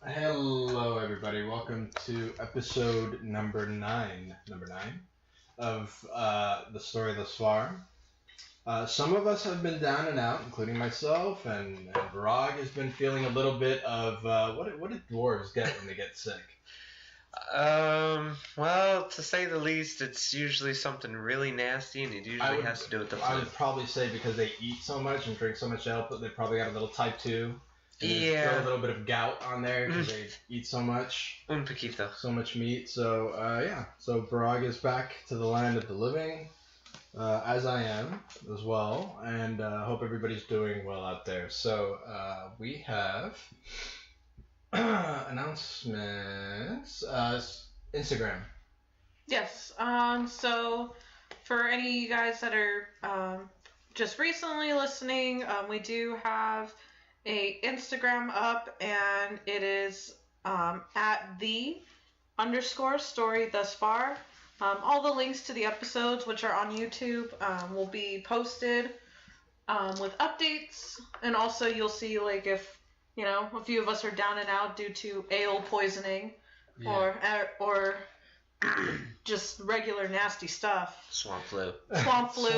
Hello, everybody. Welcome to episode number nine of the story thus far. Some of us have been down and out, including myself, and Barag has been feeling a little bit of what did dwarves get when they get sick? Well, to say the least, it's usually something really nasty, and it usually has to do with the flu. I would probably say because they eat so much and drink so much alcohol, they probably got a little type 2. Yeah. Throw a little bit of gout on there because they eat so much. Un poquito. So much meat. So, So Barag is back to the land of the living, as I am as well. And hope everybody's doing well out there. So, we have announcements. Instagram. Yes. So for any of you guys that are just recently listening, we do have a Instagram up, and it is at _story thus far. All the links to the episodes, which are on YouTube, will be posted with updates, and also you'll see if a few of us are down and out due to ale poisoning, or just regular nasty stuff. Swamp flu. Swamp flu.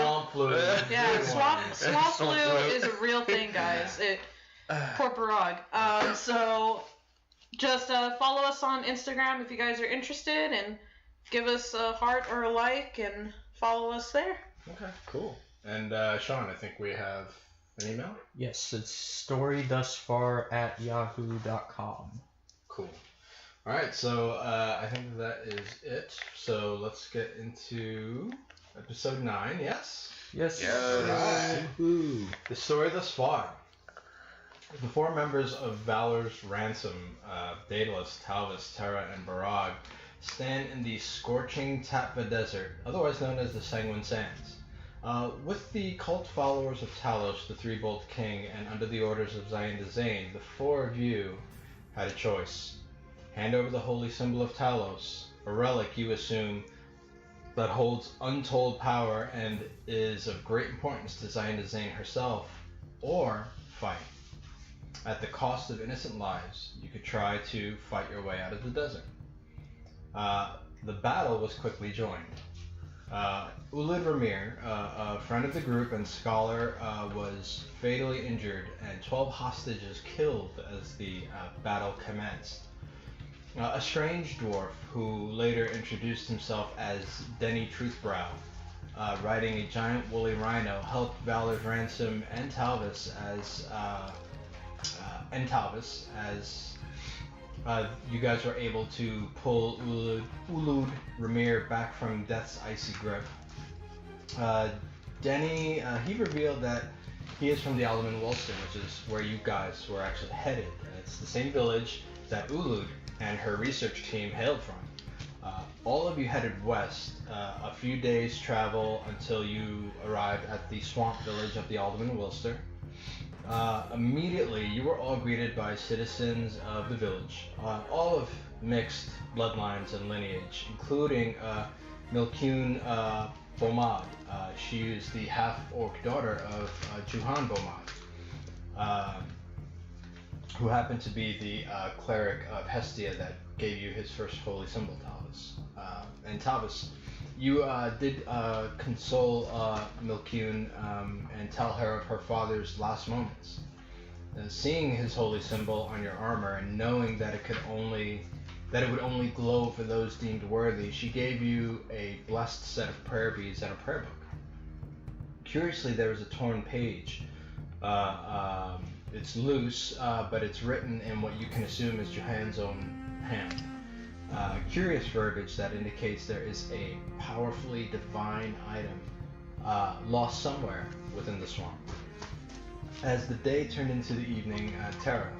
Yeah, swamp flu is a real thing, guys. Poor Barag. So just follow us on Instagram if you guys are interested, and give us a heart or a like, and follow us there. Okay, cool. And Sean, I think we have an email? Yes, it's storythusfar@yahoo.com. Cool. All right, so I think that is it. So let's get into episode 9, yes? Yes. All right. The story thus far. The 4 members of Valor's Ransom, Daedalus, Talvis, Terra, and Barag, stand in the scorching Tapva Desert, otherwise known as the Sanguine Sands. With the cult followers of Talos, the Threebolt King, and under the orders of Zyinda Zayne, the 4 of you had a choice. Hand over the holy symbol of Talos, a relic you assume that holds untold power and is of great importance to Zyinda Zayne herself, or fight. At the cost of innocent lives, you could try to fight your way out of the desert. The battle was quickly joined. Ulid Ramir, a friend of the group and scholar, was fatally injured, and 12 hostages killed as the battle commenced. A strange dwarf, who later introduced himself as Denny Truthbrow, riding a giant woolly rhino, helped Valor's Ransom and Talvis as you guys were able to pull Ulud Ramir back from death's icy grip. Denny, he revealed that he is from the Alderman Wilster, which is where you guys were actually headed. It's the same village that Ulud and her research team hailed from. All of you headed west, a few days travel until you arrived at the swamp village of the Alderman Wilster. Immediately, you were all greeted by citizens of the village, all of mixed bloodlines and lineage, including Milkune Bomad. She is the half-orc daughter of Juhan Bomad, who happened to be the cleric of Hestia that gave you his first holy symbol, Talvis. And Talvis, you did console Milkune and tell her of her father's last moments. Seeing his holy symbol on your armor and knowing that it would only glow for those deemed worthy, she gave you a blessed set of prayer beads and a prayer book. Curiously, there was a torn page. It's loose, but it's written in what you can assume is Johan's own hand. Curious verbiage that indicates there is a powerfully divine item lost somewhere within the swamp. As the day turned into the evening, Terra,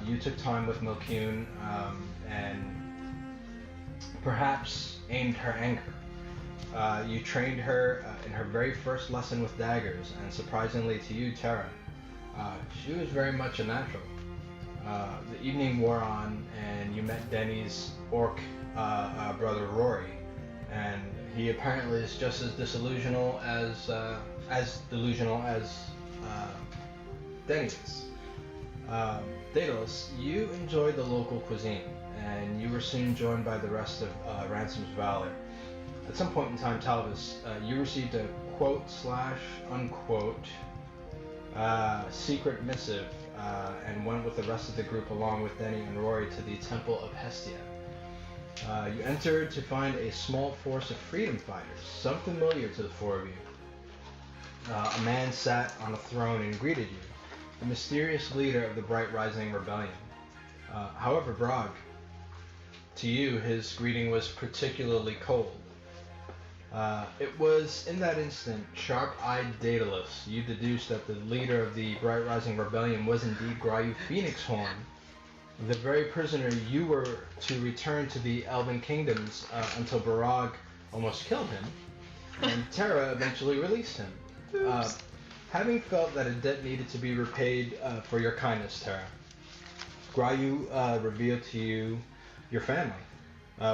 you took time with Milkune and perhaps aimed her anger. You trained her in her very first lesson with daggers, and surprisingly to you, Terra, she was very much a natural. The evening wore on, and you met Denny's orc brother Rory, and he apparently is just as delusional as Denny is. Daedalus, you enjoyed the local cuisine, and you were soon joined by the rest of Ransom's Valor. At some point in time, Talvis, you received a quote/unquote secret missive and went with the rest of the group along with Denny and Rory to the Temple of Hestia. You entered to find a small force of freedom fighters, some familiar to the four of you. A man sat on a throne and greeted you, the mysterious leader of the Bright Rising Rebellion. However, Barag, to you, his greeting was particularly cold. It was in that instant, sharp-eyed Daedalus, you deduced that the leader of the Bright Rising Rebellion was indeed Gryu Phoenixhorn, the very prisoner you were to return to the Elven Kingdoms until Barag almost killed him, and Terra eventually released him. Having felt that a debt needed to be repaid for your kindness, Terra, Gryu revealed to you your family,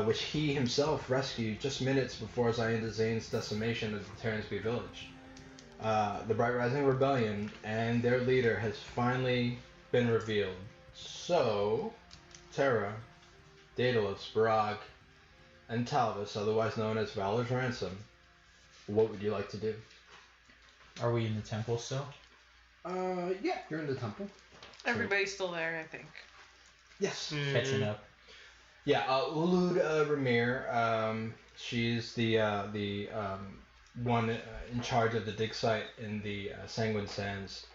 which he himself rescued just minutes before Zyinda Zayne's decimation of the Terransby village. The Bright Rising Rebellion and their leader has finally been revealed. So, Terra, Daedalus, Barag, and Talvis, otherwise known as Valor's Ransom, what would you like to do? Are we in the temple still? Yeah, you're in the temple. Everybody's still there, I think. Yes. Catching up. Yeah, Ulud Ramir, she's the one in charge of the dig site in the Sanguine Sands,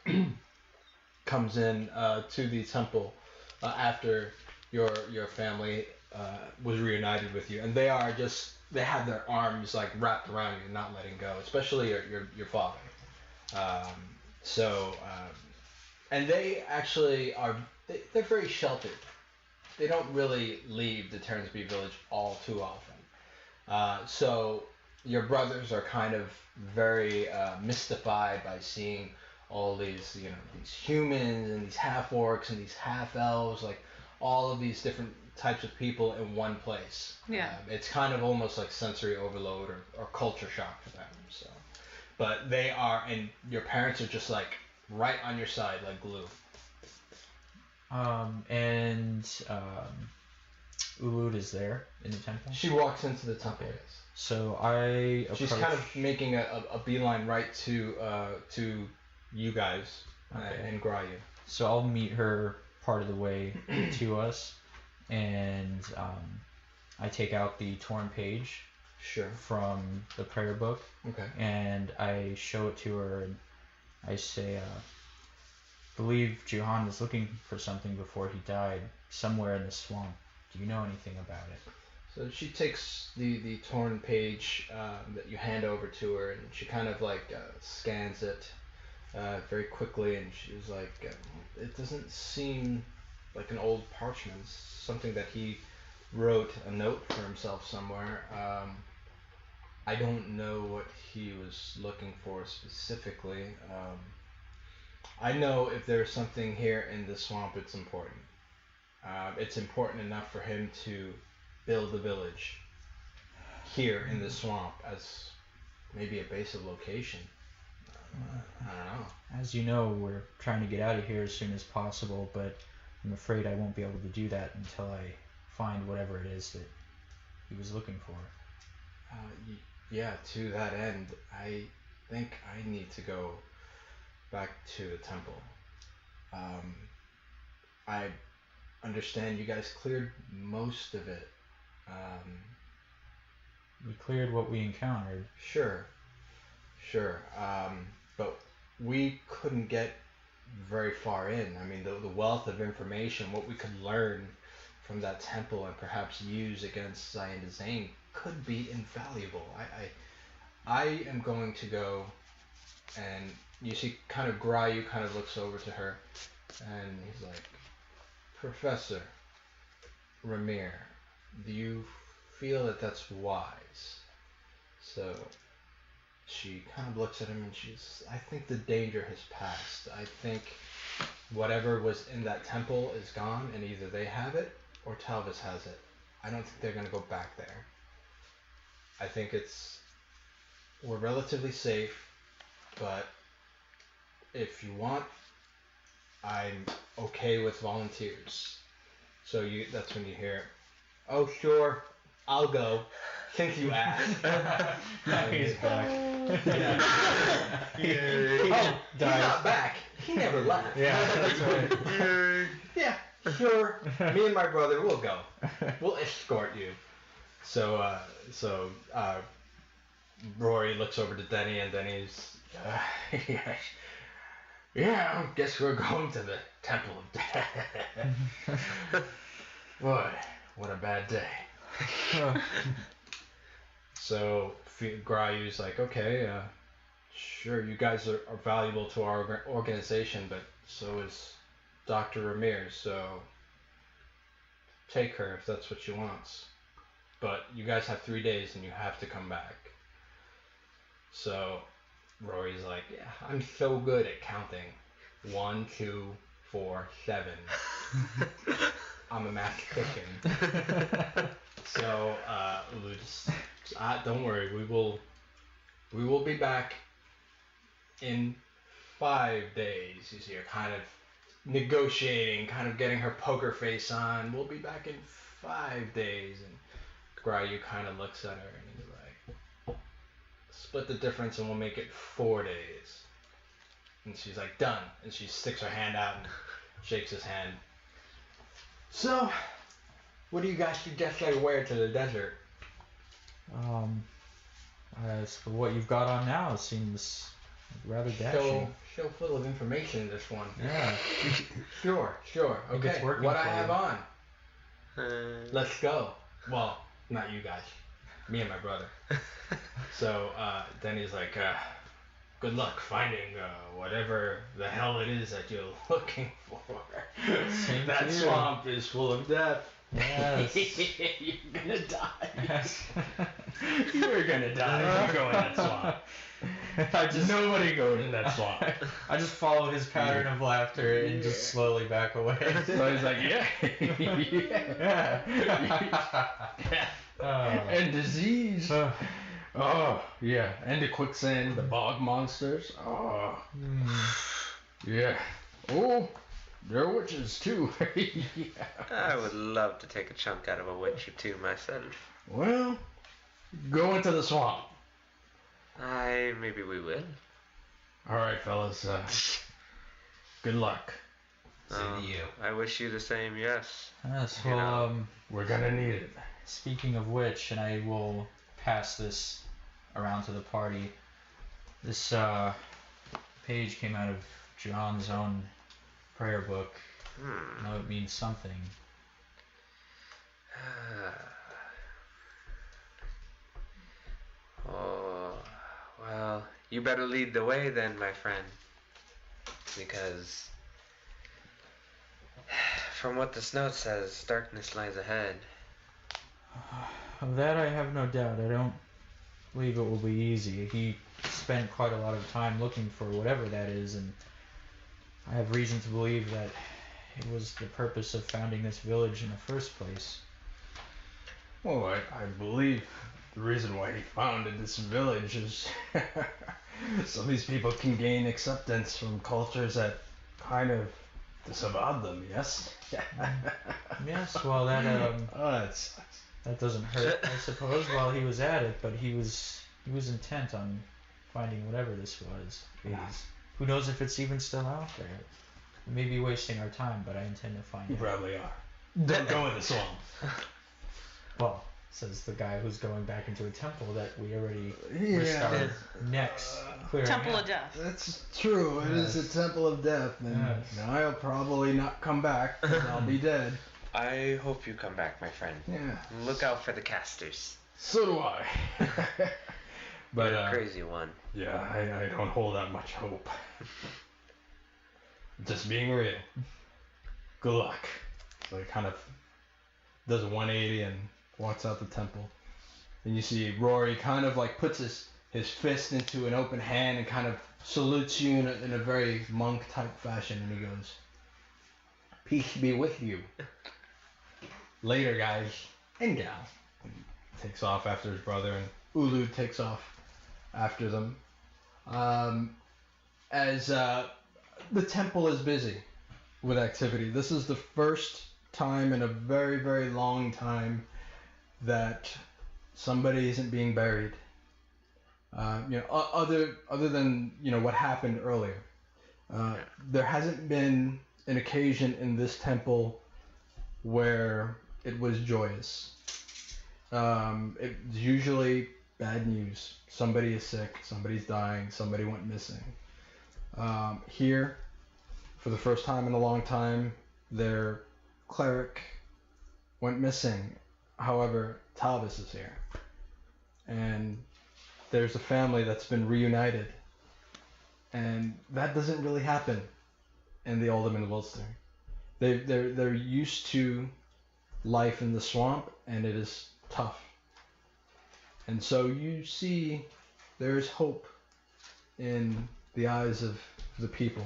comes in to the temple after your family was reunited with you, and they have their arms like wrapped around you, not letting go, especially your father. And they actually they're very sheltered. They don't really leave the Terransby village all too often. So your brothers are kind of very mystified by seeing all these, these humans and these half-orcs and these half-elves, like all of these different types of people in one place. Yeah. It's kind of almost like sensory overload or culture shock for them. So, but they are, and your parents are just like right on your side like glue. Ulud is there in the temple? She walks into the temple. Okay. Yes. So I approach... She's kind of making a beeline right to you guys and Gryu. So I'll meet her part of the way to us, and I take out the torn page from the prayer book. Okay. And I show it to her, and I say, believe Johan was looking for something before he died, somewhere in the swamp. Do you know anything about it? So she takes the torn page that you hand over to her, and she kind of like scans it very quickly, and she was like, it doesn't seem like an old parchment. It's something that he wrote a note for himself somewhere. I don't know what he was looking for specifically. I know if there's something here in the swamp, it's important. It's important enough for him to build a village here in the swamp as maybe a base of location. I don't know. As you know, we're trying to get out of here as soon as possible, but I'm afraid I won't be able to do that until I find whatever it is that he was looking for. Yeah, to that end, I think I need to go back to the temple. I understand you guys cleared most of it. We cleared what we encountered. Sure. But we couldn't get very far in. I mean, the wealth of information, what we could learn from that temple and perhaps use against Zyinda Zayne could be invaluable. I am going to go, and you see kind of Gryu kind of looks over to her, and he's like, Professor Ramir, do you feel that that's wise? So she kind of looks at him and I think the danger has passed. I think whatever was in that temple is gone, and either they have it or Talvis has it. I don't think they're going to go back there. I think we're relatively safe, but if you want I'm okay with volunteers. So that's when you hear, oh sure, I'll go. Since you asked. He's back. He's not back. He never left. Yeah, that's right. Yeah, sure. Me and my brother will go. We'll escort you. So Rory looks over to Denny, and Denny's, yeah, I guess we're going to the Temple of Death. Boy, what a bad day. So Grayu's like, okay, sure, you guys are valuable to our organization, but so is Dr. Ramirez, so take her if that's what she wants. But you guys have 3 days and you have to come back. So Rory's like, yeah, I'm so good at counting. 1, 2, 4, 7. I'm a mathematician. So Lude's, don't worry, we will be back in 5 days. You see her kind of negotiating, kind of getting her poker face on. We'll be back in 5 days. And Grayu kind of looks at her and he's like, split the difference and we'll make it 4 days. And she's like, done. And she sticks her hand out and shakes his hand. So, what do you guys suggest I wear to the desert? As for what you've got on now, it seems rather dashing. Show full of information, this one. Yeah. Sure. Okay, what I have on. Let's go. Well, not you guys. Me and my brother. So, Denny's like, good luck finding whatever the hell it is that you're looking for. That swamp is full of death. Yes. You're gonna die. You're gonna die if you go in that swamp. Nobody goes in that swamp. I just follow his pattern of laughter and just slowly back away. So he's like, yeah. And disease. Oh, yeah. And the quicksand, the bog monsters. Oh. Yeah. Oh, there are witches too. Yeah. I would love to take a chunk out of a witch or two myself. Well, go into the swamp. Maybe we will. All right, fellas. Good luck. Same to you. I wish you the same, yes. Yes, You well, know. We're gonna need it. speaking of which, and I will pass this around to the party, this page came out of John's own prayer book. I know it means something. Oh, well, you better lead the way then, my friend. Because from what this note says, darkness lies ahead. Of that I have no doubt. I don't believe it will be easy. He spent quite a lot of time looking for whatever that is, and I have reason to believe that it was the purpose of founding this village in the first place. Well, I believe the reason why he founded this village is so these people can gain acceptance from cultures that kind of disavowed them, yes? Yes, well that That that doesn't hurt, I suppose, while he was at it, but he was intent on finding whatever this was. Who knows if it's even still out there? We may be wasting our time, but I intend to find You out. probably are. Don't go in the swamp. Well, says the guy who's going back into a temple that we already risked our necks clearing Temple out. of Death. That's true. It is a temple of death, and Yes. I'll probably not come back. 'Cause I'll be dead. I hope you come back, my friend. Yeah. Look out for the casters. So do I. But You're a crazy one. yeah, I don't hold out much hope. Just being real. Good luck. So he kind of does a 180 and walks out the temple. And you see Rory kind of like puts his fist into an open hand and kind of salutes you in a very monk type fashion, and he goes, "Peace be with you. Later, guys and gal." And he takes off after his brother, and Ulu takes off after them. As the temple is busy. with activity. This is the first time in a very, very long time that somebody isn't being buried. Other than what happened earlier. There hasn't been an occasion in this temple where it was joyous. It's usually bad news. Somebody is sick, somebody's dying, somebody went missing. Here, for the first time in a long time, their cleric went missing. However, Talvis is here. And there's a family that's been reunited. And that doesn't really happen in the Alderman Wilster. They're used to life in the swamp, and it is tough. And so you see there's hope in the eyes of the people.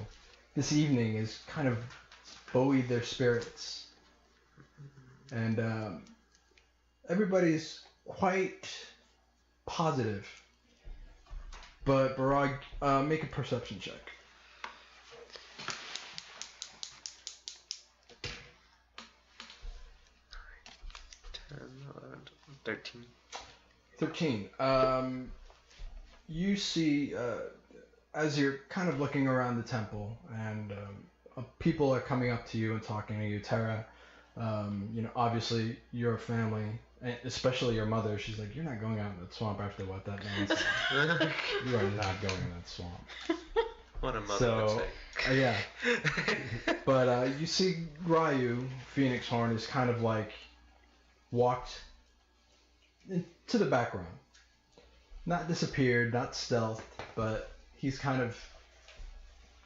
This evening has kind of buoyed their spirits. And everybody's quite positive. But Barag, make a perception check. 13. 13. You see, as you're kind of looking around the temple, and people are coming up to you and talking to you, Terra. Obviously your family, especially your mother. She's like, "You're not going out in that swamp after what that man said. You are not going in that swamp." What a mother would say. Yeah. But you see, Ryu Phoenix Horn is kind of like walked to the background. Not disappeared, not stealthed, but he's kind of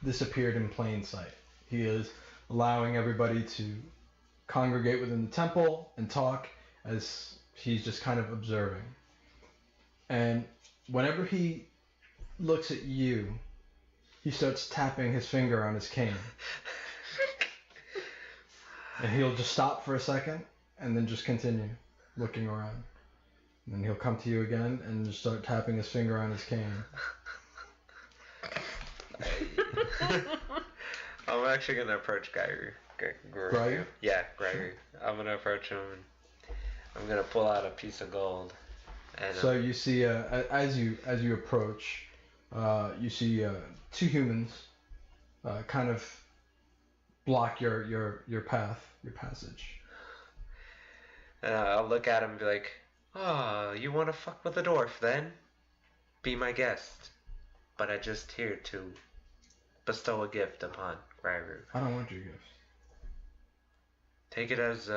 disappeared in plain sight. He is allowing everybody to congregate within the temple and talk as he's just kind of observing. And whenever he looks at you, he starts tapping his finger on his cane. And he'll just stop for a second and then just continue looking around. And then he'll come to you again and just start tapping his finger on his cane. I'm actually going to approach Gairu. Gairu? Yeah, Gairu. I'm going to approach him and I'm going to pull out a piece of gold. And, so you see, as you approach, you see two humans kind of block your path, your passage. And I'll look at him and be like, "Oh, you want to fuck with a dwarf then? Be my guest. But I just here to bestow a gift upon Gairu." I don't want your gift. Take it as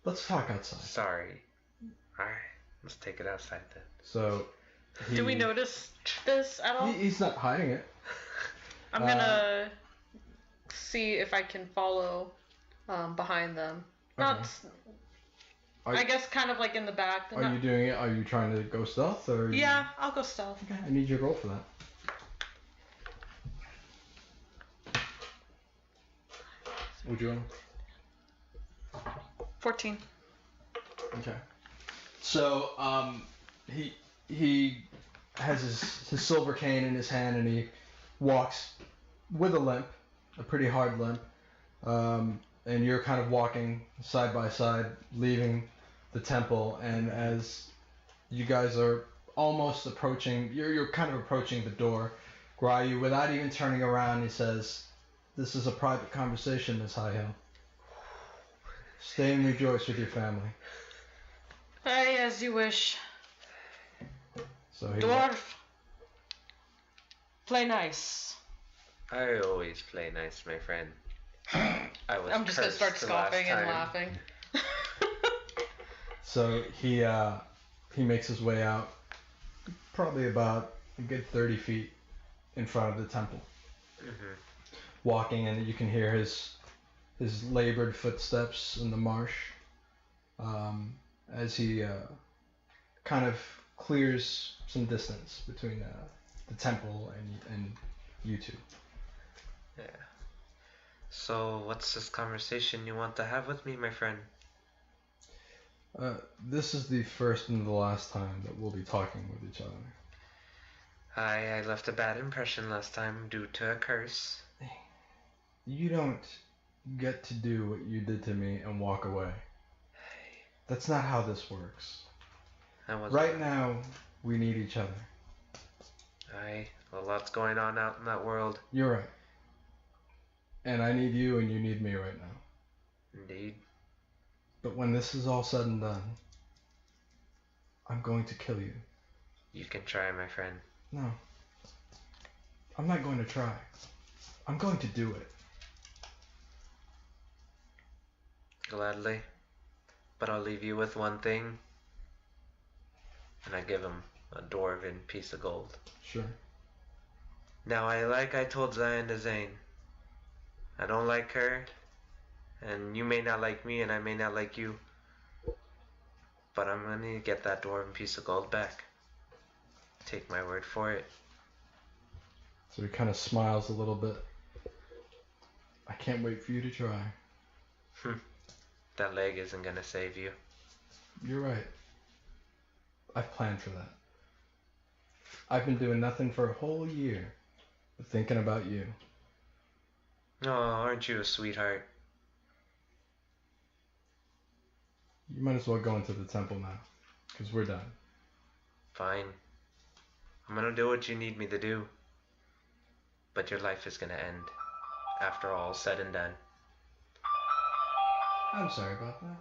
Let's talk outside. sorry. Alright, let's take it outside then. So Do we notice this at all? He's not hiding it. I'm gonna see if I can follow behind them. Not, okay. I guess, kind of like in the back. Are you doing it? Are you trying to go stealth, or? Yeah, I'll go stealth. Okay, I need your roll for that. Would you? 14. Okay. So he has his silver cane in his hand, and he walks with a limp, a pretty hard limp. And you're kind of walking side by side, leaving the temple. And as you guys are almost approaching, you're kind of approaching the door. Ryu, without even turning around, he says, "This is a private conversation, Miss Highhill. Stay and rejoice with your family." Aye, as you wish. So he Dwarf, play nice. I always play nice, my friend. I'm just gonna start scoffing and laughing. So he makes his way out, probably about a good 30 feet in front of the temple. Mm-hmm. Walking, and you can hear his labored footsteps in the marsh as he kind of clears some distance between the temple and you two. Yeah. So, what's this conversation you want to have with me, my friend? This is the first and the last time that we'll be talking with each other. I left a bad impression last time due to a curse. You don't get to do what you did to me and walk away. That's not how this works. Right now, we need each other. Aye, a lot's going on out in that world. You're right. And I need you and you need me right now. Indeed. But when this is all said and done, I'm going to kill you. You can try, my friend. No. I'm not going to try. I'm going to do it. Gladly. But I'll leave you with one thing. And I give him a dwarven piece of gold. Sure. Now, I told Zyinda Zayne, I don't like her, and you may not like me, and I may not like you, but I'm gonna get that dwarven piece of gold back. Take my word for it. So he kind of smiles a little bit. I can't wait for you to try. That leg isn't gonna save you. You're right. I've planned for that. I've been doing nothing for a whole year but thinking about you. Oh, aren't you a sweetheart? You might as well go into the temple now, because we're done. Fine. I'm gonna do what you need me to do. But your life is gonna end after all's said and done. I'm sorry about that.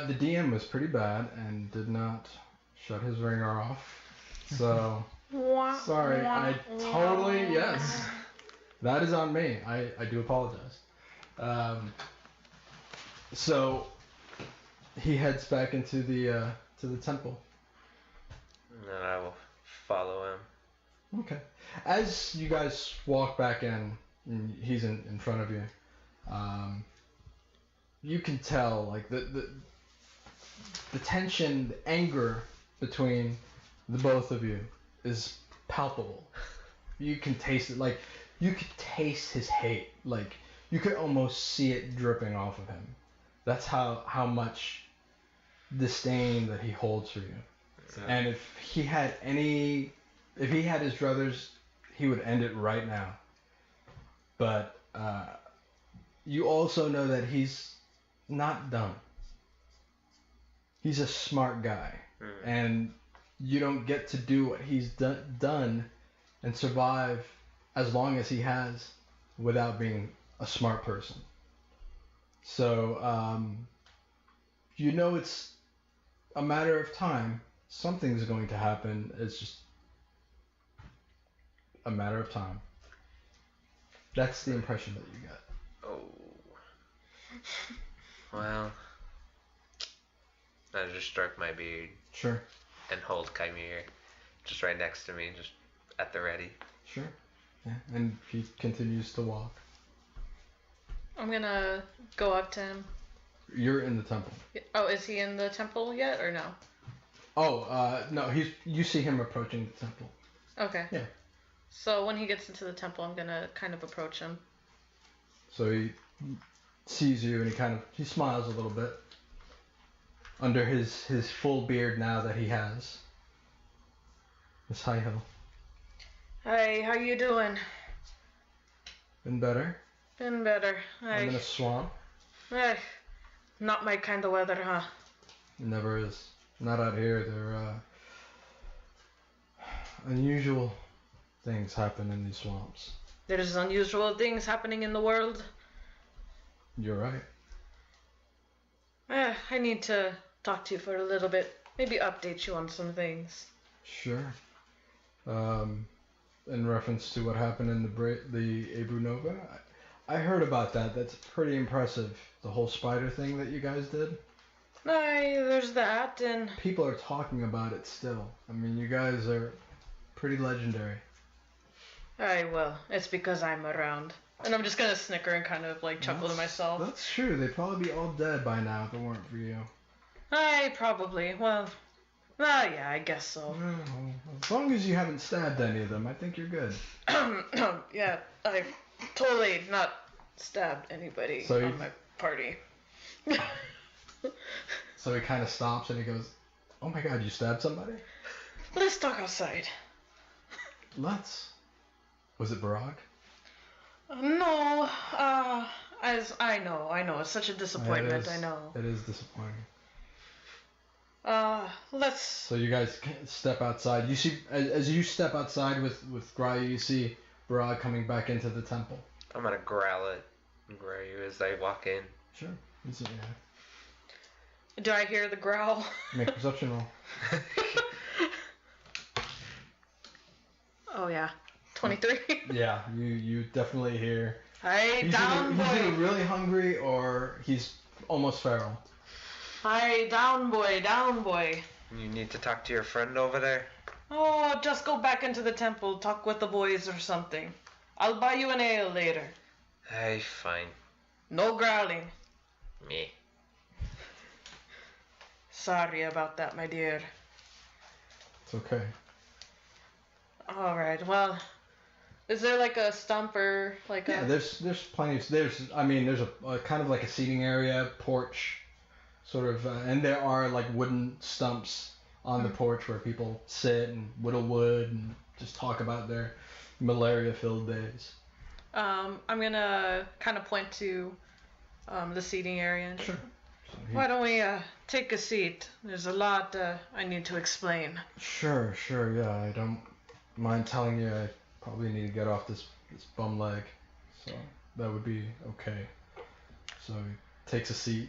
The DM was pretty bad and did not shut his ringer off. So, sorry. I totally, yes. That is on me. I do apologize. So, he heads back into the to the temple. And I will follow him. Okay. As you guys walk back in, and he's in front of you, you can tell like the tension, the anger between the both of you is palpable. You can taste it. Like you could taste his hate. Like you could almost see it dripping off of him. That's how much disdain that he holds for you. Yeah. And if he had his druthers, he would end it right now. But you also know that he's not dumb. He's a smart guy. And you don't get to do what he's done and survive as long as he has without being a smart person. So, you know it's a matter of time. Something's going to happen. It's just a matter of time. That's the impression that you get. Oh. Well, I just stroke my beard. Sure. And hold Chimere just right next to me, just at the ready. Sure. Yeah. And he continues to walk. I'm gonna go up to him. You're in the temple. Oh, is he in the temple yet or no? Oh, no. You see him approaching the temple. Okay. Yeah. So when he gets into the temple, I'm gonna kind of approach him. So he sees you and he smiles a little bit under his full beard now that he has. Miss Hi-Ho. Hey, how you doing? Been better? Been better. I'm in a swamp. Hey, not my kind of weather, huh? It never is. Not out here. There unusual things happen in these swamps. There's unusual things happening in the world. You're right. I need to talk to you for a little bit. Maybe update you on some things. Sure. In reference to what happened in the Abu Nova, I heard about that. That's pretty impressive. The whole spider thing that you guys did. Aye, there's that, and people are talking about it still. I mean, you guys are pretty legendary. Aye, well, it's because I'm around. And I'm just gonna snicker and kind of like chuckle to myself. That's true. They'd probably be all dead by now if it weren't for you. Aye, probably. Well, yeah, I guess so. Well, as long as you haven't stabbed any of them, I think you're good. Yeah, I've totally not stabbed anybody on my party. So he kind of stops and he goes, "Oh my God, you stabbed somebody?" Let's talk outside. Let's. Was it Barag? No, as I know, it's such a disappointment. I know. It is disappointing. Let's. So you guys step outside. You see, as you step outside with Gryu, you see Barag coming back into the temple. I'm gonna growl at Gryu as I walk in. Sure. Do I hear the growl? Make a perception roll. Oh yeah, 23. Yeah, you definitely hear. Hey, He's boy. either really hungry or he's almost feral. Hey, down boy. You need to talk to your friend over there? Oh, just go back into the temple, talk with the boys or something. I'll buy you an ale later. Hey, fine. No growling. Me. Sorry about that, my dear. It's okay. Alright, well, is there like a stump or like Yeah, a... there's plenty of, there's a kind of like a seating area, porch, sort of, and there are like wooden stumps on the porch where people sit and whittle wood and just talk about their malaria-filled days. I'm gonna kind of point to the seating area. Sure. So Why don't we take a seat? There's a lot I need to explain. Sure, yeah, I don't mind telling you I probably need to get off this bum leg, so that would be okay. So he takes a seat.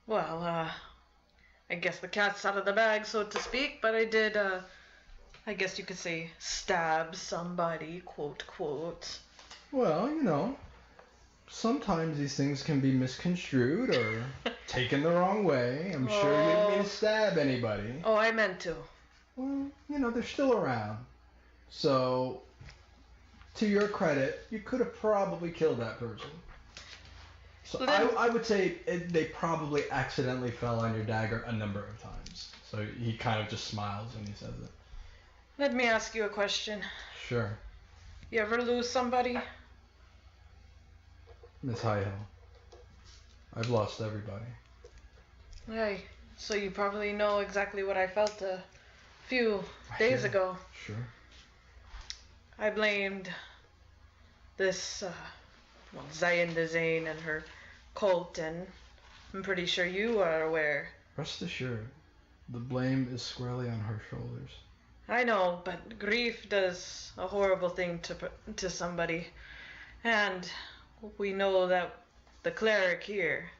Well, I guess the cat's out of the bag, so to speak, but I did, I guess you could say, stab somebody, quote. Well, you know, sometimes these things can be misconstrued or taken the wrong way. I'm sure you didn't mean to stab anybody. Oh, I meant to. Well, you know, they're still around. So, to your credit, you could have probably killed that person. So I would say they probably accidentally fell on your dagger a number of times. So he kind of just smiles when he says it. Let me ask you a question. Sure. You ever lose somebody? Miss Highhill. I've lost everybody. Hey, so you probably know exactly what I felt a few days ago. Sure. I blamed this, Zyinda Zayne and her cult, and I'm pretty sure you are aware. Rest assured, the blame is squarely on her shoulders. I know, but grief does a horrible thing to somebody, and we know that the cleric here.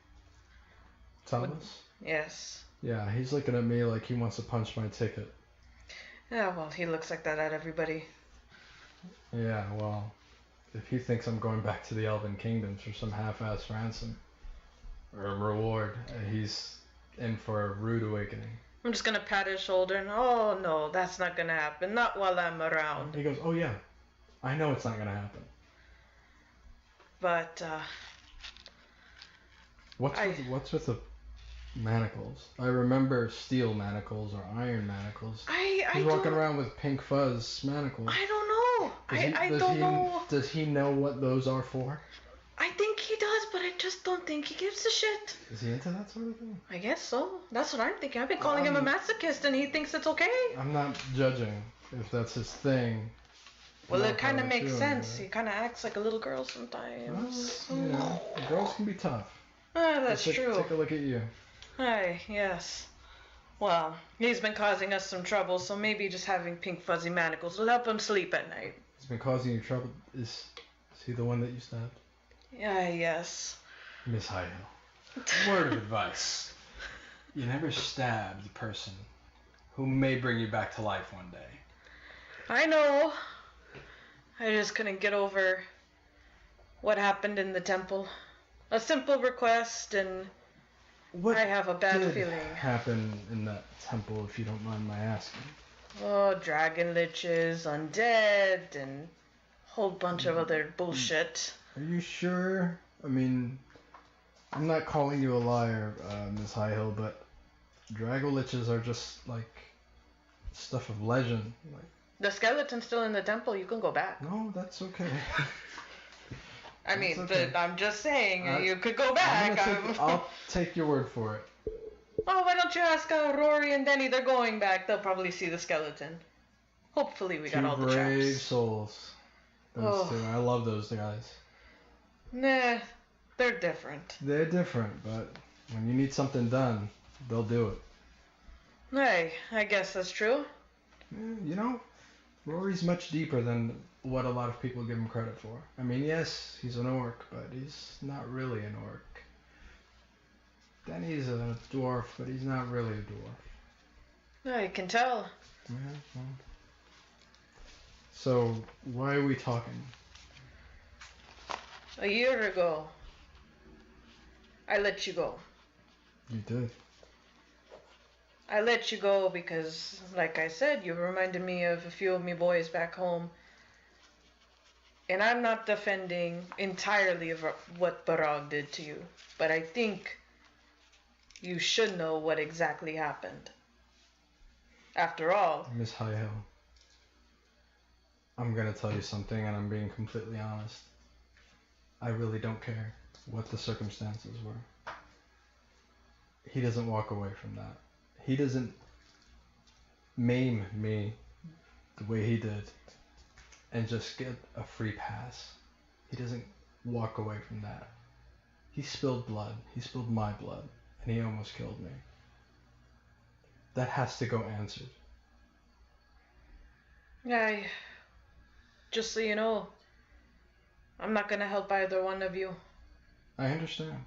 Talos? Yes. Yeah, he's looking at me like he wants to punch my ticket. Yeah, well, he looks like that at everybody. Yeah, well, if he thinks I'm going back to the Elven Kingdoms for some half-assed ransom or a reward, he's in for a rude awakening. I'm just gonna pat his shoulder and, oh no, that's not gonna happen. Not while I'm around. He goes, oh yeah, I know it's not gonna happen. But, What's with the manacles? I remember steel manacles or iron manacles. He's walking around with pink fuzz manacles. I don't know. I don't know. Does he know what those are for? I think he does, but I just don't think he gives a shit. Is he into that sort of thing? I guess so. That's what I'm thinking. I've been calling him a masochist, and he thinks it's okay. I'm not judging if that's his thing. Well, it kind of makes sense. He kind of acts like a little girl sometimes. Well, you know, girls can be tough. That's true. Take a look at you. Hi, yes. Well, he's been causing us some trouble, so maybe just having pink fuzzy manacles will help him sleep at night. He's been causing you trouble. Is he the one that you stabbed? Yeah, yes. Miss Highhill, word of advice. You never stab the person who may bring you back to life one day. I know. I just couldn't get over what happened in the temple. A simple request, and What I have a bad did feeling. happen in that temple, if you don't mind my asking? Oh, dragon liches, undead, and a whole bunch of other bullshit. Are you sure? I mean, I'm not calling you a liar, Miss Highhill, but Dragoliches are just like stuff of legend. Like, The skeleton's still in the temple. You can go back. no, that's okay. I mean, okay. I'm just saying, you could go back. I'll take your word for it. Oh, why don't you ask Rory and Denny? They're going back. They'll probably see the skeleton. Hopefully we got Two all the brave chaps. souls. Those Oh. two. I love those guys. Nah, they're different. They're different, but when you need something done, they'll do it. Hey, I guess that's true. You know, Rory's much deeper than what a lot of people give him credit for. I mean, yes, he's an orc, but he's not really an orc. Denny's a dwarf, but he's not really a dwarf. I can tell. Yeah, well. So, why are we talking? A year ago, I let you go. You did. I let you go because, like I said, you reminded me of a few of me boys back home. And I'm not defending entirely of what Barag did to you, but I think you should know what exactly happened. After all, Miss Highhill, I'm gonna tell you something, and I'm being completely honest. I really don't care what the circumstances were. He doesn't walk away from that. He doesn't maim me the way he did and just get a free pass. He doesn't walk away from that. He spilled blood. He spilled my blood, and he almost killed me. That has to go answered. just so you know, I'm not gonna help either one of you. I understand.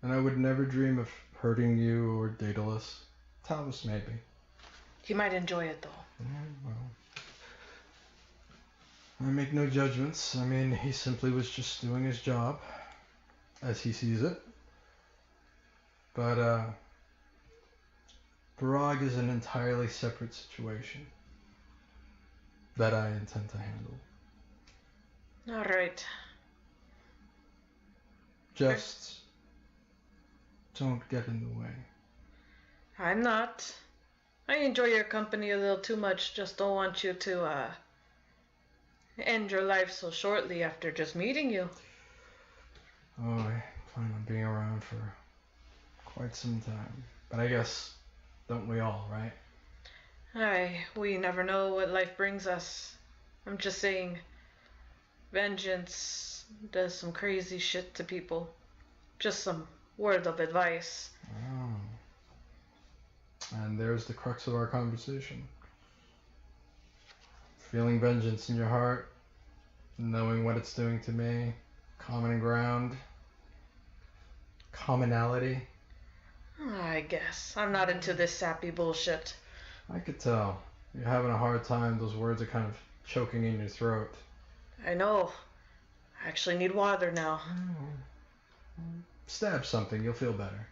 And I would never dream of hurting you or Daedalus. Talvis, maybe. He might enjoy it though. Well, I make no judgments. I mean, he simply was just doing his job as he sees it. But, Barag is an entirely separate situation that I intend to handle. Alright. Just don't get in the way. I'm not. I enjoy your company a little too much. Just don't want you to, end your life so shortly after just meeting you. Oh, I plan on being around for quite some time. But I guess, don't we all, right? We never know what life brings us. I'm just saying, vengeance does some crazy shit to people. Just some word of advice. Oh. And there's the crux of our conversation. Feeling vengeance in your heart, knowing what it's doing to me, common ground, commonality. I guess. I'm not into this sappy bullshit. I could tell. You're having a hard time. Those words are kind of choking in your throat. I know. I actually need water now. Stab something, you'll feel better.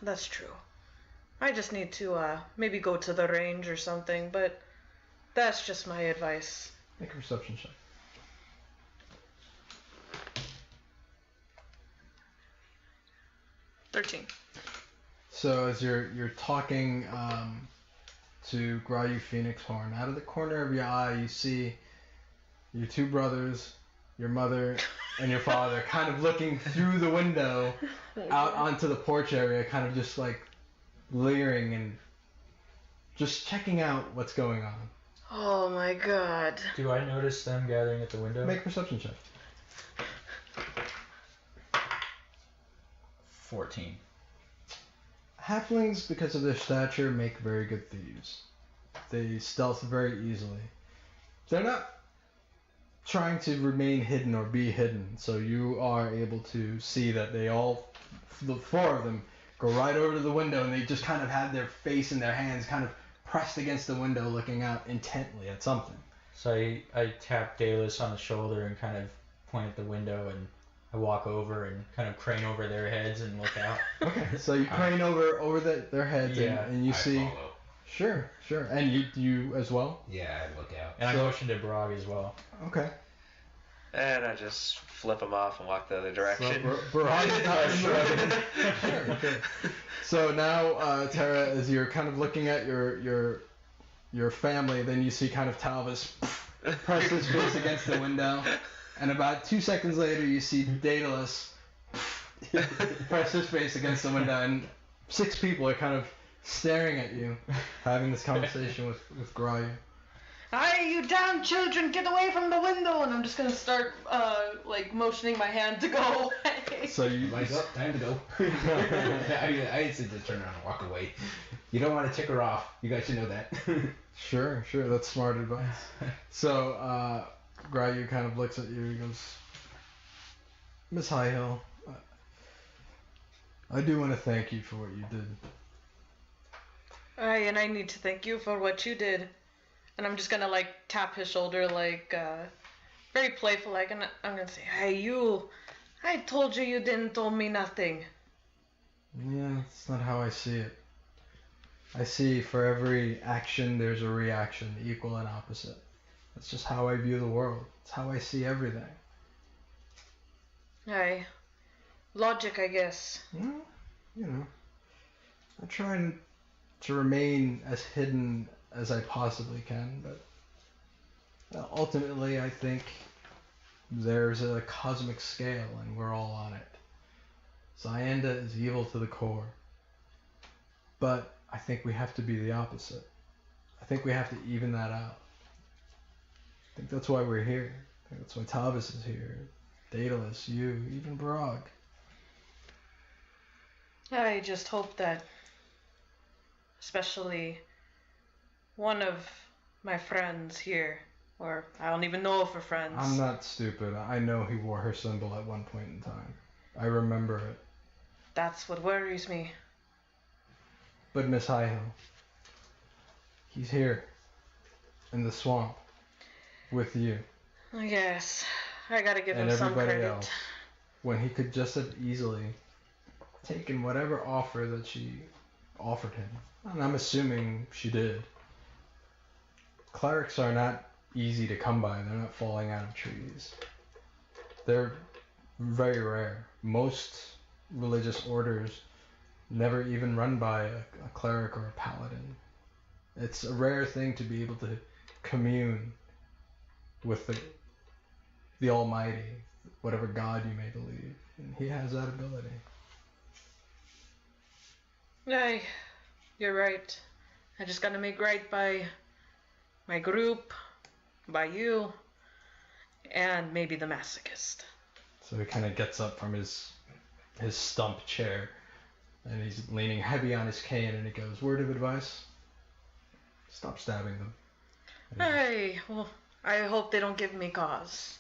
That's true. I just need to, maybe go to the range or something, but that's just my advice. Make a perception check. 13. So as you're talking to Grayu Phoenixhorn, out of the corner of your eye you see your two brothers, your mother, and your father kind of looking through the window out onto the porch area, kind of just like leering and just checking out what's going on. Oh my god. Do I notice them gathering at the window? Make a perception check. 14. Halflings, because of their stature, make very good thieves. They stealth very easily. They're not trying to remain hidden or be hidden, so you are able to see that they all, the four of them, go right over to the window and they just kind of have their face in their hands kind of pressed against the window looking out intently at something. So I tap Daedalus on the shoulder and kind of point at the window, and I walk over and kind of crane over their heads and look out. Okay, so you crane over their heads, Yeah. and you see... follow. Sure. And you as well? Yeah, I look out. And I So- motion to Barag as well. Okay. And I just flip them off and walk the other direction. So, Barag is not in the way. Sure. So now, Terra, as you're kind of looking at your family, then you see kind of Talvis press his face against the window, and about 2 seconds later, you see Daedalus press his face against the window, and 6 people are kind of staring at you, having this conversation with Grayu. Hey, you damn children, get away from the window! And I'm just gonna start, motioning my hand to go away. So you... Like, oh, time to go. I said to turn around and walk away. You don't want to tick her off. You guys should know that. Sure, that's smart advice. So, Grayu kind of looks at you, he goes, Miss Highhill, I do want to thank you for what you did. Aye, and I need to thank you for what you did. And I'm just gonna, tap his shoulder, very playful, and I'm gonna say, hey, you, I told you didn't tell me nothing. Yeah, that's not how I see it. I see for every action there's a reaction, equal and opposite. That's just how I view the world. It's how I see everything. Aye. Logic, I guess. Well, I try to remain as hidden as I possibly can, but ultimately I think there's a cosmic scale and we're all on it. Zyinda is evil to the core, but I think we have to be the opposite. I think we have to even that out. I think that's why we're here. I think that's why Talvis is here. Daedalus, you, even Barag. I just hope that, especially one of my friends here, or I don't even know if we're friends. I'm not stupid. I know he wore her symbol at one point in time. I remember it. That's what worries me. But Miss Highhill, he's here, in the swamp, with you. I guess. I gotta give and him some everybody credit. else, when he could just have easily taken whatever offer that she offered him. And I'm assuming she did. Clerics are not easy to come by. They're not falling out of trees. They're very rare. Most religious orders never even run by a cleric or a paladin. It's a rare thing to be able to commune with the Almighty, whatever God you may believe. And he has that ability. Aye, you're right. I just gotta make right by my group, by you, and maybe the masochist. So he kind of gets up from his stump chair, and he's leaning heavy on his cane, and he goes, word of advice? Stop stabbing them. Hey, well, I hope they don't give me cause.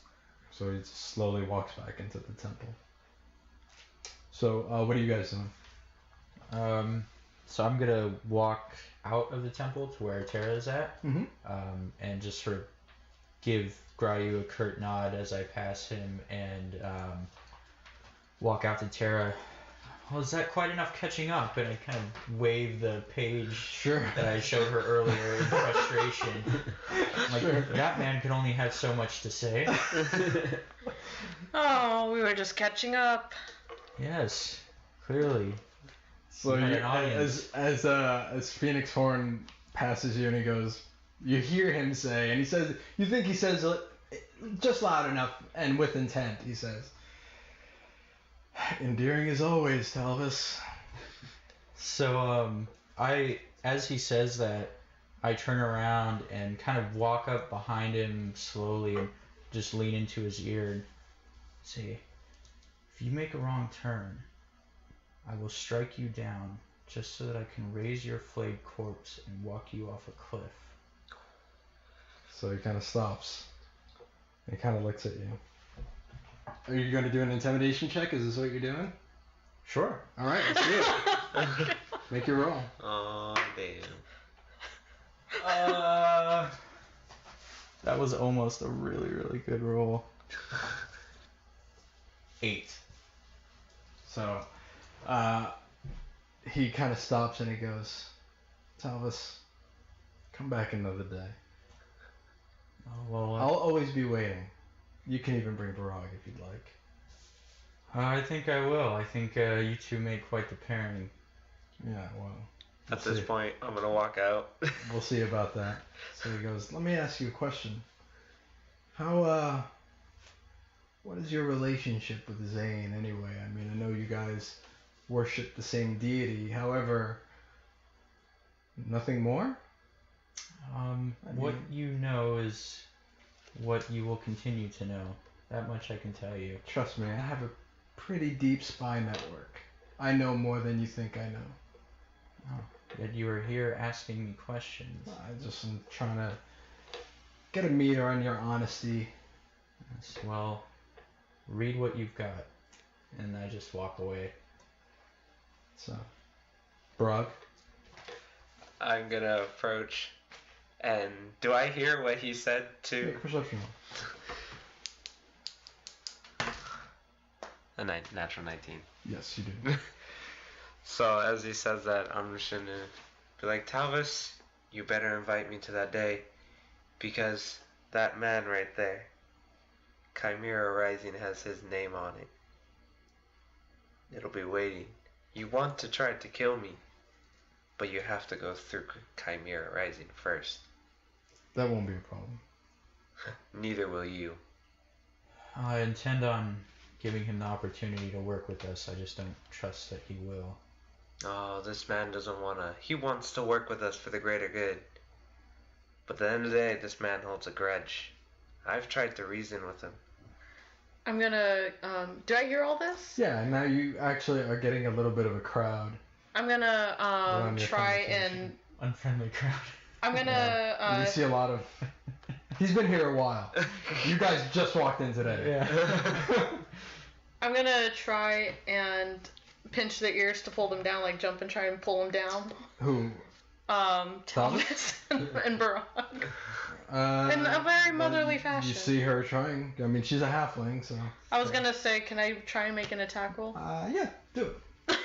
So he just slowly walks back into the temple. So, what are you guys doing? So I'm gonna walk out of the temple to where Terra is at, Mm-hmm. and just sort of give Grayu a curt nod as I pass him, and walk out to Terra. Well, is that quite enough catching up? And I kind of wave the page that I showed her earlier in frustration. Like, that man could only have so much to say. Oh, we were just catching up. Yes, clearly. So You had an audience. as Phoenix Horn passes you and he goes, you hear him say, and he says, you think he says just loud enough and with intent, he says, endearing as always, Talvis. So, as he says that, I turn around and kind of walk up behind him slowly and just lean into his ear and say, if you make a wrong turn, I will strike you down just so that I can raise your flayed corpse and walk you off a cliff. So he kind of stops. He kind of looks at you. Are you going to do an intimidation check? Is this what you're doing? Sure. All right, let's do it. Make your roll. Oh, damn. That was almost a really, really good roll. 8. So, he kind of stops and he goes, Talvis, come back another day. Oh, well, I'll always be waiting. You can even bring Barag if you'd like. I think I will. I think you two make quite the pairing. Yeah, well. At this point, I'm gonna walk out. We'll see about that. So he goes, let me ask you a question. How, what is your relationship with Zayne anyway? I mean, I know you guys worship the same deity. However, Nothing more? What you know is what you will continue to know. That much I can tell you. Trust me, I have a pretty deep spy network. I know more than you think I know. Oh, yet you are here asking me questions. I just am trying to get a meter on your honesty. Yes, well, read what you've got. And I just walk away. So, Barag? I'm gonna approach, and do I hear what he said to? Make a perception roll. A natural 19. Yes, you do. So as he says that, I'm just gonna be like, Talvis, you better invite me to that day, because that man right there, Chimera Rising, has his name on it. It'll be waiting. You want to try to kill me, but you have to go through Chimera Rising first. That won't be a problem. Neither will you. I intend on giving him the opportunity to work with us. I just don't trust that he will. Oh, this man doesn't wanna. He wants to work with us for the greater good. But at the end of the day, this man holds a grudge. I've tried to reason with him. I'm gonna, do I hear all this? Yeah, now you actually are getting a little bit of a crowd. I'm gonna, Around your try conversation. and, Unfriendly crowd. I'm gonna, You see a lot of... He's been here a while. You guys just walked in today. Yeah. I'm gonna try and pinch their ears to pull them down, like jump and try and pull them down. Who? Talvis and Barag. In a very motherly fashion. You see her trying. I mean, she's a halfling, so... I was gonna say, can I try and make an attack roll? Yeah, do it.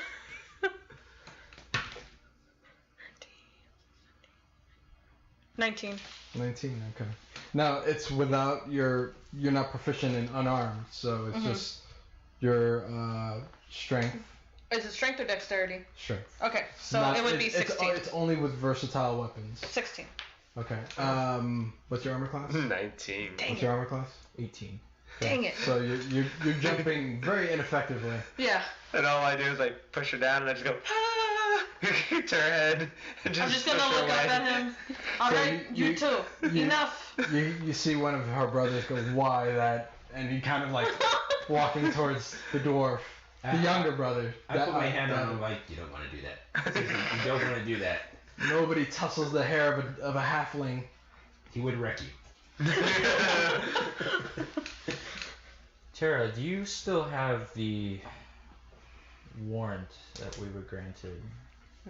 19. 19, okay. Now, it's without you're not proficient in unarmed, so it's just your strength. Is it strength or dexterity? Strength. Okay, so it would be 16. It's only with versatile weapons. 16. Okay. What's your armor class? 19. What's your armor class? 18. Dang it. So you're jumping very ineffectively. Yeah. And all I do is like push her down and I just go, ah! to her head. And I'm just gonna push her look up away. at him. Alright, you too. Enough. You see one of her brothers go, why that? And he kind of like walking towards the dwarf. The younger brother. I put my hand on him like, you don't want to do that. You don't want to do that. Nobody tussles the hair of a halfling. He would wreck you. Terra, do you still have the warrant that we were granted?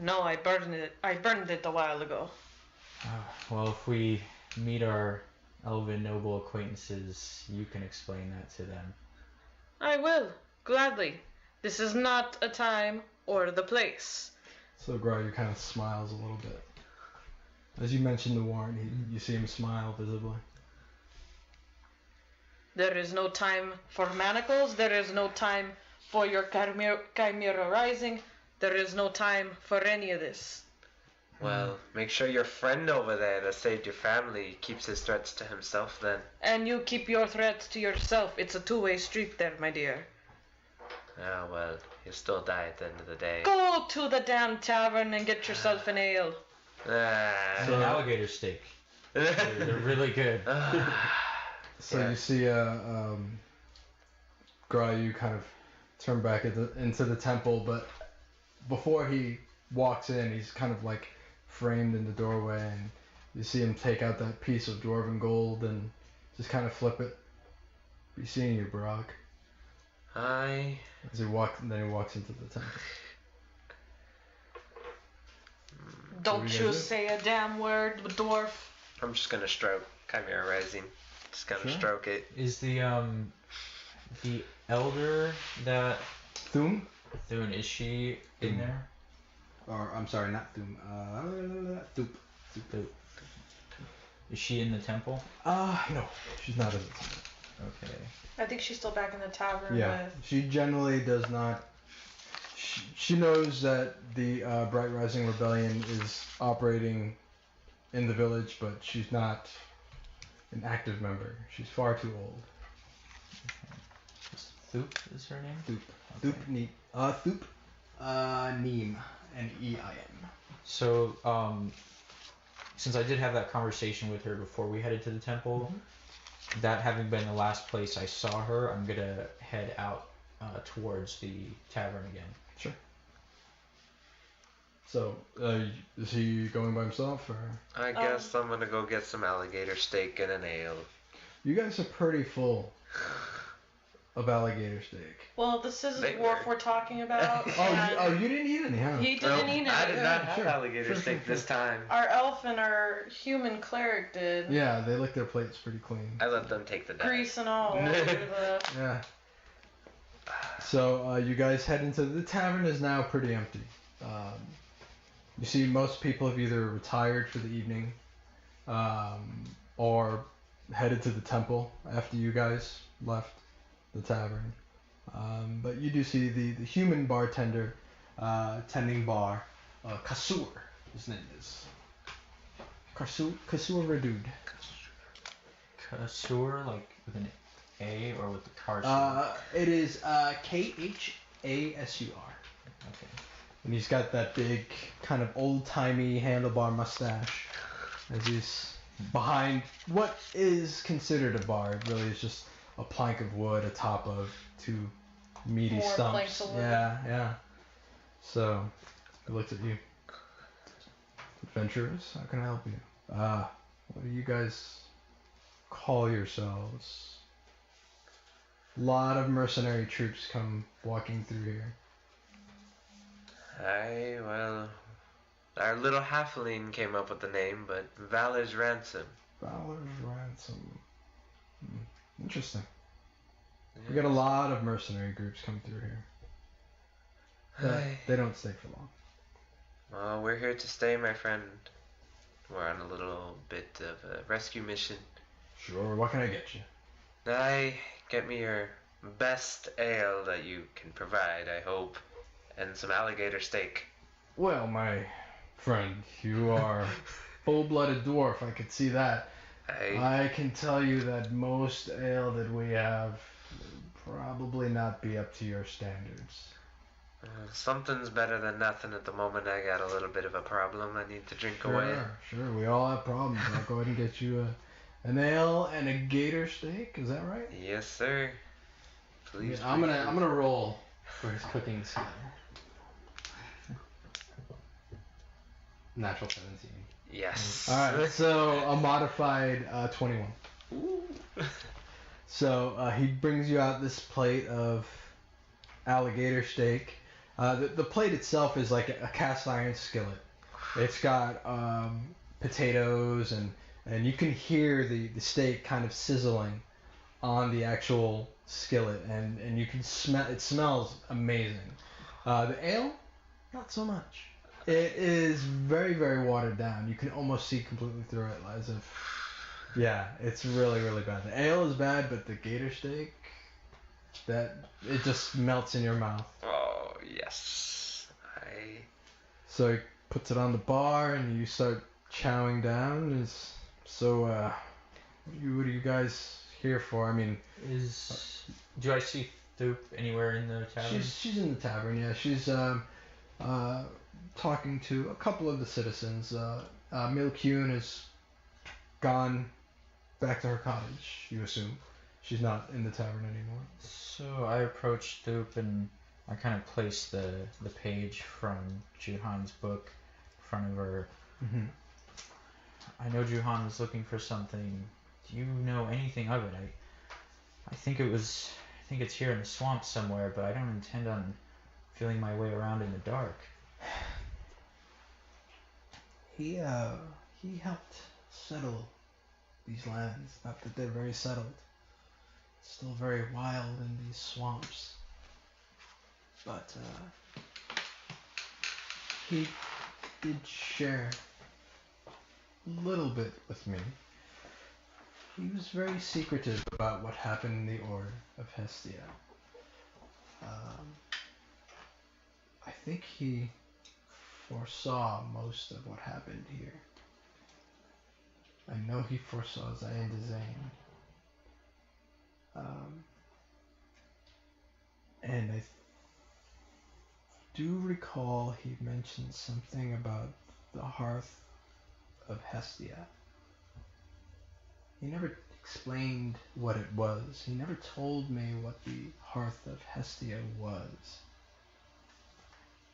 No, I burned it. I burned it a while ago. Well, if we meet our elven noble acquaintances, you can explain that to them. I will, gladly. This is not a time or the place. So Gryer kind of smiles a little bit. As you mentioned the warrant, you see him smile visibly. There is no time for manacles. There is no time for your Chimera Rising. There is no time for any of this. Well, make sure your friend over there that saved your family keeps his threats to himself then. And you keep your threats to yourself. It's a two-way street there, my dear. Ah, well, he'll still die at the end of the day. Go to the damn tavern and get yourself an ale. Ah. And an alligator steak. They're really good. So Yeah. you see Gryu kind of turn back into the temple, but before he walks in, he's kind of like framed in the doorway, and you see him take out that piece of dwarven gold and just kind of flip it. Be seeing you, Barag. Hi. Then he walks into the temple. Don't do you you guys do? say a damn word, dwarf. I'm just gonna stroke Chimera Rising. Just gonna Sure. stroke it. Is the elder that Thum? Thune, is she in there? Or, I'm sorry, not Thum. Thoop. Is she in the temple? No, she's not in the temple. Okay. I think she's still back in the tavern Yeah, with... she generally does not. She knows that the Bright Rising Rebellion is operating in the village, but she's not an active member. She's far too old. Thoop is her name? Thoop. Okay. Thoop Neem. Thoop Neem. Neim. So, since I did have that conversation with her before we headed to the temple, that having been the last place I saw her, I'm gonna head out towards the tavern again. Sure. So, is he going by himself, or? I guess I'm gonna go get some alligator steak and an ale. You guys are pretty full of alligator steak. Well, this is They Worf were. we're talking about. You didn't eat any, huh? He didn't eat I it. did not have Sure, alligator sure, steak sure, this time. Our elf and our human cleric did. Yeah, they lick their plates pretty clean. I let them take the dive. Grease and all. Over the... Yeah. So you guys head into the tavern is now pretty empty. You see most people have either retired for the evening or headed to the temple after you guys left the tavern. But you do see the human bartender tending bar, Kasur, his name is. Kasur Radud. Kasur, like with an A or with the car? It is Khasur. Okay. And he's got that big, kind of old-timey handlebar mustache as he's behind what is considered a bar. It really is just a plank of wood atop of two meaty More stumps. planks of wood. Yeah. So, he looks at you. Adventurers, how can I help you? What do you guys call yourselves? A lot of mercenary troops come walking through here. Our little halfling came up with the name, but Valor's Ransom. Valor's Ransom. Interesting. We got a lot of mercenary groups come through here. But they don't stay for long. Well, we're here to stay, my friend. We're on a little bit of a rescue mission. Sure, what can I get you? Get me your best ale that you can provide, I hope. And some alligator steak. Well, my friend, you are full-blooded dwarf, I could see that. I can tell you that most ale that we have will probably not be up to your standards. Something's better than nothing at the moment. I got a little bit of a problem I need to drink away. Sure, we all have problems. I'll go ahead and get you an ale and a gator steak, is that right? Yes, sir. Please. I'm gonna roll for his cooking skill. Natural 17. Yes. Alright, so a modified 21. Ooh. So he brings you out this plate of alligator steak. The plate itself is like a cast iron skillet. It's got potatoes and you can hear the steak kind of sizzling on the actual skillet and you can smell it. Smells amazing. The ale, not so much. It is very, very watered down. You can almost see completely through it, as if, yeah, it's really, really bad. The ale is bad, but the gator steak, it just melts in your mouth. Oh, yes. So he puts it on the bar, and you start chowing down. So, what are you guys here for? I mean, do I see Thoop anywhere in the tavern? she's in the tavern. Yeah, she's talking to a couple of the citizens. Milcune has gone back to her cottage, you assume. She's not in the tavern anymore. So I approached Thoop and I kind of placed the page from Juhan's book in front of her. Mm-hmm. I know Juhan was looking for something. Do you know anything of it? I think it's here in the swamp somewhere, but I don't intend on feeling my way around in the dark. He helped settle these lands. Not that they're very settled. Still very wild in these swamps. But he did share a little bit with me. He was very secretive about what happened in the Order of Hestia. I think he foresaw most of what happened here. I know he foresaw Zyinda Zayne. And I do recall he mentioned something about the hearth of Hestia. He never explained what it was. He never told me what the hearth of Hestia was.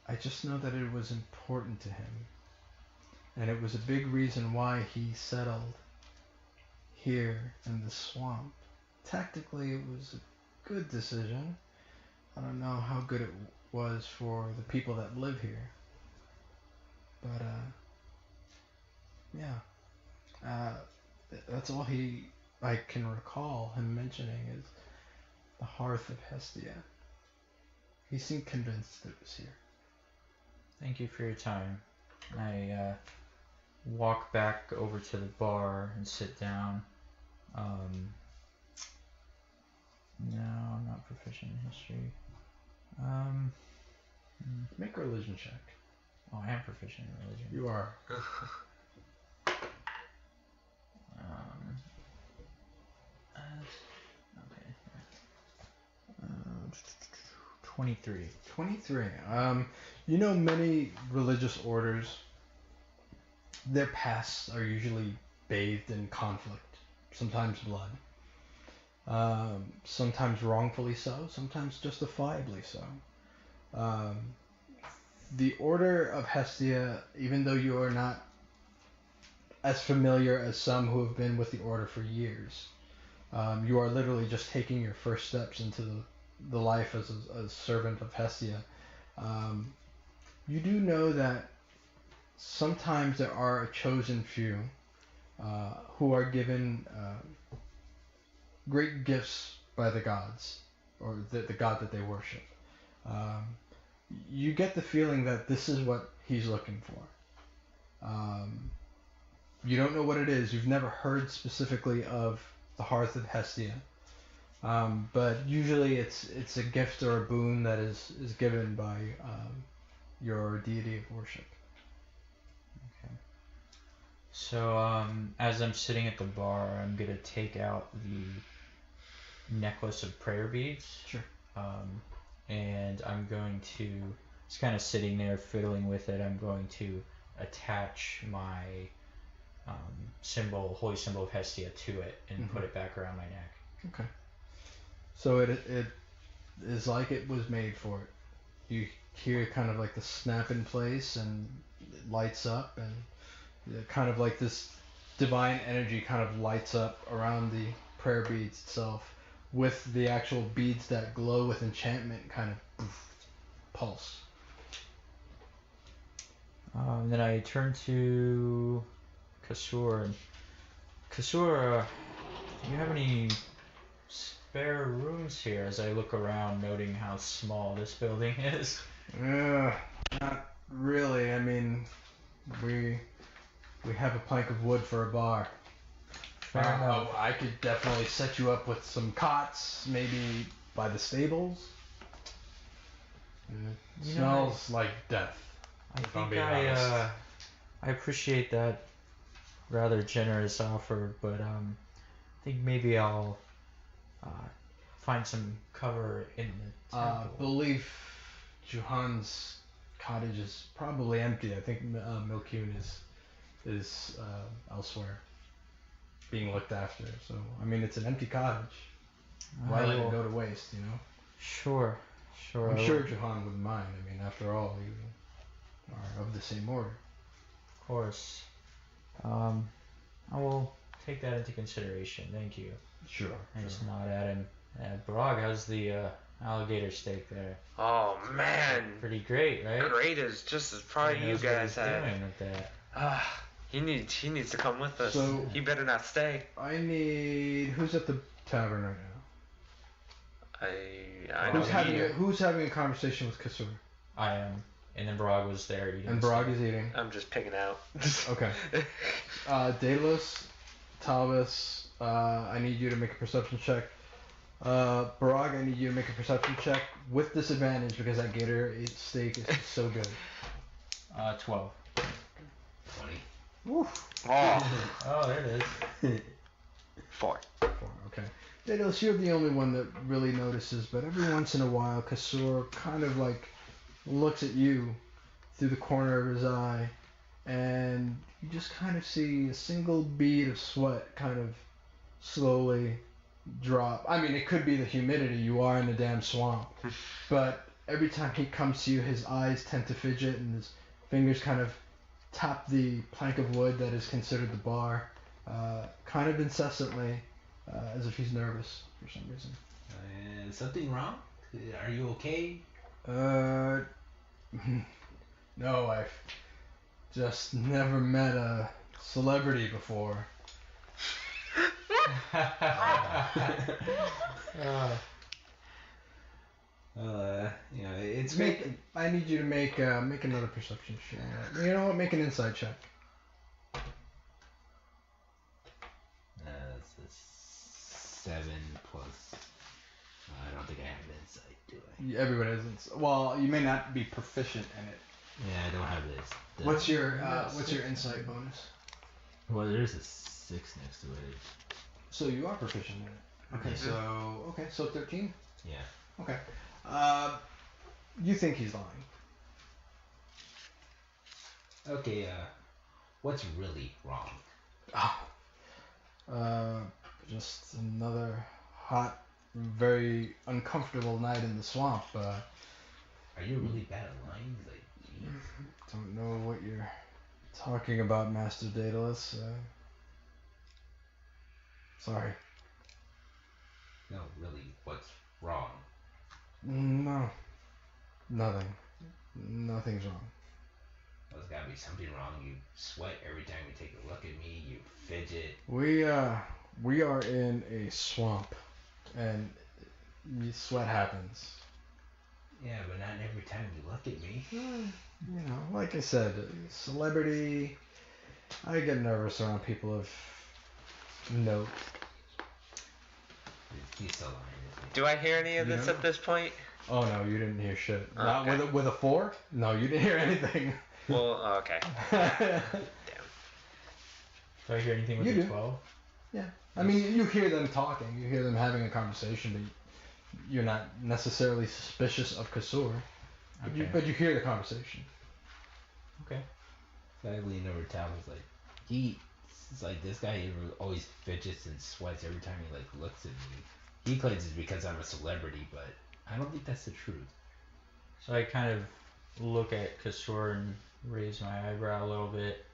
I just know that it was important to him. And it was a big reason why he settled here in the swamp. Tactically, it was a good decision. I don't know how good it was for the people that live here. But, yeah. That's all I can recall him mentioning is the hearth of Hestia. He seemed convinced that it was here. Thank you for your time. I walk back over to the bar and sit down. No, I'm not proficient in history. Make a religion check. Oh, I am proficient in religion. You are. Okay. 23. 23. You know, many religious orders, their pasts are usually bathed in conflict, sometimes blood. Sometimes wrongfully so, sometimes justifiably so. The Order of Hestia, even though you are not as familiar as some who have been with the Order for years, you are literally just taking your first steps into the life as a servant of Hestia. You do know that sometimes there are a chosen few who are given great gifts by the gods, or the god that they worship. You get the feeling that this is what he's looking for. You don't know what it is. You've never heard specifically of the Hearth of Hestia. But usually it's a gift or a boon that is given by your deity of worship. Okay. So as I'm sitting at the bar, I'm gonna take out the necklace of prayer beads. Sure. And I'm going to, it's kind of sitting there fiddling with it. I'm going to attach my holy symbol of Hestia to it and put it back around my neck. Okay. So it is like it was made for it. You hear kind of like the snap in place, and it lights up, and kind of like this divine energy kind of lights up around the prayer beads itself, with the actual beads that glow with enchantment kind of pulse. Then I turn to Kasur. And Kasur, do you have any spare rooms here? As I look around, noting how small this building is. Not really. I mean, we have a plank of wood for a bar. Fair enough. I could definitely set you up with some cots, maybe by the stables. It smells like death. I if I'm think being honest. I appreciate that rather generous offer, but I think maybe I'll find some cover in the temple. I believe Juhan's cottage is probably empty. I think Milkune is elsewhere, being looked after. So I mean, it's an empty cottage. Why let it go to waste? You know. Sure. I'm sure Juhan wouldn't mind. I mean, after all, you are of the same order. Of course. I will take that into consideration. Thank you. Sure. I just nod at him. Barag, how's the alligator steak there? Oh man, Pretty great, right? great is just as proud He you knows what guys he's had. doing with that. He needs to come with us. So- He better not stay. I need. Who's at the tavern right now? I Who's having a conversation with Kasur? I am. And then Barag was there eating. And Barag is eating. I'm just picking out. Okay. Daedalus, Talvis, I need you to make a perception check. Barag, I need you to make a perception check with disadvantage because that gator steak is just so good. 12. 20. Woof. Oh, Oh, there it is. 4. 4, okay. Daedalus, you're the only one that really notices, but every once in a while, Kasur kind of like looks at you through the corner of his eye, and you just kind of see a single bead of sweat kind of slowly drop. I mean, it could be the humidity. You are in the damn swamp. But every time he comes to you, his eyes tend to fidget and his fingers kind of tap the plank of wood that is considered the bar, kind of incessantly, as if he's nervous for some reason. Something wrong? Are you okay? No, I've just never met a celebrity before. It's I need you to make another perception check. You know what? Make an insight check. It's a 7 plus. I don't think I have insight, do I? Everybody has insight. Well, you may not be proficient in it. Yeah, I don't have this. What's your insight bonus? Well, there's a 6 next to it. So you are proficient in it. Okay, so 13. Yeah. Okay. You think he's lying? Okay. What's really wrong? Just another hot, very uncomfortable night in the swamp. Are you really bad at lying? Like, don't know what you're talking about, Master Daedalus. Sorry. No, really, what's wrong? No. Nothing. Nothing's wrong. There's gotta be something wrong. You sweat every time you take a look at me. You fidget. We are in a swamp, and sweat happens. Yeah, but not every time you look at me. You know, like I said, celebrity. I get nervous around people of note. He's still lying, isn't he? Do I hear any of this at this point? Oh no, you didn't hear shit. Okay. Not with a 4? No, you didn't hear anything. Well, okay. Do I hear anything with You the do. 12? Yeah. I mean, you hear them talking, you hear them having a conversation, but you're not necessarily suspicious of Kasur. Okay. But you hear the conversation. Okay. So I lean over to Talvis like, it's like this guy always fidgets and sweats every time he like looks at me. He claims it's because I'm a celebrity, but I don't think that's the truth. So I kind of look at Kasur and raise my eyebrow a little bit.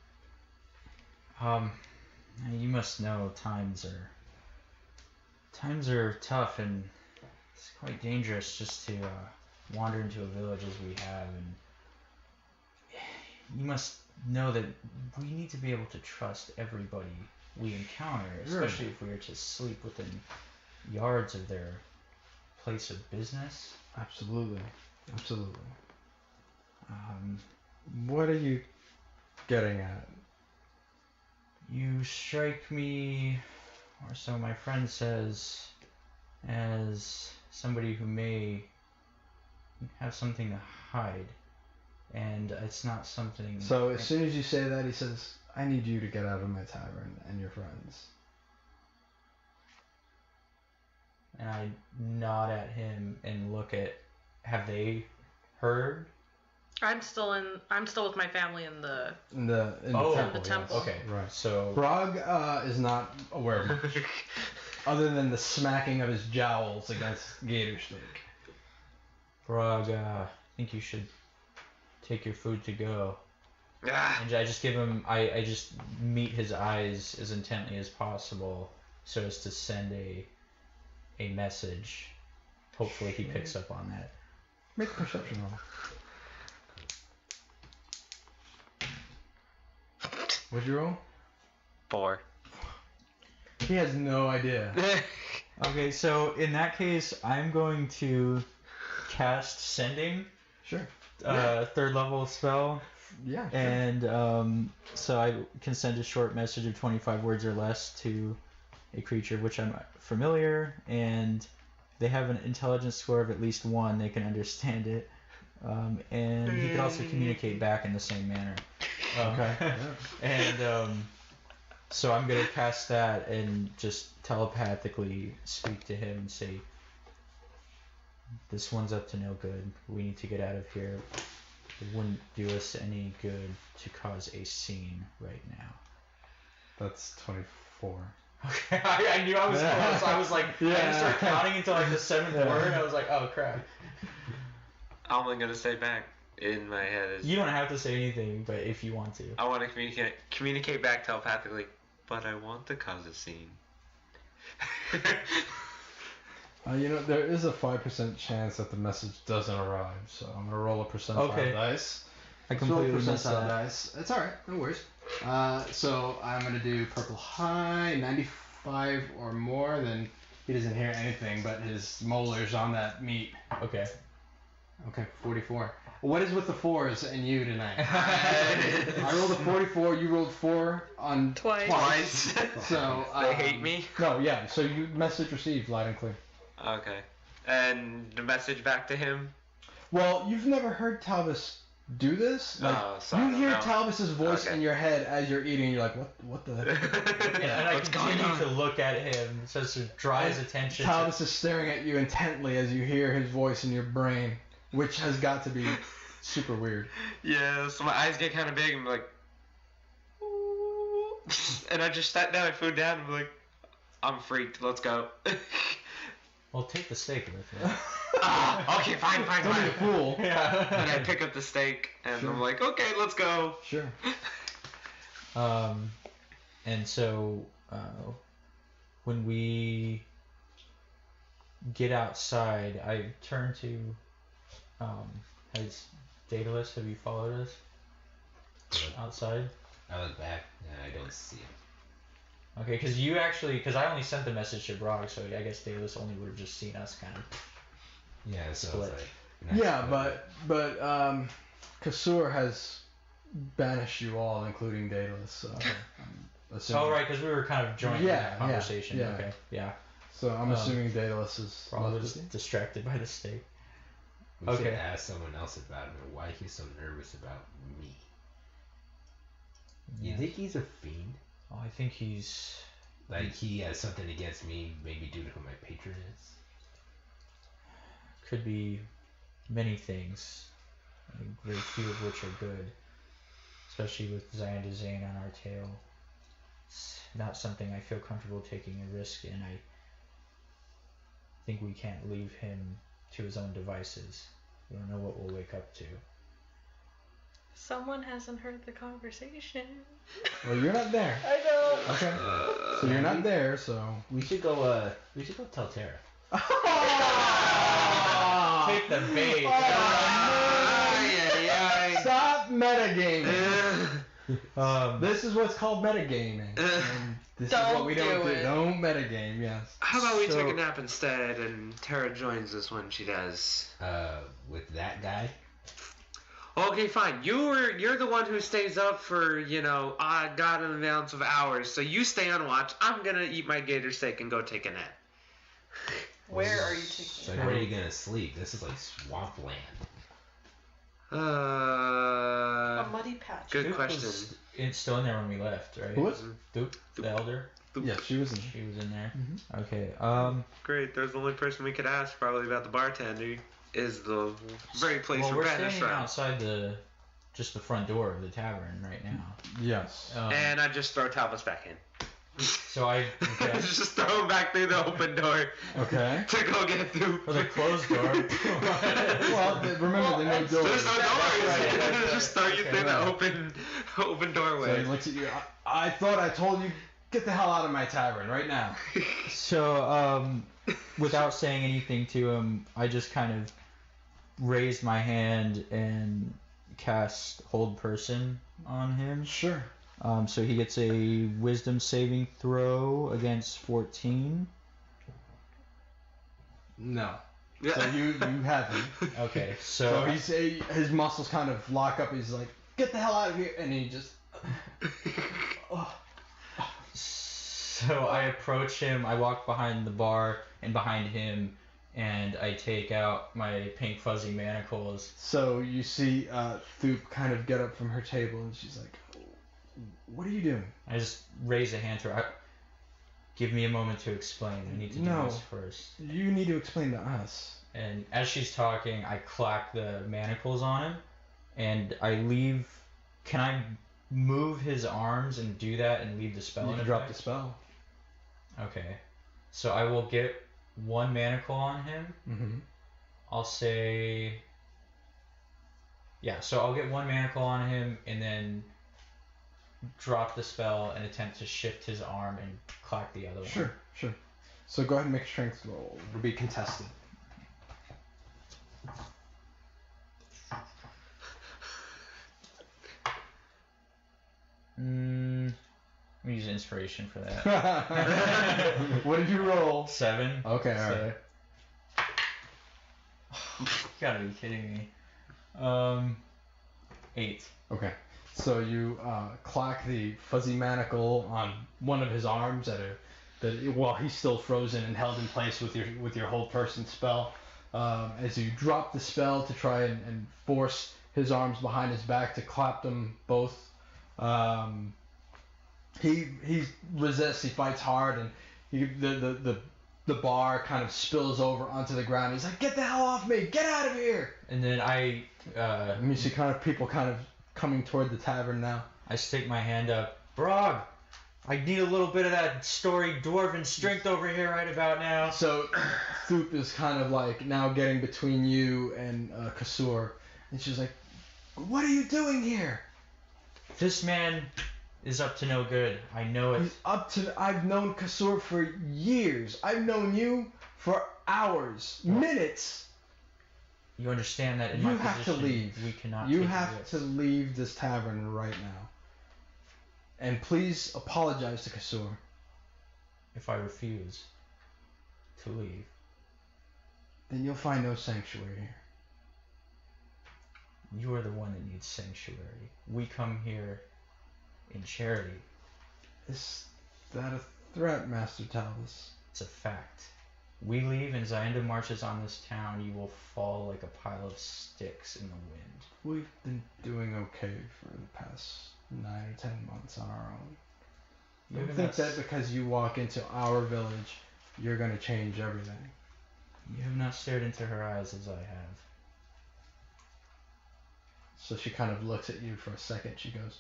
You must know times are tough, and it's quite dangerous just to wander into a village as we have, and you must know that we need to be able to trust everybody we encounter, especially if we are to sleep within yards of their place of business. Absolutely. What are you getting at? You strike me, or so my friend says, as somebody who may have something to hide, and it's not something... So as soon as you say that, he says, I need you to get out of my tavern and your friends. And I nod at him and look at, have they heard? I'm still with my family in the temple. Okay, Right. So Barag is not aware of much, other than the smacking of his jowls against gator steak. Barag, I think you should take your food to go. And I just give him, I just meet his eyes as intently as possible so as to send a message. Hopefully he picks up on that. Make a perception roll. What'd you roll? 4. He has no idea. Okay, so in that case, I'm going to cast Sending. Sure. Third level spell. Yeah. Sure. And so I can send a short message of 25 words or less to a creature which I'm familiar, and they have an intelligence score of at least 1. They can understand it. And he can also communicate back in the same manner. Okay. And so I'm going to cast that and just telepathically speak to him and say, this one's up to no good. We need to get out of here. It wouldn't do us any good to cause a scene right now. That's 24. Okay, I knew I was close. I was like, I didn't start counting until like the 7th word. I was like, oh crap. All I'm gonna say back in my head is You don't have to say anything, but if you want to. I want to communicate back telepathically, but I want to cause a scene. There is a 5% chance that the message doesn't arrive, so I'm gonna roll a percentile dice. I Let's roll a completely missed percentile that. dice. It's alright, no worries. So I'm gonna do purple high, 95 or more, then he doesn't hear anything but his molars on that meat. Okay. Okay, 44. What is with the 4s and you tonight? I rolled a 44, you rolled 4 on Twice. So They hate me? No, yeah, so you message received loud and clear. Okay. And the message back to him? Well, you've never heard Talvis do this? Like, Oh, sorry, you hear no. Talvis's voice Okay. in your head as you're eating, and you're like, what the heck? And I What's going continue on? to look at him so as to draw his attention. Talvis is staring at you intently as you hear his voice in your brain, which has got to be super weird. Yeah, so my eyes get kind of big and I'm like, ooh. And I just sat down, I food down, and I'm like, I'm freaked, let's go. Well, take the steak with you. Okay, fine. Don't be a fool. Yeah. And I pick up the steak, and Sure. I'm like, okay, let's go. Sure. And so when we get outside, I turn to has Daedalus, have you followed us outside? I look back and I don't see him. Okay, because I only sent the message to Barag, so I guess Daedalus only would have just seen us kind of. Yeah, so Split. it's like. nice, Yeah, but Kasur has banished you all, including Daedalus. So I'm assuming. Oh, right, because we were kind of joining Yeah, that conversation. yeah. Okay, yeah. So I'm assuming Daedalus is Probably left was with you. distracted by the steak. We should Okay. ask someone else about him and why he's so nervous about me. You think he's a fiend? Oh, I think he's. Like he has something against me, maybe due to who my patron is? Could be many things, a great few of which are good, especially with Zyinda Zayne on our tail. It's not something I feel comfortable taking a risk in. I think we can't leave him to his own devices. We don't know what we'll wake up to. Someone hasn't heard the conversation. Well, you're not there. I know. Okay. So you're not there. So. We should go tell Terra. Take the bait. Stop metagaming. Um, This is what's called metagaming. And this is what we don't Don't do do. it. Don't metagame, yes. How about we So- take a nap instead, and Terra joins us when she does? With that guy? Okay, fine. You're the one who stays up for, odd god amounts of hours, so you stay on watch. I'm gonna eat my gator steak and go take a nap. Where are you It's taking like, where are you gonna sleep? This is like swampland. a muddy patch? Good Duke question. was still in there when we left, right? Who was? Duke, the elder. Yeah, she was in. She was in there. Mhm. Okay. Great. There's the only person we could ask probably about the bartender is the very place Well, we're we're banished standing from. outside just the front door of the tavern right now. Yes. And I just throw Talvis back in. So I okay. Just throw him back through the open door Okay. to go get through. For the closed door. Well, remember, there are no doors. There's no doors. right. Just throw you Okay, through the right. open So he doorway. looks at you. I thought I told you, get the hell out of my tavern right now. So without saying anything to him, I just kind of raised my hand and cast Hold Person on him. Sure. So he gets a Wisdom saving throw against 14. No. So you have him. Okay, So his muscles kind of lock up. He's like, get the hell out of here, and he just. So I approach him, I walk behind the bar and behind him, and I take out my pink fuzzy manacles. So you see Thoop kind of get up from her table, and she's like, what are you doing? I just raise a hand to her. Give me a moment to explain. I need to do No. this first. You need to explain to us. And as she's talking, I clack the manacles on him. and I leave. Can I move his arms and do that and leave the spell? You in can drop the effect? spell. Okay. So I will get 1 manacle on him. Mm-hmm. I'll say. Yeah, so I'll get 1 manacle on him and then drop the spell and attempt to shift his arm and clack the other one. Sure. So go ahead and make a strength roll. It'll be contested. Let me use inspiration for that. What did you roll? 7. Okay, alright. You gotta be kidding me. 8. Okay. So you clack the fuzzy manacle on one of his arms while he's still frozen and held in place with your hold person spell. As you drop the spell to try and force his arms behind his back to clap them both. He resists. He fights hard, and the bar kind of spills over onto the ground. He's like, "Get the hell off me! Get out of here!" And then I You see people coming toward the tavern now. I stick my hand up. Barag, I need a little bit of that storied dwarven strength over here right about now. So Thoop is kind of like now getting between you and Kasur, and she's like, "What are you doing here?" This man is up to no good. I know it. He's up to. I've known Kasur for years. I've known you for hours, minutes. You understand that in You my have position, to leave. we cannot You take have risks. to leave this tavern right now. And please apologize to Kasur. If I refuse to leave, Then you'll find no sanctuary here. you are the one that needs sanctuary. We come here in charity. Is that a threat, Master Talvis? It's a fact. We leave and Zyinda marches on this town, you will fall like a pile of sticks in the wind. We've been doing okay for the past 9 or 10 months on our own. You don't think that because you walk into our village, you're going to change everything. You have not stared into her eyes as I have. So she kind of looks at you for a second. She goes,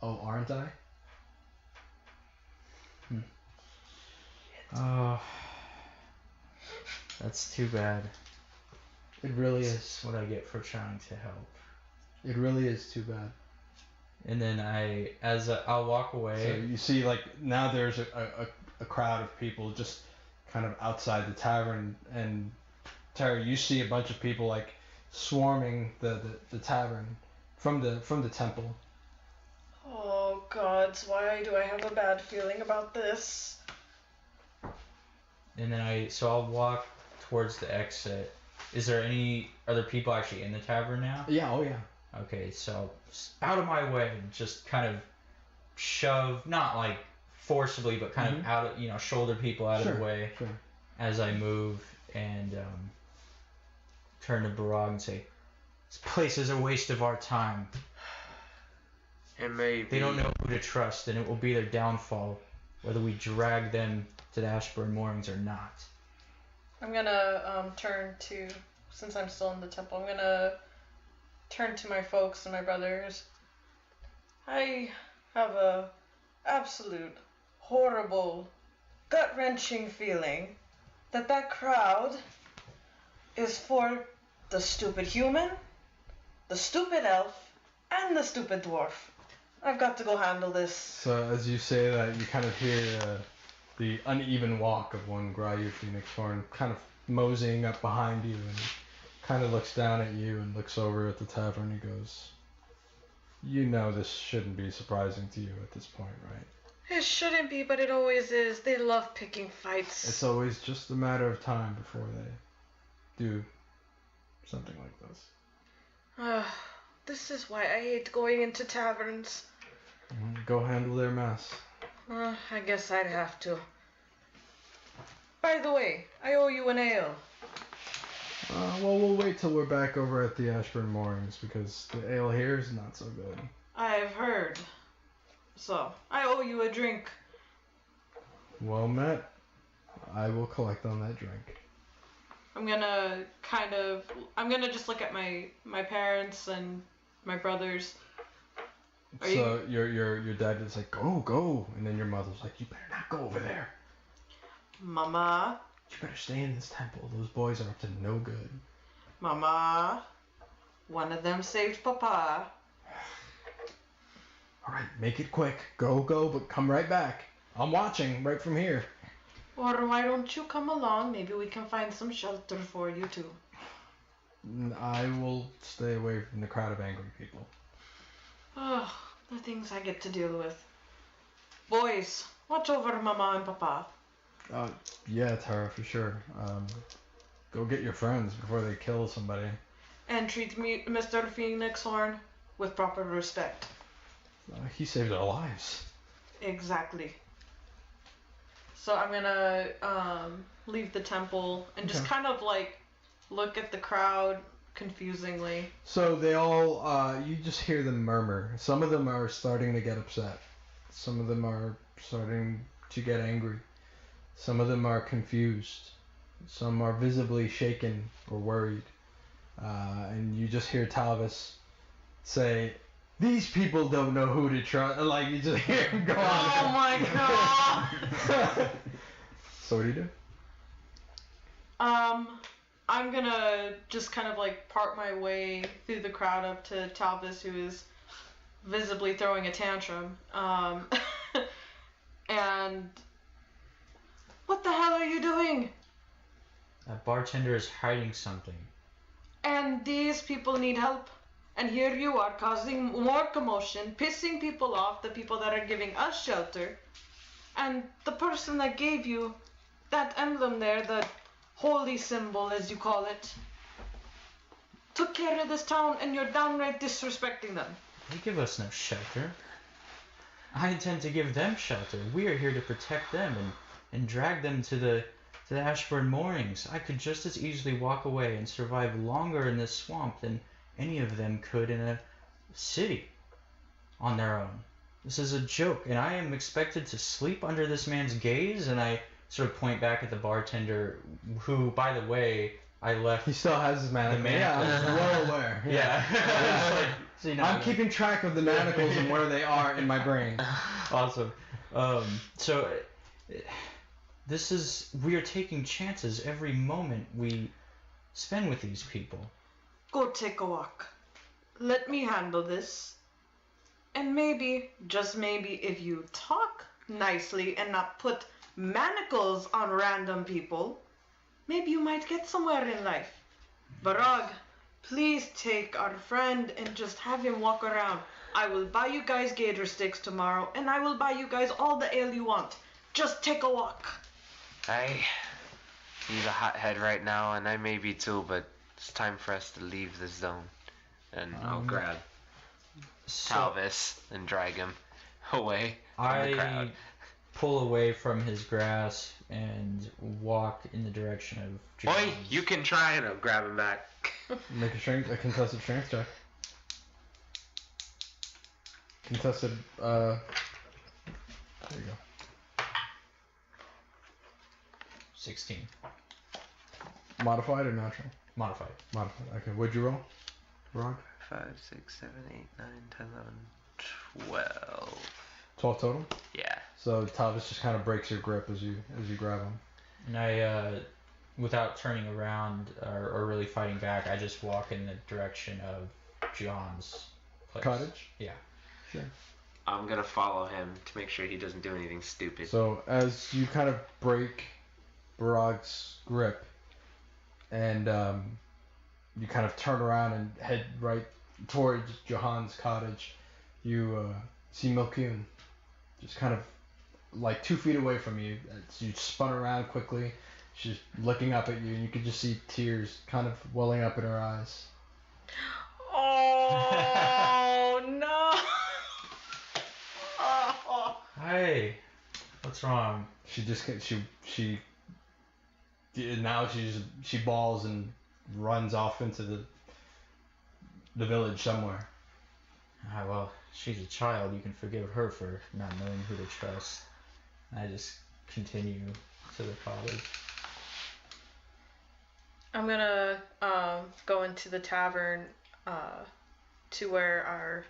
"Oh, aren't I?" Oh, that's too bad. It really This is. is what I get for trying to help. It really is too bad. And then I'll walk away. So you see, like, now there's a crowd of people just kind of outside the tavern, and Terra, you see a bunch of people like swarming the tavern from the temple. Oh gods, why do I have a bad feeling about this? And then I'll walk towards the exit. Are there people actually in the tavern now? Yeah, oh yeah. Okay, so out of my way, just kind of shove, not like forcibly, but kind of out of, shoulder people out of the way Sure. as I move, and turn to Barag and say, "This place is a waste of our time. It may be. They don't know who to trust, and it will be their downfall, whether we drag them to the Ashburn Moorings or not." I'm gonna turn to, since I'm still in the temple, I'm gonna turn to my folks and my brothers. I have a absolute horrible, gut-wrenching feeling that crowd is for the stupid human, the stupid elf, and the stupid dwarf. I've got to go handle this. So as you say that, you kind of hear the uneven walk of one Gryu Phoenix Horn kind of moseying up behind you, and kind of looks down at you and looks over at the tavern. He goes, "You know this shouldn't be surprising to you at this point, right? It shouldn't be, but it always is. They love picking fights. It's always just a matter of time before they do something like this." This is why I hate going into taverns. Go handle their mess. I guess I'd have to. By the way, I owe you an ale. Well, we'll wait till we're back over at the Ashburn Moorings, because the ale here is not so good. I've heard. So, I owe you a drink. Well met. I will collect on that drink. I'm gonna just look at my parents and my brothers. So your dad is like, go, and then your mother's like, you better not go over there. Mama. You better stay in this temple. Those boys are up to no good. Mama. One of them saved Papa. All right, make it quick. Go, but come right back. I'm watching right from here. Or why don't you come along? Maybe we can find some shelter for you too. I will stay away from the crowd of angry people. Oh, the things I get to deal with. Boys, watch over Mama and Papa. Yeah, Terra, for sure. Go get your friends before they kill somebody. And treat me, Mr. Phoenix Horn, with proper respect. He saved our lives. Exactly. So I'm gonna leave the temple and just kind of like look at the crowd confusingly. So they all, you just hear them murmur. Some of them are starting to get upset. Some of them are starting to get angry. Some of them are confused. Some are visibly shaken or worried. And you just hear Talvis say, "These people don't know who to trust." Like, you just hear him go on. Oh my god! So what do you do? I'm gonna just kind of like part my way through the crowd up to Talvis, who is visibly throwing a tantrum. And what the hell are you doing? That bartender is hiding something. And these people need help. And here you are causing more commotion, pissing people off, the people that are giving us shelter. And the person that gave you that emblem there, the holy symbol as you call it, took care of this town and you're downright disrespecting them. They give us no shelter. I intend to give them shelter. We are here to protect them and drag them to the Ashburn moorings. I could just as easily walk away and survive longer in this swamp than any of them could in a city on their own. This is a joke, and I am expected to sleep under this man's gaze. And I sort of point back at the bartender, who, by the way, I left. He still has his manacle. Yeah, I'm well aware. Yeah. So, I'm keeping track of the manacles and where they are in my brain. Awesome. We are taking chances every moment we spend with these people. Go take a walk. Let me handle this. And maybe, just maybe, if you talk nicely and not put manacles on random people, maybe you might get somewhere in life. Barag, please take our friend and just have him walk around. I will buy you guys gator sticks tomorrow, and I will buy you guys all the ale you want. Just take a walk. I need a hot head right now, and I may be too, but it's time for us to leave this zone. And I'll grab Talvis and drag him away from the crowd. Pull away from his grasp and walk in the direction of Jones. Boy, you can try, and I'll grab him back. Make a contested strength check. Contested, there you go. 16. Modified or natural? Modified. Modified. Okay, what'd you roll? Rock? 5, 6, 7, 8, 9, 10, 11, 12. 12 total? Yeah. So Talvis just kind of breaks your grip as you grab him. And I, without turning around or really fighting back, I just walk in the direction of John's place. Cottage? Yeah. Sure. I'm gonna follow him to make sure he doesn't do anything stupid. So as you kind of break Barag's grip and you kind of turn around and head right towards Johan's cottage, you see Milkyun just kind of like 2 feet away from you. You spun around quickly. She's looking up at you, and you could just see tears kind of welling up in her eyes. Oh no! Oh. Hey, what's wrong? She now she bawls and runs off into the village somewhere. Ah, well, she's a child. You can forgive her for not knowing who to trust. I just continue to the cottage. I'm gonna go into the tavern to where our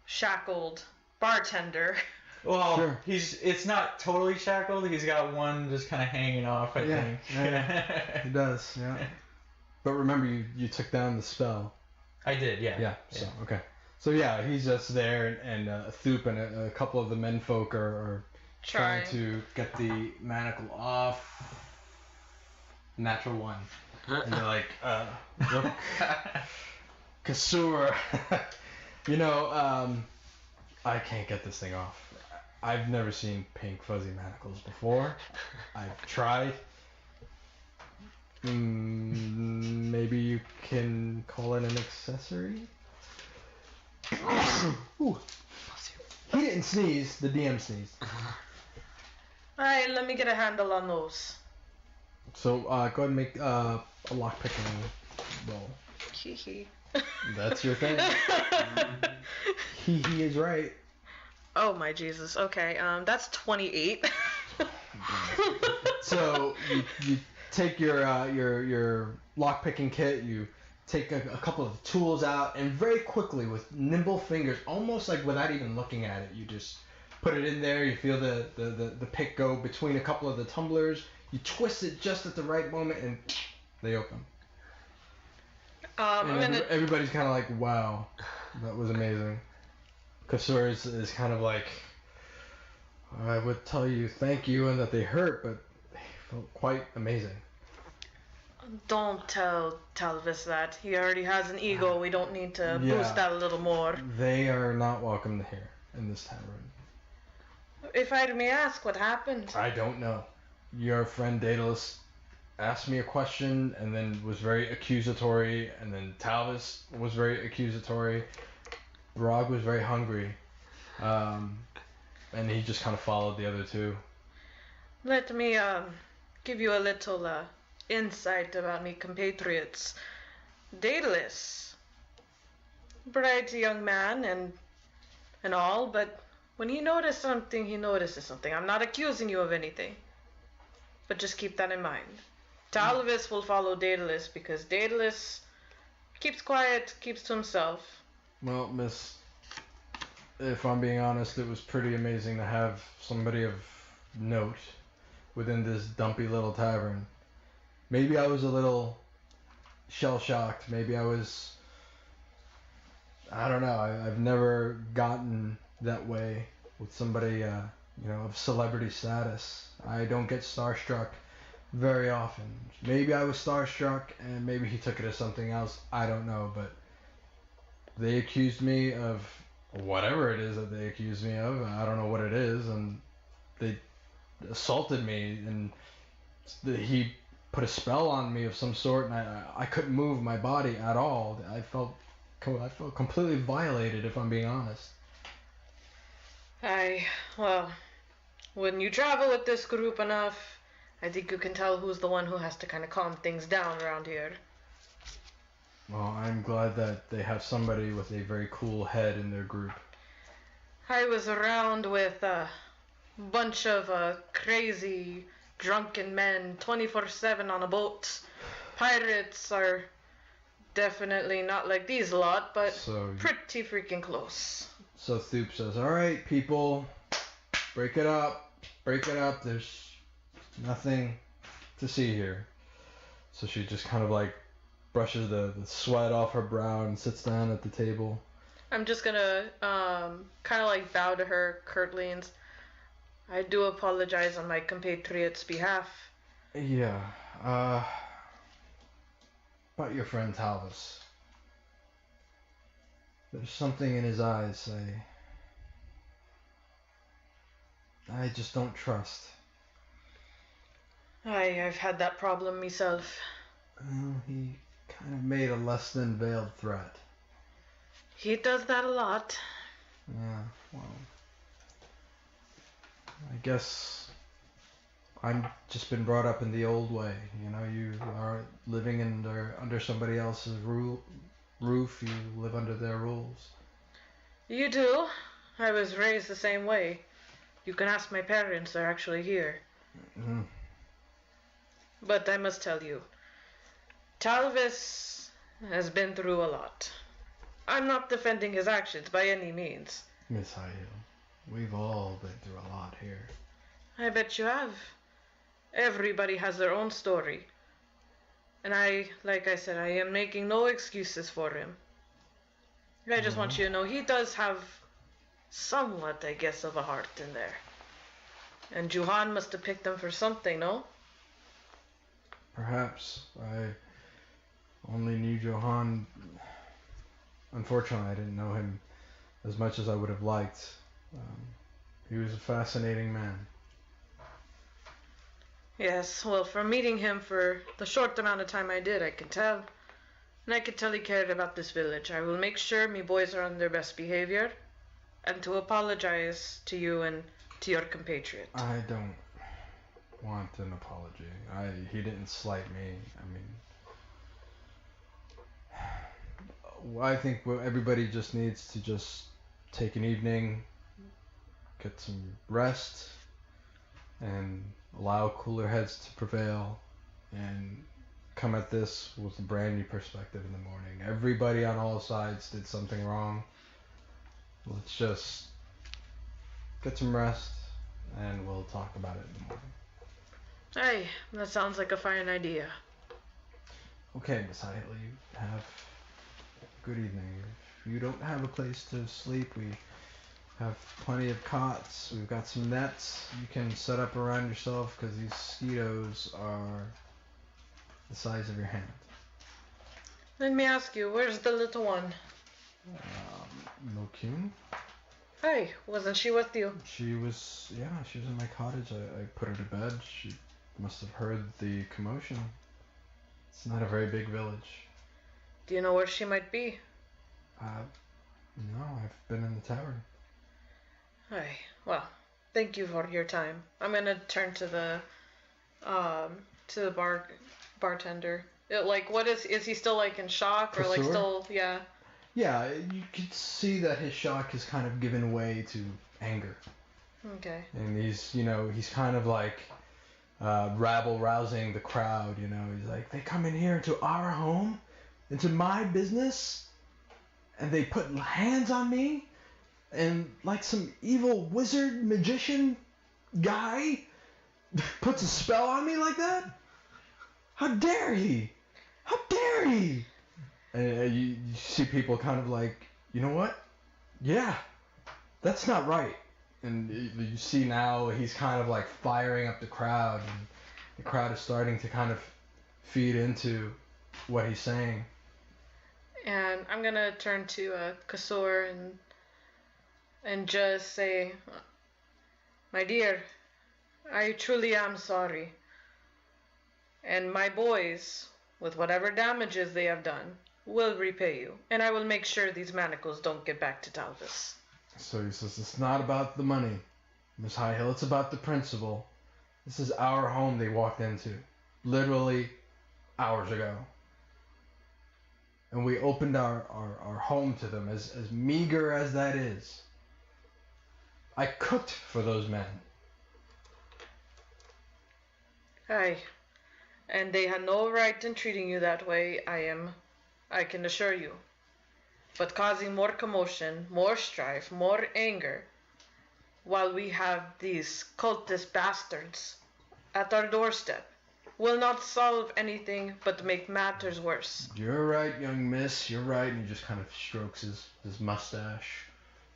shackled bartender. Well, Sure. it's not totally shackled. He's got one just kind of hanging off, I think. Yeah. He does, yeah. But remember, you took down the spell. I did, yeah. Yeah. So okay. So yeah, he's just there, and Thoop and a couple of the menfolk are trying to get the manacle off. Natural one. And they're like, look, Kasur, I can't get this thing off. I've never seen pink fuzzy manacles before. I've tried. Maybe you can call it an accessory? Ooh. He didn't sneeze, the DM sneezed. Alright, let me get a handle on those. So go ahead and make a lockpicking roll. Hee. That's your thing. He is right. Oh my Jesus. Okay, that's 28. So you take your lockpicking kit, you take a couple of tools out, and very quickly with nimble fingers, almost like without even looking at it, you just put it in there. You feel the pick go between a couple of the tumblers. You twist it just at the right moment, and they open. Everybody's kind of like, wow, that was amazing. Kasur is kind of like, I would tell you thank you and that they hurt, but they felt quite amazing. Don't tell Talvis that. He already has an ego. We don't need to boost that a little more. They are not welcome here in this tavern. If I may ask, what happened? I don't know. Your friend Daedalus asked me a question and then was very accusatory, and then Talvis was very accusatory. Barag was very hungry, and he just kind of followed the other two. Let me give you a little insight about me compatriots. Daedalus, bright young man and all, but when he notices something, he notices something. I'm not accusing you of anything, but just keep that in mind. Talvis will follow Daedalus because Daedalus keeps quiet, keeps to himself. Well, miss, if I'm being honest, it was pretty amazing to have somebody of note within this dumpy little tavern. Maybe I was a little shell-shocked. Maybe I was... I don't know. I've never gotten that way with somebody, of celebrity status. I don't get starstruck very often. Maybe I was starstruck, and maybe he took it as something else. I don't know, but they accused me of whatever it is that they accused me of. I don't know what it is, and they assaulted me, and he put a spell on me of some sort, and I couldn't move my body at all. I felt completely violated, if I'm being honest. Well, when you travel with this group enough, I think you can tell who's the one who has to kind of calm things down around here. Well, I'm glad that they have somebody with a very cool head in their group. I was around with a bunch of crazy, drunken men 24/7 on a boat. Pirates are definitely not like these lot, but pretty freaking close. So Thoop says, all right, people, break it up. There's nothing to see here. So she just kind of like brushes the sweat off her brow and sits down at the table. I'm just gonna kind of like bow to her curtly and I do apologize on my compatriots' behalf. Yeah, about your friend Talvis. There's something in his eyes I just don't trust. I've had that problem myself. Well, he kind of made a less than veiled threat. He does that a lot. Yeah, well, I guess I've just been brought up in the old way. You are living under somebody else's roof. You live under their rules. You do. I was raised the same way. You can ask my parents. They're actually here. Mm-hmm. But I must tell you, Talvis has been through a lot. I'm not defending his actions by any means. Miss Highhill, we've all been through a lot here. I bet you have. Everybody has their own story. And like I said, I am making no excuses for him. I just want you to know he does have somewhat, I guess, of a heart in there. And Juhan must have picked him for something, no? Perhaps. I only knew Johan. Unfortunately, I didn't know him as much as I would have liked. He was a fascinating man. Yes, well, from meeting him for the short amount of time I did, I can tell. And I can tell he cared about this village. I will make sure me boys are on their best behavior, and to apologize to you and to your compatriot. I don't want an apology. He didn't slight me. I think everybody just needs to just take an evening, get some rest, and allow cooler heads to prevail, and come at this with a brand new perspective in the morning. Everybody on all sides did something wrong. Let's just get some rest, and we'll talk about it in the morning. Hey, that sounds like a fine idea. Okay, Miss Highhill, you have a good evening. If you don't have a place to sleep, we have plenty of cots. We've got some nets you can set up around yourself, because these mosquitoes are the size of your hand. Let me ask you, where's the little one? Mokun? Hey, wasn't she with you? She was in my cottage. I put her to bed. She must have heard the commotion. It's not a very big village. Do you know where she might be? No, I've been in the tavern. Hey, well, thank you for your time. I'm gonna turn to the bartender. What is he still like in shock or like Kasur? still, yeah? Yeah, you could see that his shock has kind of given way to anger. Okay. And he's kind of like rabble-rousing the crowd, He's like, they come in here into our home, into my business, and they put hands on me, and like some evil wizard magician guy puts a spell on me like that? How dare he? How dare he? And you see people kind of like, you know what? Yeah, that's not right. And you see now he's kind of like firing up the crowd, and the crowd is starting to kind of feed into what he's saying. And I'm gonna turn to Kasur and just say, my dear, I truly am sorry. And my boys, with whatever damages they have done, will repay you. And I will make sure these manacles don't get back to Talvis. So he says, it's not about the money, Miss Highhill. It's about the principle. This is our home they walked into. Literally hours ago. And we opened our home to them, as meager as that is. I cooked for those men. Aye. And they had no right in treating you that way, I can assure you. But causing more commotion, more strife, more anger, while we have these cultist bastards at our doorstep, will not solve anything but make matters worse. You're right, young miss, you're right. And he just kind of strokes his mustache,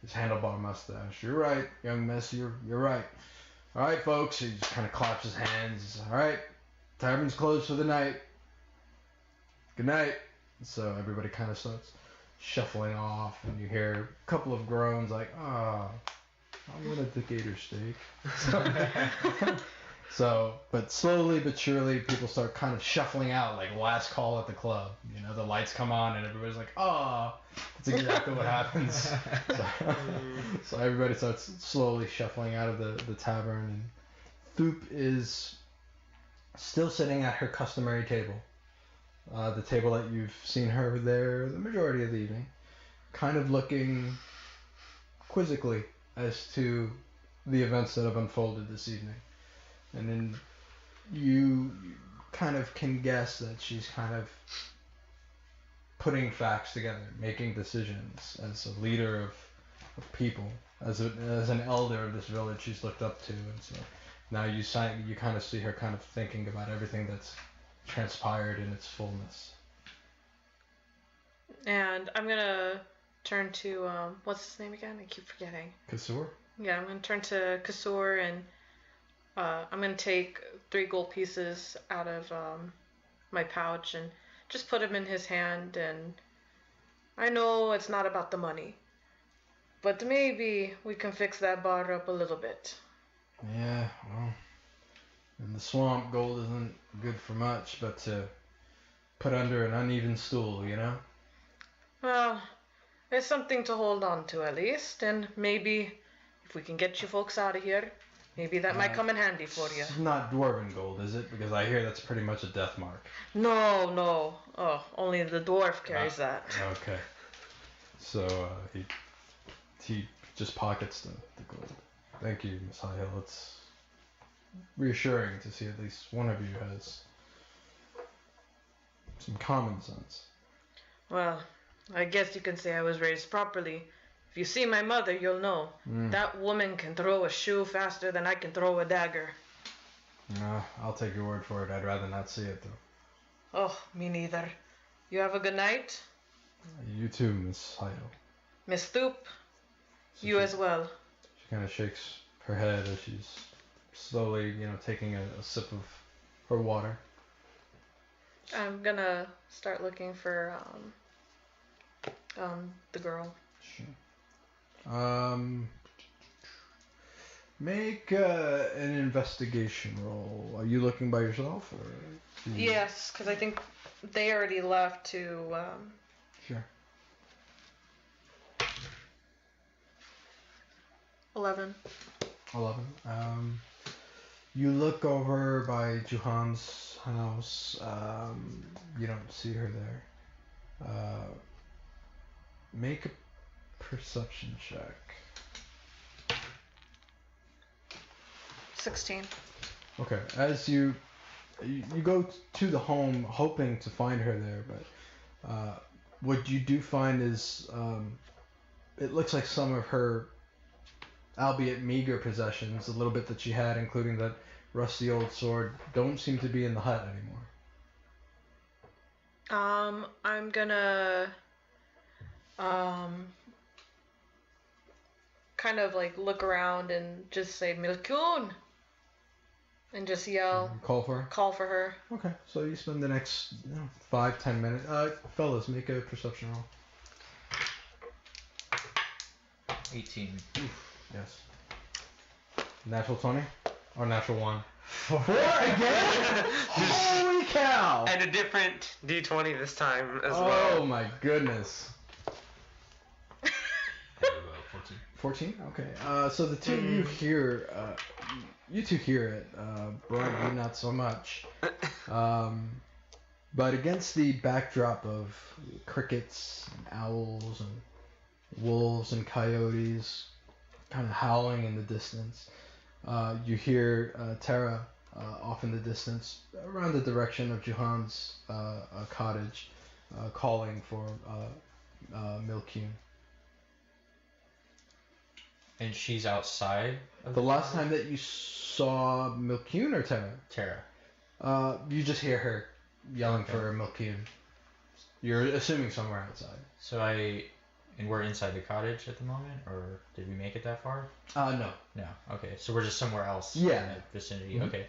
his handlebar mustache. You're right, young miss, you're right. All right, folks. He just kind of claps his hands. All right, tavern's closed for the night. Good night. So everybody kind of starts shuffling off, and you hear a couple of groans like, I wanted the gator steak. But slowly but surely, people start kind of shuffling out, like last call at the club. The lights come on, and everybody's like, that's exactly what happens. So everybody starts slowly shuffling out of the tavern, and Thoop is still sitting at her customary table. The table that you've seen her there the majority of the evening, kind of looking quizzically as to the events that have unfolded this evening. And then you kind of can guess that she's kind of putting facts together, making decisions as a leader of people, as an elder of this village she's looked up to, and so now you kind of see her kind of thinking about everything that's transpired in its fullness. And I'm gonna turn to what's his name again? I keep forgetting. Kasur? Yeah, I'm gonna turn to Kasur and I'm gonna take 3 gold pieces out of my pouch and just put them in his hand. And I know it's not about the money, but maybe we can fix that bar up a little bit. Yeah, well, in the swamp, gold isn't good for much, but to put under an uneven stool, you know? Well, it's something to hold on to at least, and maybe if we can get you folks out of here, maybe that might come in handy for you. It's not dwarven gold, is it? Because I hear that's pretty much a death mark. No. Oh, only the dwarf carries that. Okay. So he just pockets the gold. Thank you, Miss Highhill. It's reassuring to see at least one of you has some common sense. Well, I guess you can say I was raised properly. If you see my mother, you'll know. That woman can throw a shoe faster than I can throw a dagger. I'll take your word for it. I'd rather not see it, though. Oh, me neither. You have a good night? You too, Miss Highhill. Miss Stoop, you as well. She kind of shakes her head as she's slowly, taking a sip of her water. I'm gonna start looking for the girl. Sure. Make an investigation roll. Are you looking by yourself, or? Yes, because I think they already left to. Sure. 11. 11. You look over by Juhan's house. You don't see her there. Make a perception check. 16. Okay. As you go to the home hoping to find her there, but what you do find is it looks like some of her, albeit meager possessions, a little bit that she had, including that rusty old sword, don't seem to be in the hut anymore. I'm gonna kind of like look around and just say Milkun and just yell. Call for her? Call for her. Okay, so you spend the next 5-10 minutes. Fellas, make a perception roll. 18. Yes. Natural 20? Or natural 1? 4 again? Holy cow! And a different D20 this time as Oh well. my goodness. 14. 14? Okay. So the two of you hear, you two hear it. Barag, you not so much. But against the backdrop of crickets and owls and wolves and coyotes kind of howling in the distance, you hear Terra off in the distance, around the direction of Juhan's cottage, calling for Milkun. And she's outside of The last time that you saw Milkun or Terra? Terra. You just hear her yelling for Milkun. You're assuming somewhere outside. And we're inside the cottage at the moment, or did we make it that far? No. No. Okay, so we're just somewhere else Yeah. in that vicinity. Mhm. Okay.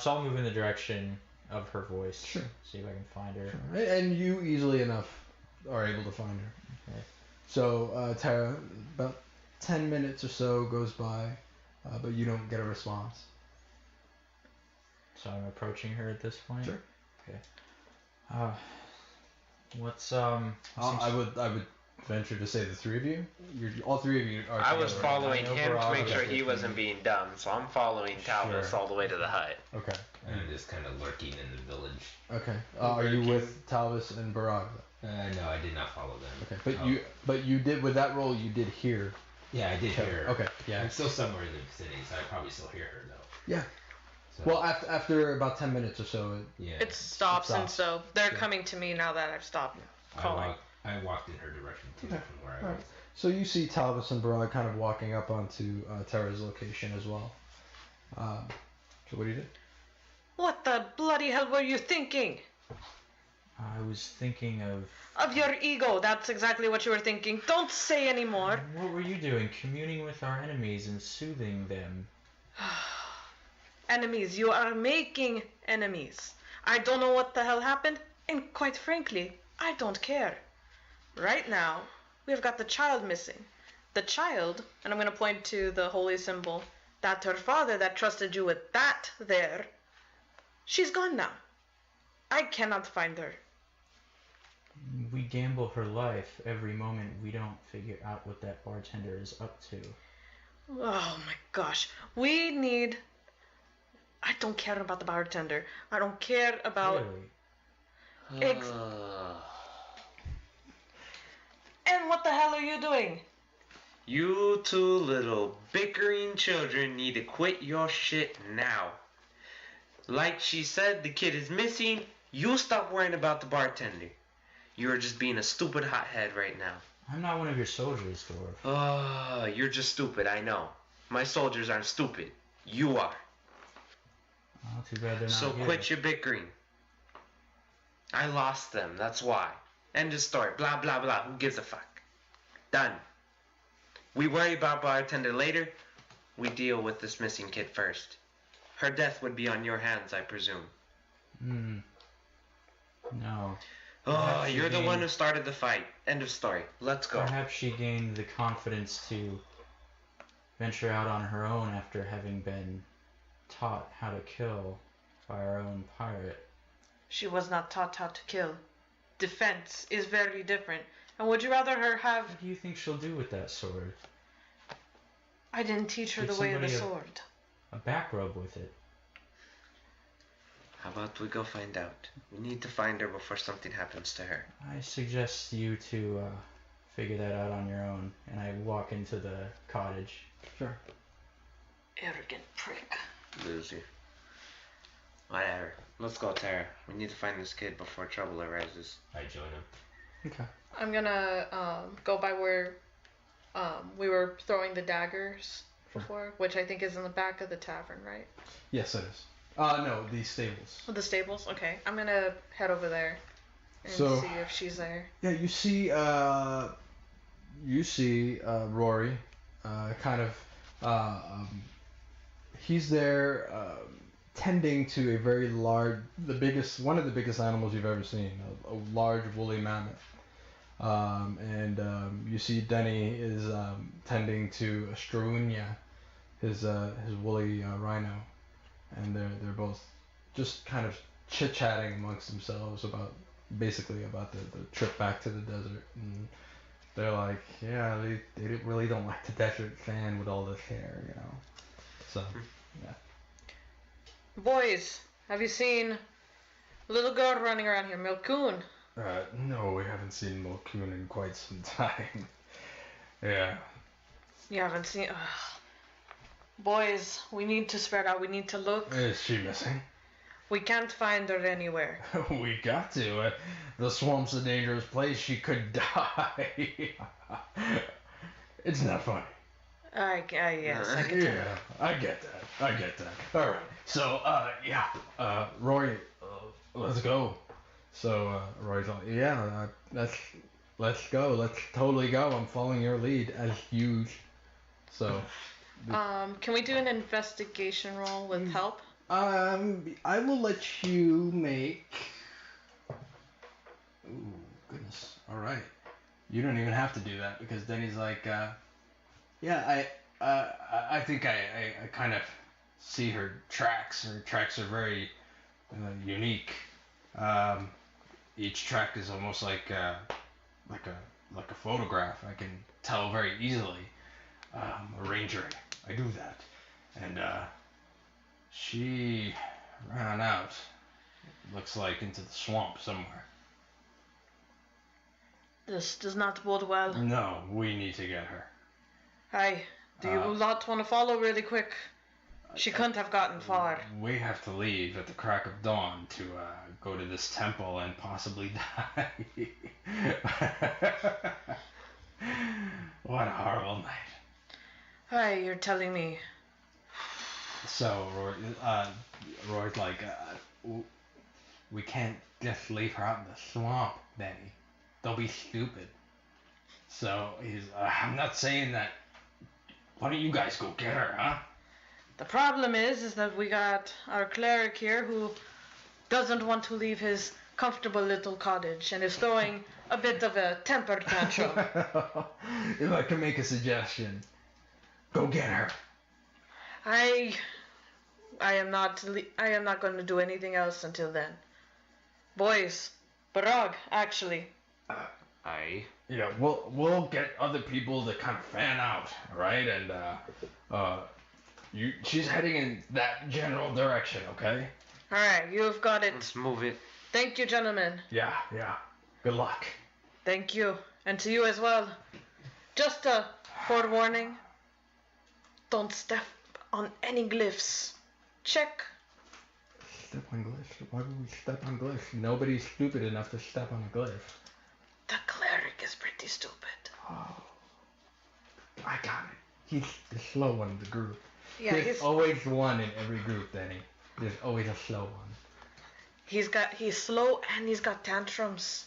So I'll move in the direction of her voice. Sure. See if I can find her. Sure. And you easily enough are able to find her. Okay. So, Terra, about 10 minutes or so goes by, but you don't get a response. So I'm approaching her at this point. Sure. Okay. What's I would venture to say the three of you. All three of you are. I was together, following I know him to Barag make sure is he with wasn't me. being dumb, so I'm following Talvis Sure. all the way to the hut. Right? Okay. And I'm just kind of lurking in the village. Okay. Are you with Talvis and Barag? No, I did not follow them. Okay. But you did with that roll. You did hear. Yeah, I did hear her. Okay. Yeah. I'm still somewhere in the vicinity, so I probably still hear her though. Yeah. So, Well, after about 10 minutes or so. yeah. It stops, and stops. so they're Sure. coming to me now that I've stopped. calling. I walked in her direction too Okay. from where I Alright. was. So you see Talvis and Barag kind of walking up onto Terra's location as well. So what do you do? What the bloody hell were you thinking? I was thinking of... Of your ego. That's exactly what you were thinking. Don't say anymore. What were you doing? Communing with our enemies and soothing them. Enemies. You are making enemies. I don't know what the hell happened, and quite frankly, I don't care. Right now, we've got the child missing. The child, and I'm going to point to the holy symbol, that her father that trusted you with that there, she's gone now. I cannot find her. We gamble her life every moment we don't figure out what that bartender is up to. Oh my gosh. We need... I don't care about the bartender. I don't care about... Really? And what the hell are you doing? You two little bickering children need to quit your shit now. Like she said, the kid is missing. You stop worrying about the bartender. You're just being a stupid hothead right now. I'm not one of your soldiers, Dwarf. You're just stupid, I know. My soldiers aren't stupid. You are. Oh, too bad they're not So here. quit your bickering. I lost them, that's why. End of story. Blah, blah, blah. Who gives a fuck? Done. We worry about bartender later. We deal with this missing kid first. Her death would be on your hands, I presume. No. Oh, Perhaps you're the she one gained- who started the fight. End of story. Let's go. Perhaps she gained the confidence to venture out on her own after having been taught how to kill by our own pirate. She was not taught how to kill. Defense is very different. And would you rather her have... What do you think she'll do with that sword? I didn't teach her Give the way of the somebody sword. A back rub with it. How about we go find out? We need to find her before something happens to her. I suggest you to figure that out on your own. And I walk into the cottage. Sure. Arrogant prick. Loser. Whatever. Let's go, Terra. We need to find this kid before trouble arises. I join him. Okay. I'm gonna go by where we were throwing the daggers before, which I think is in the back of the tavern, right? Yes, it is. No, the stables. The stables? Okay. I'm gonna head over there and So- see if she's there. Yeah, you see Rory, kind of, he's there tending to a very large, one of the biggest animals you've ever seen, a large woolly mammoth. You see Denny is tending to a Struunia, his woolly rhino, and they're both just kind of chit-chatting amongst themselves about the trip back to the desert. And they're like, yeah, they really don't like the desert sand with all this hair, you know. So, yeah. Boys, have you seen a little girl running around here, Milkoon? No, we haven't seen Milkoon in quite some time. Yeah. You haven't seen... Ugh. Boys, we need to spread out. We need to look. Is she missing? We can't find her anywhere. We got to. The swamp's a dangerous place. She could die. It's not funny. Yes, I can tell. Yeah, I get that. All right. So, Roy, let's go. So, Roy's like, yeah, let's go. Let's totally go. I'm following your lead as huge. So, Can we do an investigation roll with help? I will let you make. Ooh, goodness. All right. You don't even have to do that because Denny's like, yeah, I think I kind of see her tracks. Her tracks are very unique. Each track is almost like a photograph. I can tell very easily. A ranger, I do that, and she ran out. Looks like into the swamp somewhere. This does not bode well. No, we need to get her. Hi. Do you lot want to follow really quick? She couldn't have gotten far. We have to leave at the crack of dawn to go to this temple and possibly die. What a horrible night. Hey, you're telling me. So Roy's like, we can't just leave her out in the swamp, Danny. Don't be stupid. So he's, I'm not saying that. Why don't you guys go get her, huh? The problem is that we got our cleric here who doesn't want to leave his comfortable little cottage and is throwing a bit of a temper tantrum. If I can make a suggestion, go get her. I am not going to do anything else until then. Boys, Barag, actually. Aye. Yeah, we'll get other people to kind of fan out, right? And she's heading in that general direction, okay? All right, you've got it. Let's move it. Thank you, gentlemen. Yeah. Good luck. Thank you, and to you as well. Just a forewarning. Don't step on any glyphs. Check. Step on glyphs? Why would we step on glyphs? Nobody's stupid enough to step on a glyph. The cleric is pretty stupid. Oh, I got it. He's the slow one in the group. Yeah, There's always one in every group, Danny. There's always a slow one. he's slow and he's got tantrums.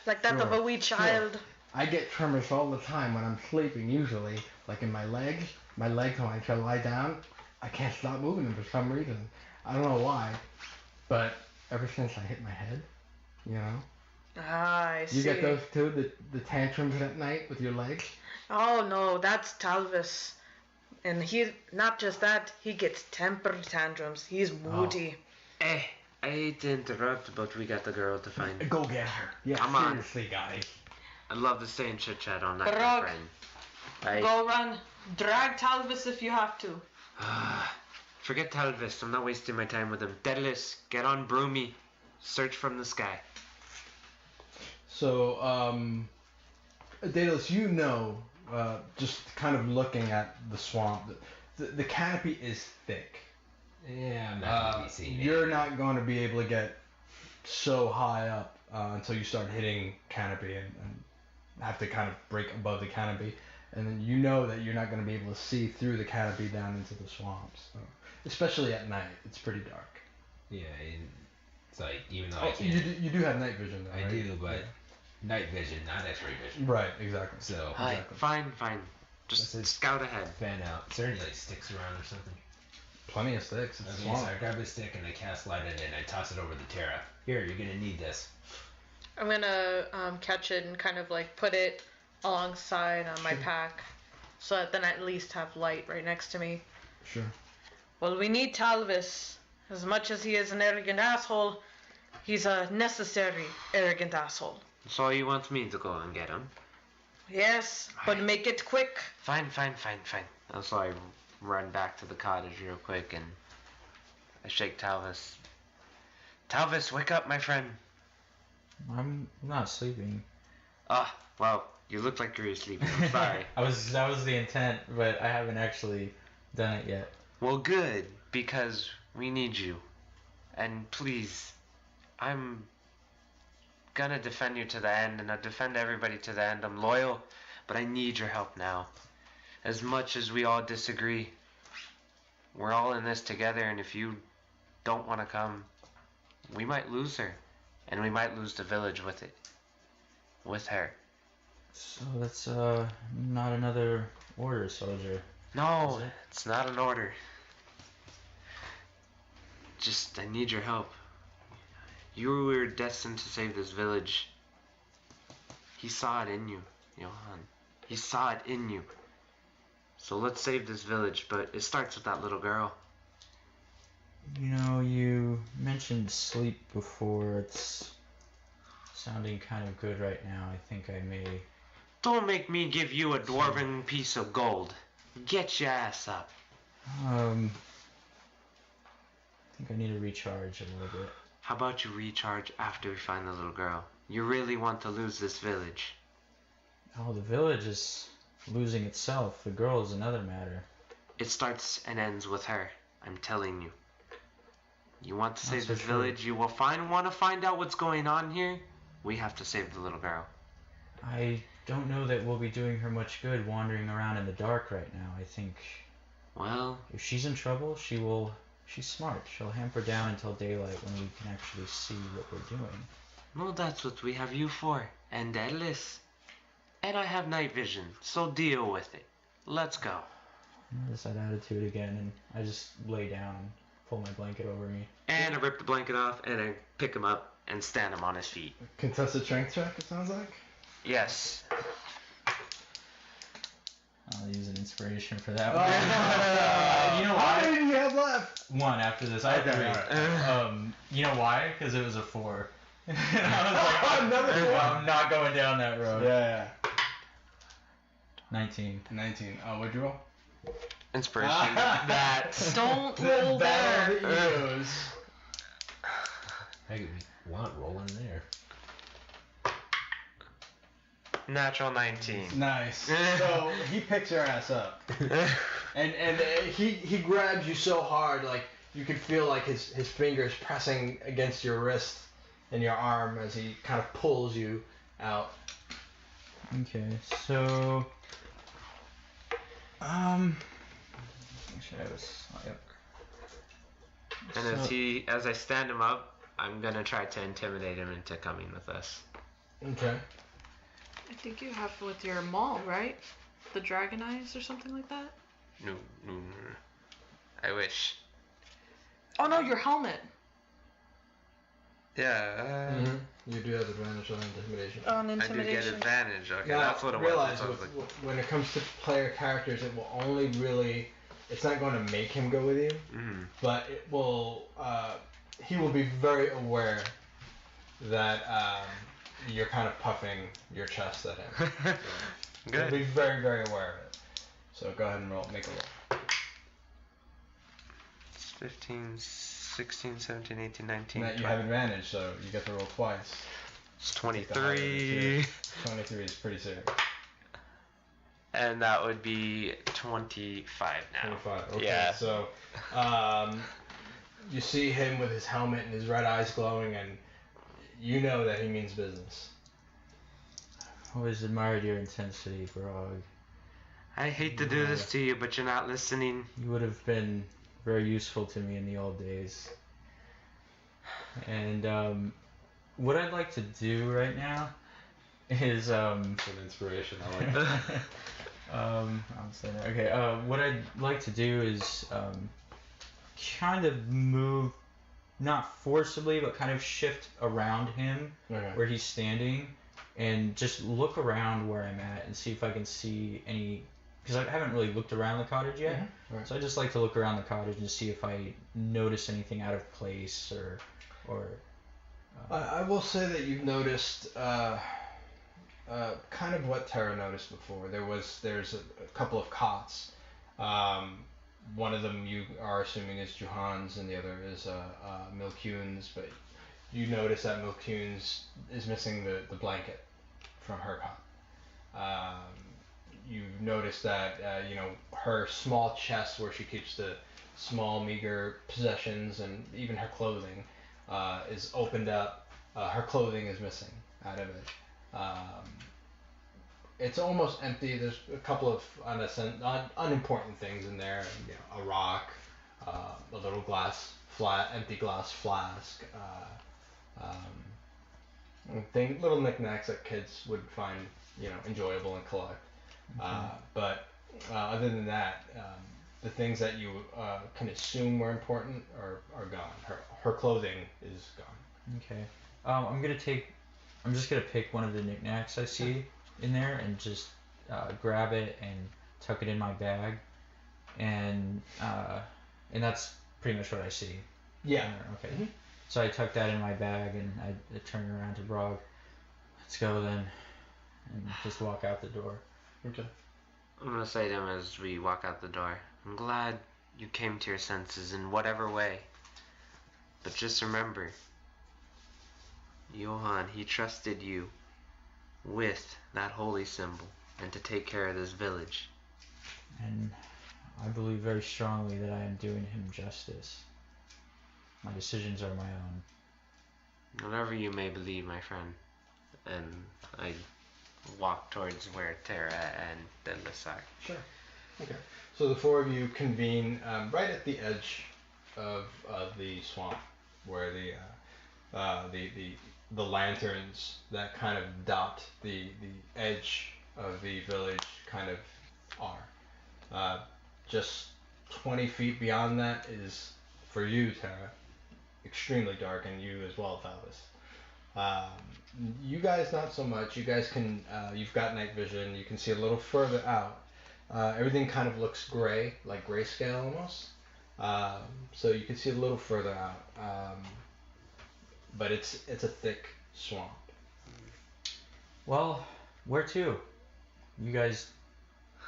Like that of a wee child. I get tremors all the time when I'm sleeping, usually. Like in my legs. My legs, when I try to lie down, I can't stop moving them for some reason. I don't know why. But ever since I hit my head, you know. Ah, I see. You get those too? The tantrums at night with your legs? Oh no, that's Talvis. And he, not just that, he gets temper tantrums. He's moody. I hate to interrupt, but we got the girl to find. Go get her. Yeah, Come on. seriously, guys. I'd love to stay and chit chat all night, my Barag, friend. Aye. go run. Drag Talvis if you have to. Forget Talvis. I'm not wasting my time with him. Daedalus, get on Broomy. Search from the sky. So, Daedalus, you know, just kind of looking at the swamp, the canopy is thick. Yeah, I'm not gonna be seeing You're not going to be able to get so high up until you start hitting canopy and have to kind of break above the canopy. And then you know that you're not going to be able to see through the canopy down into the swamps. So, especially at night, it's pretty dark. Yeah, it's like, even though I can't. You do have night vision, though, I right? do, but night vision, not X-ray vision. Right, exactly. So, Aye, fine. Just Let's scout ahead. fan out. Is there any like sticks around or something? Plenty of sticks. It's Okay, swamp. so I grab a stick and I cast light on it and I toss it over to Terra. Here, you're gonna need this. I'm gonna catch it and kind of like put it alongside my pack, so that then I at least have light right next to me. Sure. Well, we need Talvis. As much as he is an arrogant asshole, he's a necessary arrogant asshole. So you want me to go and get him? Yes, but make it quick. Fine. So I run back to the cottage real quick and I shake Talvis. Talvis, wake up, my friend. I'm not sleeping. Well, you look like you're sleeping. I'm sorry. That was the intent, but I haven't actually done it yet. Well, good, because we need you. And please, I'm gonna defend you to the end, and I'll defend everybody to the end. I'm loyal, but I need your help now. As much as we all disagree, we're all in this together, and if you don't want to come, we might lose her. And we might lose the village with it. With her. So that's not another order, soldier. No, Is it? it's not an order. Just, I need your help. You were destined to save this village. He saw it in you, Johan. He saw it in you. So let's save this village, but it starts with that little girl. You know, you mentioned sleep before. It's sounding kind of good right now. I think I may... Don't make me give you a dwarven piece of gold. Get your ass up. I think I need to recharge a little bit. How about you recharge after we find the little girl? You really want to lose this village. Oh, the village is losing itself. The girl is another matter. It starts and ends with her. I'm telling you. You want to save That's so this true. village, you will want to find out what's going on here. We have to save the little girl. I don't know that we'll be doing her much good wandering around in the dark right now. I think Well, if she's in trouble, she's smart. She'll hamper down until daylight when we can actually see what we're doing. no, that's what we have you for. And Daedalus. And I have night vision, so deal with it. Let's go. I notice that attitude again, and I just lay down and pull my blanket over me. And I rip the blanket off, and I pick him up and stand him on his feet. Contested strength check, it sounds like. Yes. I'll use an inspiration for that Oh, one. You know How why? many do you have left? One after this. I have Okay, three. alright. You know why? Because it was a 4. And I was like, Another 4? I'm not going down that road. Yeah. 19. 19. Oh, what'd you roll? Inspiration. That. Don't roll Battle there. of the egos. Heck, if you want, roll in there. Natural 19. Nice. So he picks your ass up, and he grabs you so hard, like you could feel like his fingers pressing against your wrist and your arm as he kind of pulls you out. Okay, so actually I was And as I stand him up, I'm gonna try to intimidate him into coming with us. Okay. I think you have with your maul, right? The dragon eyes or something like that? No. I wish. Oh no, your helmet. Yeah. You do have advantage on intimidation. On I do get intimidation. advantage. Okay, Now, that's what it was. realize That's what it was when it comes to player characters, it will only really. It's not going to make him go with you, but it will. He will be very aware that you're kind of puffing your chest at him. He'll Good. be very, very aware of it. So go ahead and make a roll. 15, 16, 17, 18, 19. Now, you have advantage, so you get to roll twice. It's Take the higher of the 23. two. 23 is pretty serious. And that would be 25 now. 25. Okay. Yeah. So, you see him with his helmet and his red eyes glowing, and you know that he means business. always admired your intensity, Barag. I hate to do this to you, but you're not listening. You would have been very useful to me in the old days. And what I'd like to do right now is It's an inspiration. I like that. I'm saying that. Okay. What I'd like to do is kind of move, not forcibly, but kind of shift around him Okay. where he's standing, and just look around where I'm at and see if I can see any. Because I haven't really looked around the cottage yet, Right. so I just like to look around the cottage and see if I notice anything out of place or. I will say that you've noticed kind of what Terra noticed before. There's a couple of cots. One of them you are assuming is Johan's, and the other is Milcune's. But you notice that Milcune's is missing the blanket from her cot. You've noticed that her small chest where she keeps the small meager possessions and even her clothing is opened up. Her clothing is missing out of it. It's almost empty. There's a couple of unimportant things in there. A rock, a little empty glass flask, little knickknacks that kids would find enjoyable and collect. But other than that, the things that you can assume were important are gone. Her clothing is gone. Okay. I'm just gonna pick one of the knickknacks I see in there and just grab it and tuck it in my bag, and that's pretty much what I see. Yeah. Okay. Mhm. So I tuck that in my bag and I turn around to Brog. Let's go then, and just walk out the door. Okay. I'm gonna say to him as we walk out the door, I'm glad you came to your senses in whatever way. But just remember, Johann, he trusted you with that holy symbol and to take care of this village. And I believe very strongly that I am doing him justice. My decisions are my own. Whatever you may believe, my friend. And I walk towards where Terra and Daedalus are. Sure. Okay. So the four of you convene right at the edge of the swamp, where the lanterns that kind of dot the edge of the village kind of are. Just 20 feet beyond that is, for you, Terra, extremely dark, and you as well, Talvis. You guys not so much. You guys can, you've got night vision. You can see a little further out. Everything kind of looks gray, like grayscale almost. So you can see a little further out. But it's a thick swamp. Well, where to? You guys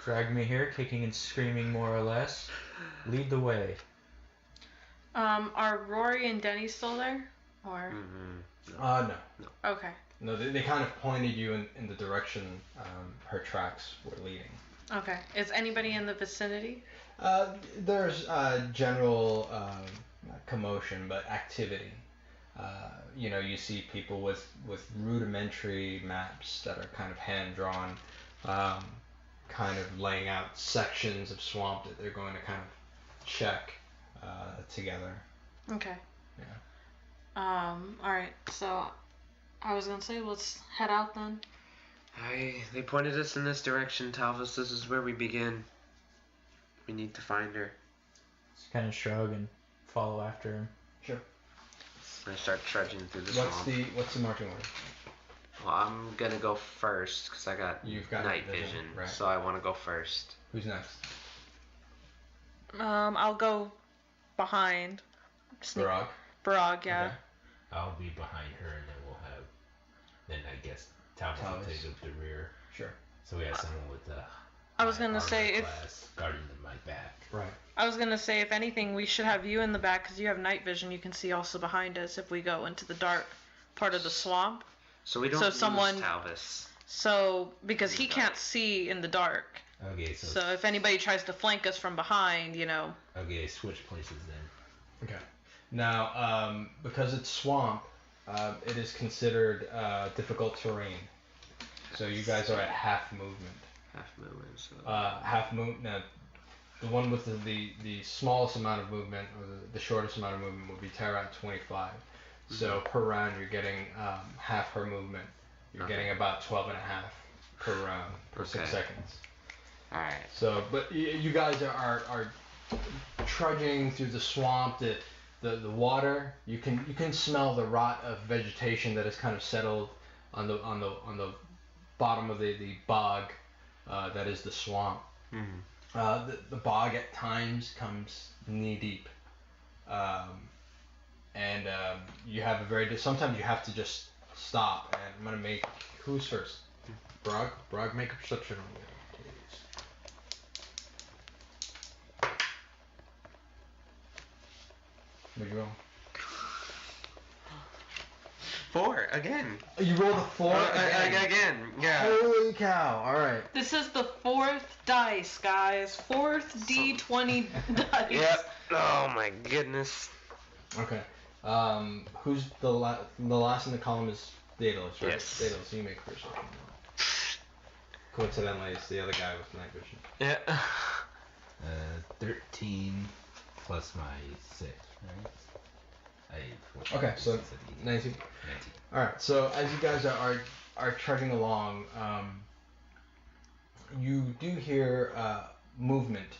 dragged me here, kicking and screaming more or less. Lead the way. Are Rory and Denny still there? Or No. okay. No, they kind of pointed you in the direction her tracks were leading. Okay. Is anybody in the vicinity? There's general commotion, but activity. You see people with rudimentary maps that are kind of hand drawn, kind of laying out sections of swamp that they're going to kind of check together. Okay. Yeah. Alright, so I was gonna say let's head out then. They pointed us in this direction, Talvis. This is where we begin. We need to find her. Just kind of shrug and follow after him. Sure. I start trudging through the swamp. What's the marching order? Well, I'm gonna go first because I got, night vision, right. so I want to go first. Who's next? I'll go behind. Barag. Barag, yeah. Okay. I'll be behind her, and then we'll have. Then I guess Talvis will take up the rear. Sure. So we have someone with the. I was gonna say if guarding my back. Right. I was gonna say if anything we should have you in the back because you have night vision. You can see also behind us if we go into the dark part of the swamp. So we don't lose Talvis. So because he can't see in the dark. Okay, So if anybody tries to flank us from behind, Okay, switch places then. Okay. Now, because it's swamp, it is considered difficult terrain. So you guys are at half movement. Half movement. So. Half movement. Now, the one with the smallest amount of movement, or the shortest amount of movement, would be Terra at 25. So per round, you're getting half her movement. You're getting about 12 and a half per round per 6 seconds. All right. So, but you guys are trudging through the swamp. The water, you can smell the rot of vegetation that has kind of settled on the bottom of the bog that is the swamp. Mm-hmm. The bog at times comes knee deep, and you have sometimes you have to just stop. And I'm gonna make who's first? Barag, make a perception roll. What'd you roll? 4 again. You rolled a 4 again. Yeah. Holy cow! All right. This is the 4th dice, guys. 4th D20 dice. Yep. Oh my goodness. Okay. Who's the last in the column is Daedalus, right? Yes. Daedalus, you make a perception roll. Coincidentally, it's the other guy with night vision. Yeah. 13 plus my 6, right? Okay, so 19. All right. So as you guys are trudging along, you do hear movement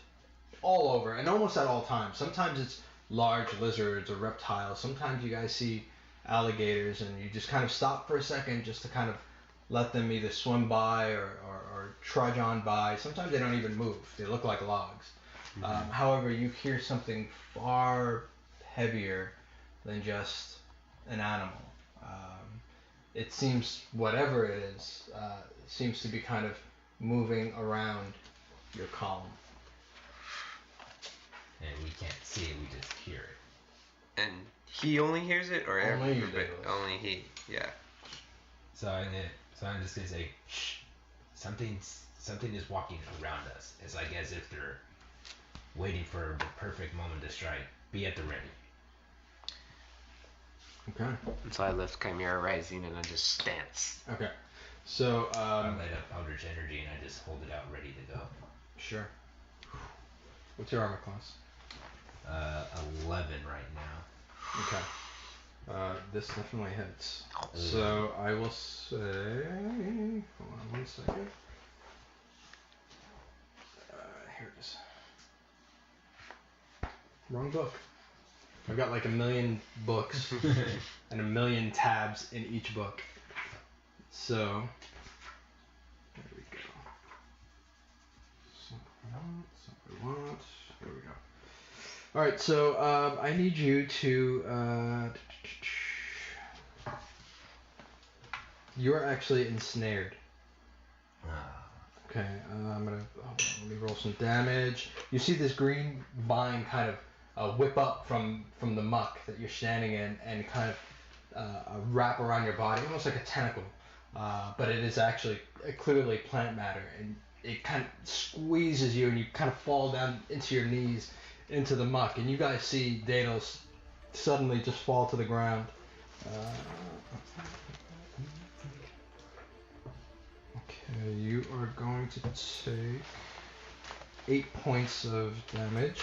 all over and almost at all times. Sometimes it's large lizards or reptiles. Sometimes you guys see alligators, and you just kind of stop for a second just to kind of let them either swim by or trudge on by. Sometimes they don't even move. They look like logs. Mm-hmm. However, you hear something far heavier than just an animal. It seems, whatever it is, seems to be kind of moving around your column. And we can't see it, we just hear it. And he only hears it, or only you, only he? Yeah. So I'm just gonna say, shh. Something is walking around us. It's like as if they're waiting for the perfect moment to strike. Be at the ready. Okay. And so I lift Chimera Rising and I just stance. Okay. So, I light up Eldritch Energy and I just hold it out ready to go. Sure. What's your armor class? 11 right now. Okay. This definitely hits. So I will say, hold on 1 second. Here it is. Wrong book. I've got like 1 million books and 1 million tabs in each book. So, there we go. Something I want. Here we go. Alright, so I need you to. You're actually ensnared. Okay, I'm gonna. Let me roll some damage. You see this green vine kind of whip up from the muck that you're standing in and kind of wrap around your body, almost like a tentacle. But it is actually clearly plant matter, and it kind of squeezes you, and you kind of fall down into your knees into the muck, and you guys see Daedalus suddenly just fall to the ground. Okay, you are going to take 8 points of damage.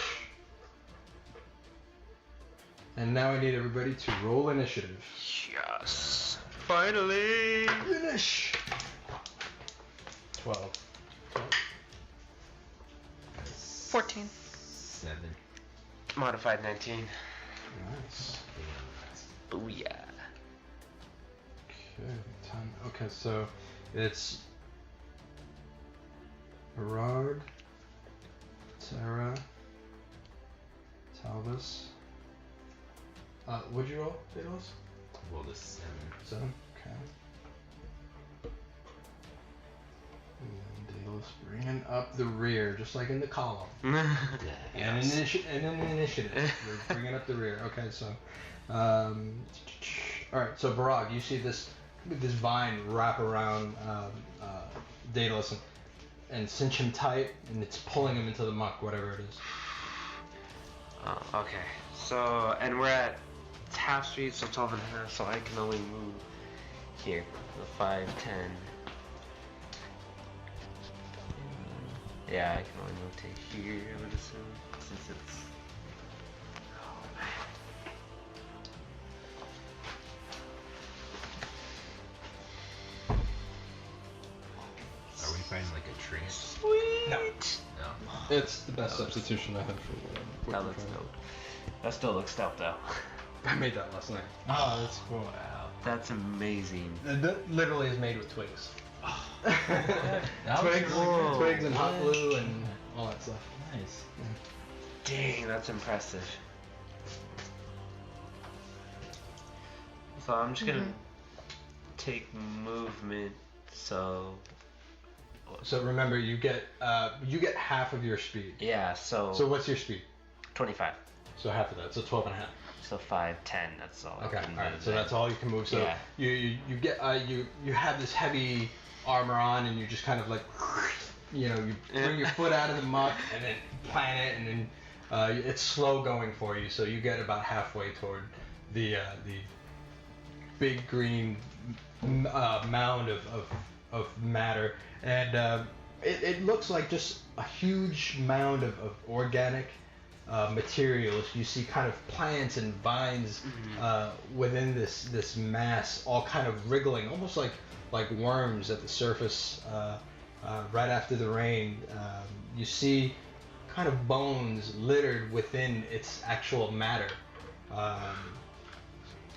And now I need everybody to roll initiative. Yes. Finally. Finish. 12. 14. 7. Modified 19. Nice. Booyah. Okay, 10. Okay, so it's Barag, Terra, Talvis. What'd you roll, Daedalus? Roll the 7. 7. Okay. And Daedalus bringing up the rear, just like in the column. And in initiative, we're bringing up the rear. Okay, so, all right. So Barag, you see this vine wrap around Daedalus and cinch him tight, and it's pulling him into the muck, whatever it is. Oh, okay. So, and we're at half speed, so 12 and a half, so I can only move here. 5, 10. Yeah, I can only move to here, I would assume, since it's... Oh, man. Are we fighting like a tree? Sweet! No. No. It's the best substitution I have for what That we're looks trying to dope. That still looks dope, though. I made that last night. Oh, that's cool. Wow. That's amazing. It literally is made with twigs. That was Twigs, really good. twigs and hot glue and all that stuff. Nice. Dang, that's impressive. So I'm just gonna take movement, so... So remember, you get half of your speed. Yeah, so So what's your speed? 25. So half of that. So 12 and a half. So 5, 10, that's all. Okay. I can All right. move So then. that's all you can move. So Yeah. you get you have this heavy armor on, and you just kind of like you bring your foot out of the muck and then plant it, and then it's slow going for you. So you get about halfway toward the big green mound of matter, and it looks like just a huge mound of organic materials. You see kind of plants and vines within this mass, all kind of wriggling, almost like worms at the surface right after the rain. You see kind of bones littered within its actual matter.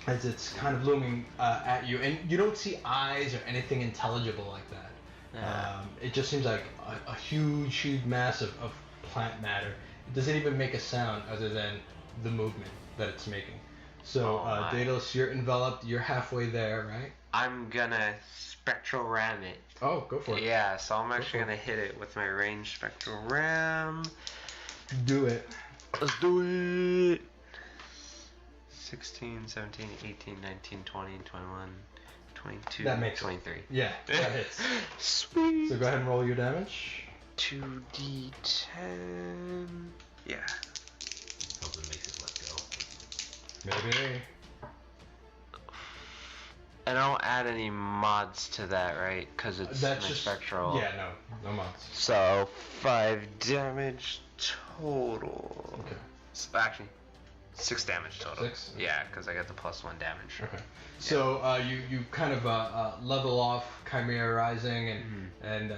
As it's kind of looming at you, and you don't see eyes or anything intelligible like that. It just seems like a huge mass of plant matter. It doesn't even make a sound other than the movement that it's making. So, Daedalus, you're enveloped. You're halfway there, right? I'm gonna spectral ram it. Oh, go for it. Yeah, so I'm actually for gonna hit it with my range spectral ram. Do it. Let's do it! 16, 17, 18, 19, 20, 21, 22, That makes it. 23. Yeah, that hits. Sweet! So go ahead and roll your damage. 2d10. Yeah. Hope it makes it let go. Maybe. I don't add any mods to that, right? Because it's That's my just spectral. Yeah, no mods. So 5 damage total. Okay. Actually, 6 damage total. 6? Yeah, because I got the +1 damage. Okay. So you kind of level off Chimera Rising and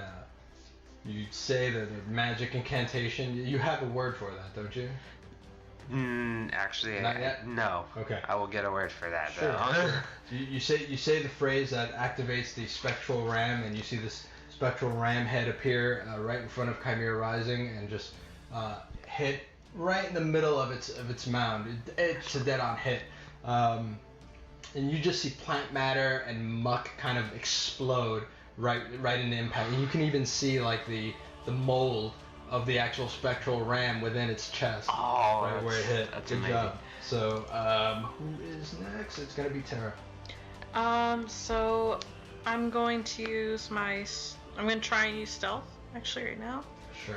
you say the magic incantation. You have a word for that, don't you? Actually, Not yet? No. Okay. I will get a word for that. Sure. Though. You say the phrase that activates the spectral ram, and you see this spectral ram head appear right in front of Chimera Rising, and just hit right in the middle of its mound. It's a dead-on hit, and you just see plant matter and muck kind of explode right in the impact. And you can even see like the mold of the actual spectral ram within its chest. Oh, right where it hit. That's Good amazing. job. So, who is next? It's gonna be Terra. So I'm going to use I'm going to try and use stealth actually right now. Sure.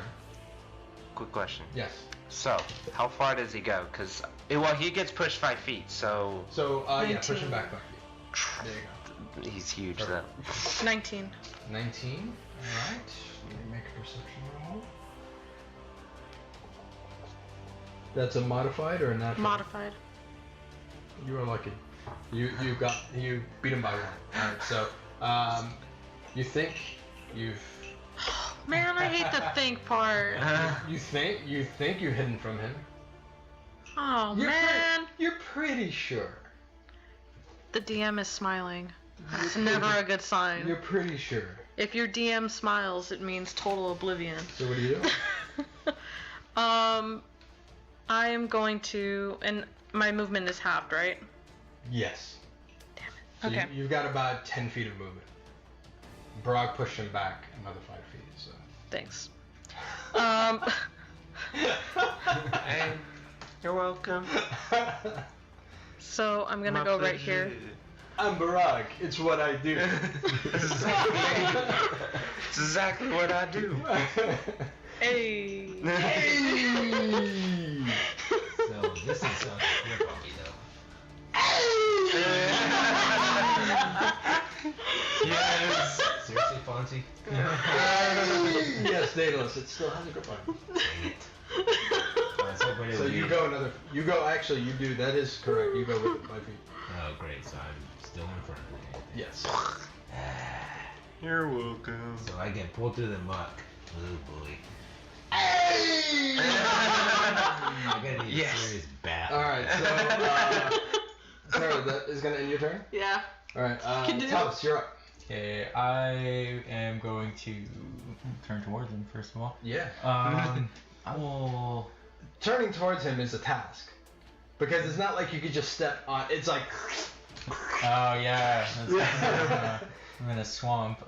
Quick question. Yes. So, how far does he go? Because, well, he gets pushed 5 feet, so... So, yeah, push 19. him back 5 feet. There you go. He's huge, Perfect. though. 19. 19. Alright. Let me make a perception roll. That's a modified or a natural? Modified. You are lucky. You beat him by 1. Alright, so, you think you've... Man, I hate the think part. You think you've hidden from him? Oh, man. You're pretty sure. The DM is smiling. That's never a good sign. You're pretty sure. If your DM smiles, it means total oblivion. So what do you do? I am going to, and my movement is halved, right? Yes. Damn it. So Okay. you've got about 10 feet of movement. Barag pushed him back another 5 feet, so. Thanks. Hey, you're welcome. So I'm gonna My go right pleasure. here. I'm Barag. It's what I do. It's exactly what I do. Hey. Hey! So this is grip on me though. Yes. Seriously, Fonzie? Yes, Daedalus. It still has a grip on. Dang it. So you go another. You go. Actually, you do. That is correct. You go with 5 feet. Oh, great. So I'm still in front of you. Yes. You're welcome. So I get pulled through the muck. Oh boy. Hey! I gotta need Yes. a serious bath. All right. So, Terra, that is gonna end your turn. Yeah. All right. Can do. Talos, you're up. Okay, I am going to turn towards him first of all. Yeah. I will. Turning towards him is a task, because it's not like you could just step on. It's like. Oh yeah, I'm in a swamp.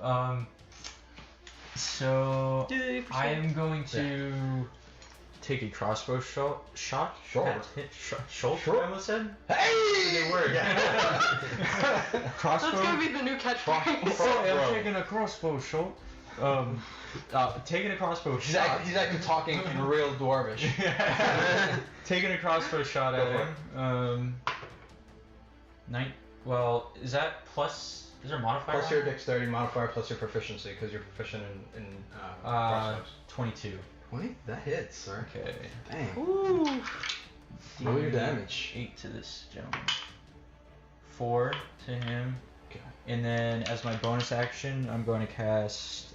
So I am going to take a crossbow shot. Sure. Shot. Sure. I almost said. Hey! They were. Crossbow. That's gonna be the new catchphrase. Oh, I'm taking a crossbow shot. Taking a crossbow He's shot. actually talking in real dwarvish. Taking a crossbow shot Go at him. Well, is that plus? Is there a modifier? Plus your dexterity modifier, plus your proficiency, because you're proficient in crossbows. 22. 20? That hits, sir. Okay. Dang. Ooh. Roll your damage. 8 to this gentleman. 4 to him. Okay. And then as my bonus action, I'm going to cast.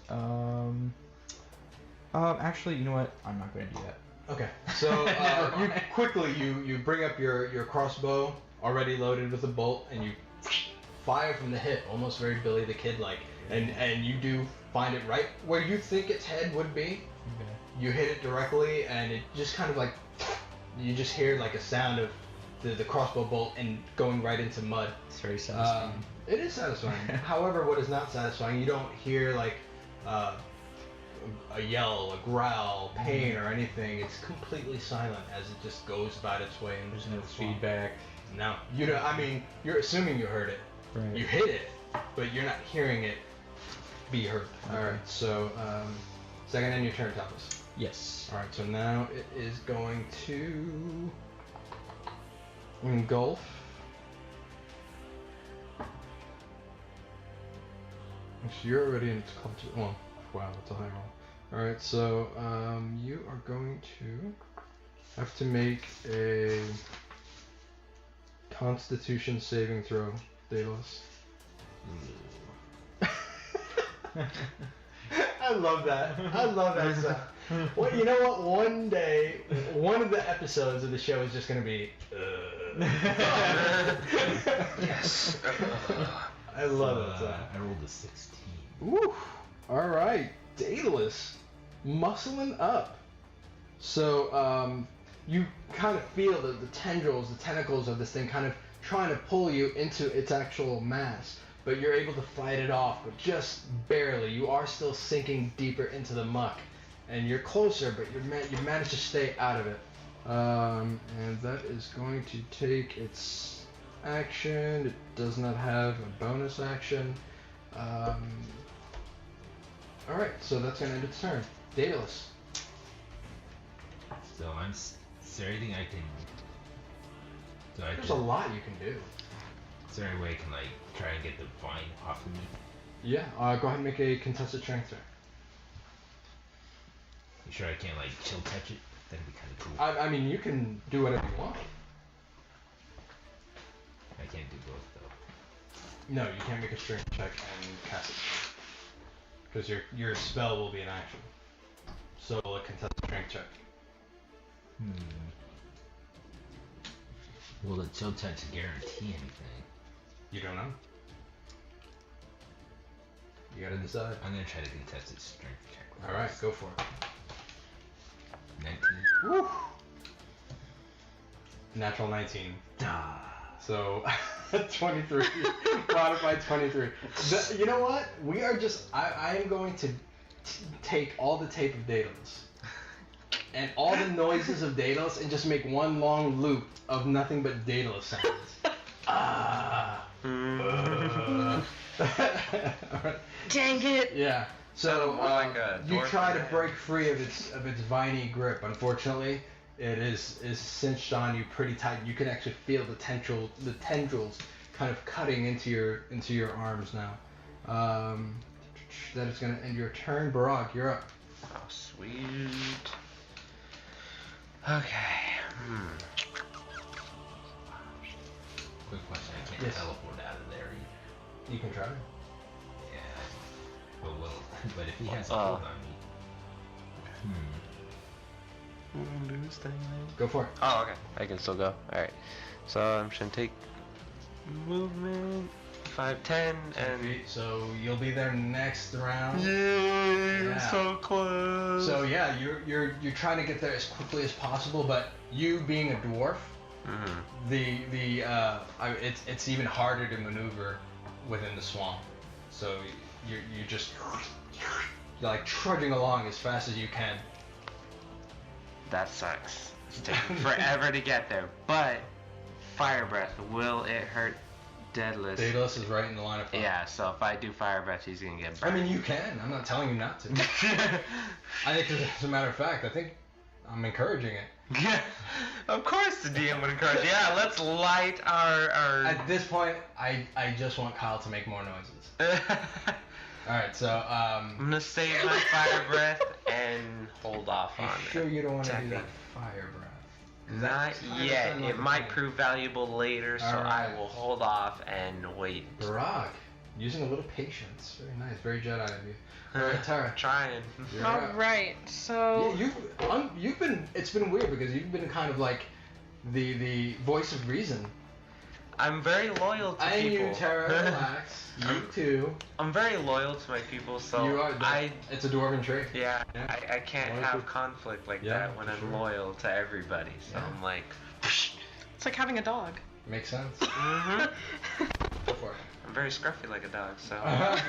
Actually, you know what? I'm not going to do that. Okay. So you quickly you bring up your crossbow already loaded with a bolt, and you fire from the hip, almost very Billy the Kid like, and you do find it right where you think its head would be. Okay. You hit it directly, and it just kind of like, you just hear like a sound of the crossbow bolt and going right into mud. It's very satisfying. It is satisfying. However, what is not satisfying, you don't hear like a yell, a growl, pain, or anything. It's completely silent as it just goes about its way. And There's no feedback. No, you know. I mean, you're assuming you heard it. Right. You hit it, but you're not hearing it be heard. Okay. All right. So, second end, your turn, Talvis. Yes. All right, so now it is going to engulf. So you're already in its clutches. Well, wow, that's a high roll. All right, so you are going to have to make a Constitution saving throw, Daedalus. I love that. I love that stuff. Well, you know what? One day, one of the episodes of the show is just going to be. Yes. I love it. I rolled a 16. Woo! All right, Daedalus, muscling up. So you kind of feel the tendrils, the tentacles of this thing kind of trying to pull you into its actual mass. But you're able to fight it off, but just barely. You are still sinking deeper into the muck, and you're closer, but you managed to stay out of it. And that is going to take its action. It does not have a bonus action. All right, so that's going to end its turn. Daedalus. So is there anything I can... There's a lot you can do. Is there any way I can like try and get the vine off of me? Yeah, go ahead and make a contested strength check. You sure I can't like chill touch it? That'd be kind of cool. I mean, you can do whatever you want. I can't do both though. No, you can't make a strength check and cast it. Because your spell will be an action. So a contested strength check. Will the chill touch guarantee anything? You don't know. You gotta decide. I'm gonna try to contest its strength check. Alright, go for it. 19. Woo! Natural 19. So, 23. Modified 23. You know what? We are just... I am going to take all the tape of Daedalus and all the noises of Daedalus and just make one long loop of nothing but Daedalus sounds. Dang it! Yeah. So More like a you dwarf try to man. break free of its viney grip. Unfortunately, it is cinched on you pretty tight. You can actually feel the tendrils kind of cutting into your arms now. That is going to end your turn. Barag, you're up. Oh, sweet. Okay. Quick question, I can't Yes. teleport out of there either. You can try. Yeah. But if he has a hold on me. Go for it. Oh, okay. I can still go. Alright. So I'm just gonna take movement 5, 10, and So you'll be there next round. yay, Yeah. so close. So yeah, you're trying to get there as quickly as possible, but you being a dwarf, it's even harder to maneuver within the swamp. So you're like trudging along as fast as you can. That sucks. It's taking forever to get there. But fire breath, will it hurt Daedalus? Daedalus is right in the line of fire. Yeah, so if I do fire breath, he's gonna get I burned. mean, you can. I'm not telling you not to. I think, as a matter of fact, I think I'm encouraging it. Of course the DM would encourage. Yeah, let's light our. At this point, I just want Kyle to make more noises. All right, so I'm gonna save my fire breath and hold off you on sure it. you don't want to do attacking. that fire breath? Not yet. It might prove valuable later, so Alright. I will hold off and wait. Barag, using a little patience. Very nice, very Jedi of you. All right, Terra. Trying. You're up. Alright, so... Yeah, you've been. It's been weird because you've been kind of like the voice of reason. I'm very loyal to And people. you, Terra, relax. You too. I'm very loyal to my people, so You are. I It's a dwarven trait. yeah, Yeah. I can't Loyal have to- conflict like Yeah, that when for I'm sure. loyal to everybody. So Yeah. I'm like, It's like having a dog. Makes sense. mhm. Go for it. I'm very scruffy like a dog, so. What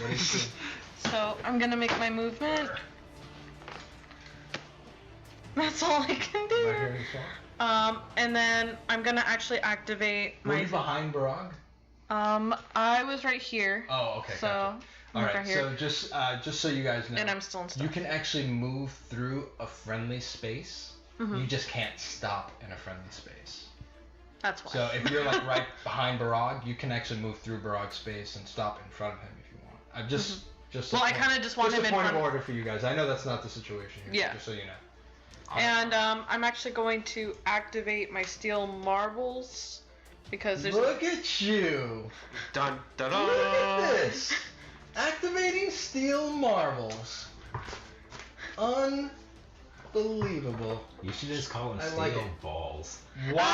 do you see? So I'm gonna make my movement. That's all I can Am I do. hearing swamp? And then I'm gonna actually activate Were my... you behind Barag? I was right here. Oh, okay. So, Gotcha. All Like right. I hear. So just so you guys know, And I'm still in stuff. you can actually move through a friendly space. Mhm. You just can't stop in a friendly space. That's why. So if you're like right behind Barag, you can actually move through Barag's space and stop in front of him if you want. I'm just Well, I kind of just want him a in point front. of order for you guys. I know that's not the situation here. Yeah. Just so you know. And I'm actually going to activate my steel marbles because there's. Look at you! Dun dun Look dun. at this! Activating steel marbles. Unbelievable. You should just call them I steel like it. balls. Wow!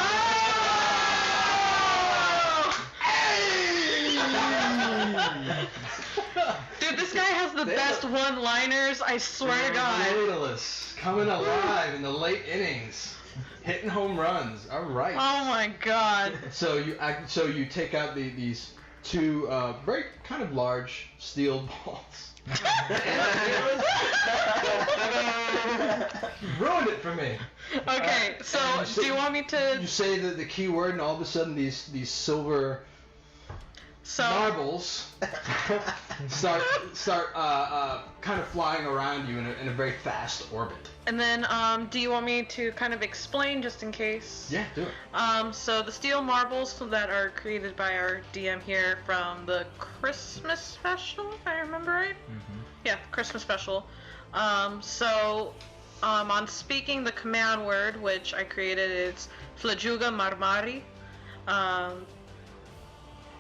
Dude, this guy has the best one-liners. I swear to God. Daedalus coming alive in the late innings, hitting home runs. All right. Oh my God. So you take out these two very kind of large steel balls. You ruined it for me. Okay, so do you want me to? You say the key word, and all of a sudden these silver marbles start kind of flying around you in a very fast orbit. And then, do you want me to kind of explain just in case? Yeah, do it. So the steel marbles that are created by our DM here from the Christmas special, if I remember right. Yeah, Christmas special. On speaking the command word, which I created, it's Flajuga Marmari.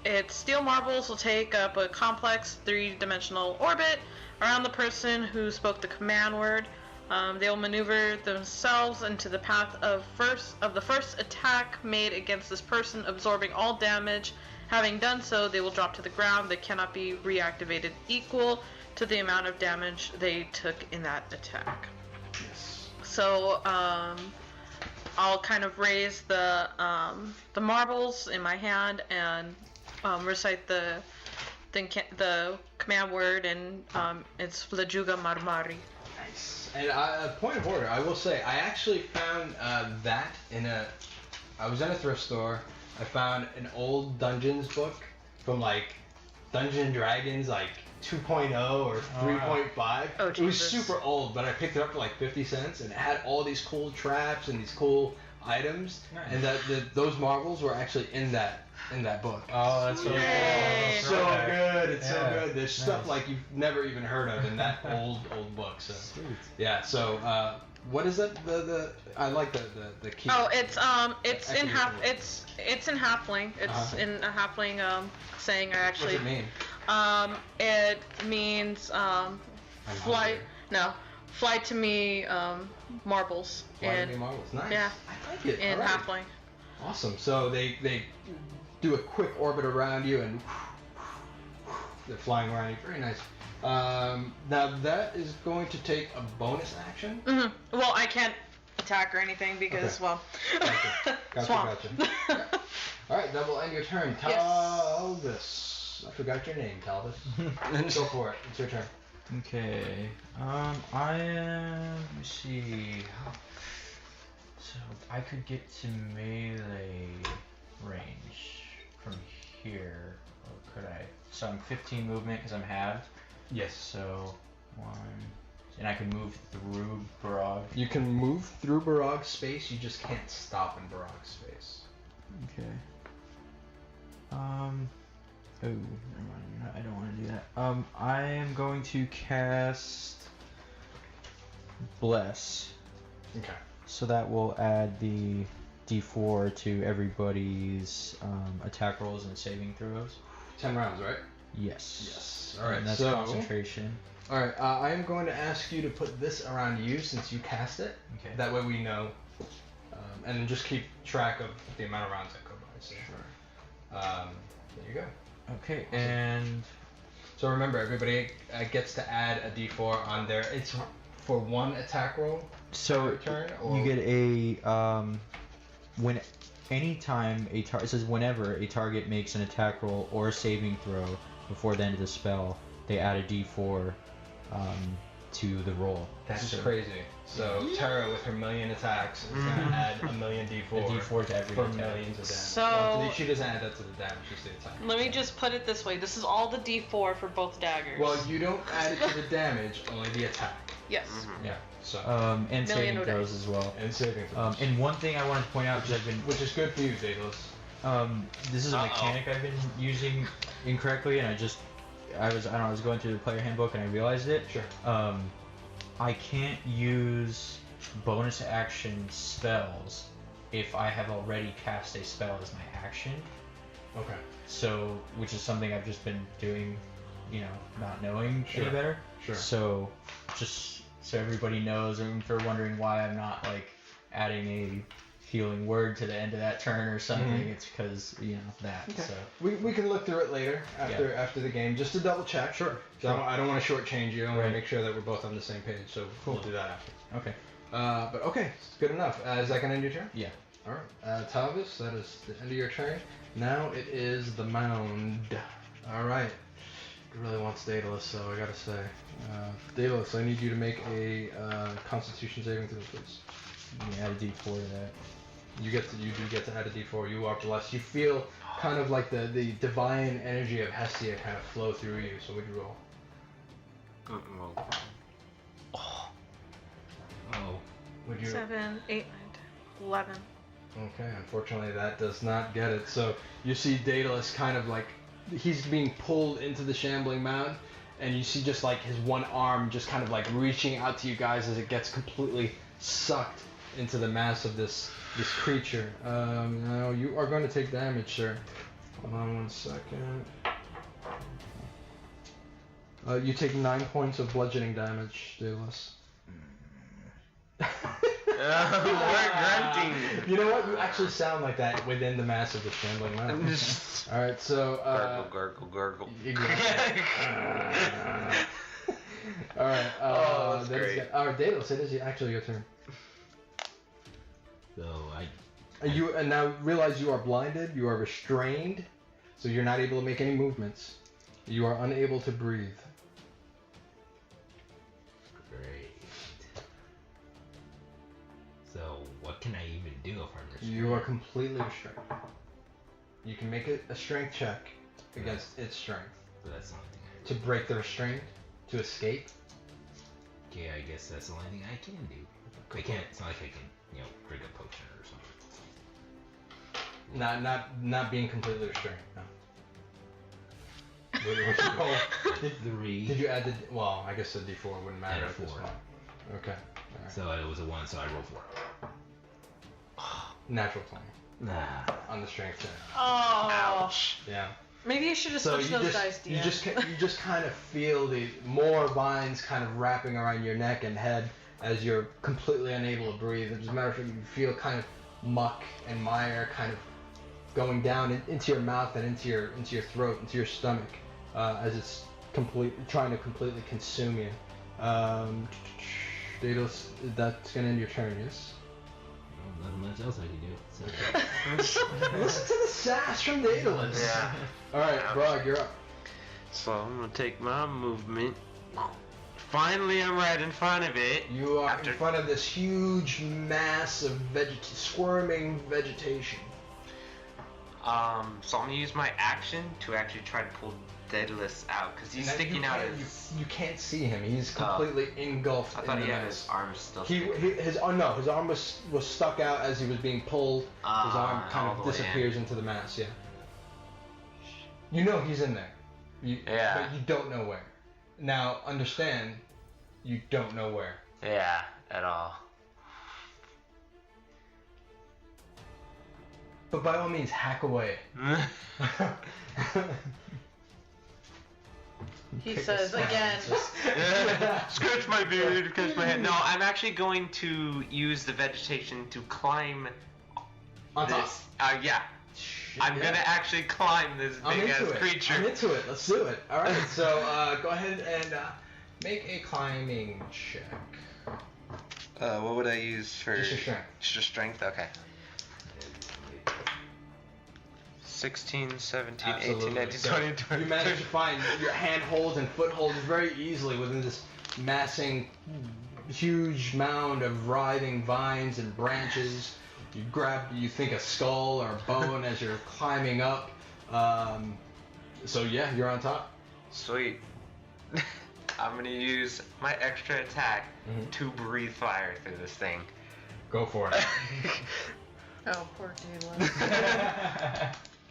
Its steel marbles will take up a complex 3-dimensional orbit around the person who spoke the command word. They will maneuver themselves into the path of the first attack made against this person, absorbing all damage. Having done so, they will drop to the ground. They cannot be reactivated equal to the amount of damage they took in that attack. Yes. So I'll kind of raise the marbles in my hand and recite the command word, and it's Flajuga Marmari. Nice. And a point of order, I will say, I actually found that I was in a thrift store. I found an old Dungeons book from like Dungeons & Dragons, like 2.0 or 3.5. Oh, it was Jesus. super old, but I picked it up for like 50 cents, and it had all these cool traps and these cool items, and those marbles were actually in that book. Oh, that's so Yay. It's so good. It's so Yeah. good. There's stuff like you've never even heard of in that old book. So yeah. So what is that? I like the key. Oh, it's in Activate it's in halfling. It's in a halfling saying. I actually. What's it mean? It means fly. No, fly to me marbles. Fly to me marbles. Nice. Yeah. I like it. In All right. halfling. Awesome. So they do a quick orbit around you and they're flying around you. Very nice. Now that is going to take a bonus action. Mm-hmm. Well, I can't attack or anything because, Okay. Gotcha. swamp. All right, that will end your turn. Yes. Talvis. I forgot your name, Talvis. Go for it. It's your turn. Okay. I am. Let me see. So I could get to melee range from here, or could I? So I'm 15 movement because I'm halved. Yes. So 1, and I can move through Barag. You can move through Barag's space. You just can't stop in Barag's space. Okay. Oh, never mind. I don't want to do that. I am going to cast Bless. Okay. So that will add the D4 to everybody's attack rolls and saving throws. 10 rounds, right? Yes. Yes. All right. And that's so concentration. All right. I am going to ask you to put this around you since you cast it. Okay. That way we know, and then just keep track of the amount of rounds that go by. So. Sure. There you go. Okay. And So remember, everybody gets to add a D4 on there. It's for one attack roll. so Turn, or you get a anytime it says whenever a target makes an attack roll or a saving throw before the end of the spell, they add a D4 to the roll. That's So- crazy. So Terra with her million attacks is gonna add a million D4. A D4 to every for attack. millions of damage. So- Well, she doesn't add that to the damage, just the attack. Let me just put it this way. This is all the D4 for both daggers. Well, you don't add it to the damage, only the attack. yes. Yeah. So And saving Million throws as well. and saving throws. And one thing I wanted to point out, because I've been which is good for you, Daedalus. this is a mechanic I've been using incorrectly, and I was going through the player handbook and I realized it. Sure. I can't use bonus action spells if I have already cast a spell as my action. Okay. So, which is something I've just been doing, not knowing Sure. any better. Sure. So, just so everybody knows, and if they're wondering why I'm not adding a healing word to the end of that turn or something, it's because that. Okay. So. We can look through it later after the game just to double check. Sure. I don't want to shortchange you. I want to make sure that we're both on the same page. So we'll do that after. Okay. But okay, it's good enough. Is that gonna end your turn? Yeah. All right. Talvis, that is the end of your turn. Now it is the mound. All right. It really wants Daedalus, so I gotta say, Daedalus, I need you to make a Constitution saving throw, please. Yeah, add a D4 to that. You do get to add a D4. You are blessed. You feel kind of like the divine energy of Hestia kind of flow through you. So would you roll? Oh. Would you? 7, 8, 9, 10, 11. Okay. Unfortunately, that does not get it. So you see Daedalus kind of he's being pulled into the shambling mound, and you see just his one arm just kind of reaching out to you guys as it gets completely sucked into the mass of this creature. Now you are going to take damage, sir. Hold on 1 second. You take 9 points of bludgeoning damage, Daedalus. We're grunting. You know what? You actually sound like that within the mass of the shambling mound. Alright, so... Gargle, gargle. Exactly. Alright, that's great. Alright, Daedalus, it is actually your turn. So And now realize you are blinded, you are restrained, so you're not able to make any movements. You are unable to breathe. Great. So what can I even do if I'm restrained? You are completely restrained. You can make a strength check against its strength. But that's the only thing I To break the restraint, to escape. Okay, I guess that's the only thing I can do. I can't. It's not like I can, drink a potion or something. Not being completely restrained. No. What did you roll? 3. Did you add the? Well, I guess the D4 wouldn't matter Add a at this 4. point. Okay. All right. So it was a 1, so I rolled 4. Natural 20 Nah. on the strength check. Oh. Ouch. Yeah. Maybe I should have switched those dice, you DM. just kind of feel the more vines kind of wrapping around your neck and head as you're completely unable to breathe. As a matter of fact, you feel kind of muck and mire kind of going down into your mouth and into your throat, into your stomach, as it's trying to completely consume you. Daedalus, that's gonna end your turn, yes? Well, nothing much else I can do. So. Listen to the sass from Daedalus. Yeah. All right, Barag, you're up. So I'm gonna take my movement. Finally, I'm right in front of it. You are in front of this huge mass of squirming vegetation. So I'm gonna use my action to actually try to pull Daedalus out because he's sticking out his. You can't see him. He's completely engulfed. I thought in he the had mass. his arms still. His arm was stuck out as he was being pulled. His arm kind all of the way disappears into the mass. Yeah. You know he's in there. Yeah. But you don't know where. Now understand, you don't know where. Yeah, at all. But by all means, hack away. He says again. Scratch my beard, scratch my head. No, I'm actually going to use the vegetation to climb On top. this. Yeah. Shit, I'm gonna actually climb this I'm big ass into it. creature. I'm into it. Let's do it. All right. So go ahead and make a climbing check. What would I use for? Just your strength. Just your strength. Okay. 16, 17, Absolutely. 18, 19, So 20, 20. You manage to find your handholds and footholds very easily within this massing, huge mound of writhing vines and branches. You grab, you think a skull or a bone as you're climbing up. So yeah, you're on top. Sweet. I'm gonna use my extra attack to breathe fire through this thing. Go for it. Oh, poor Daedalus.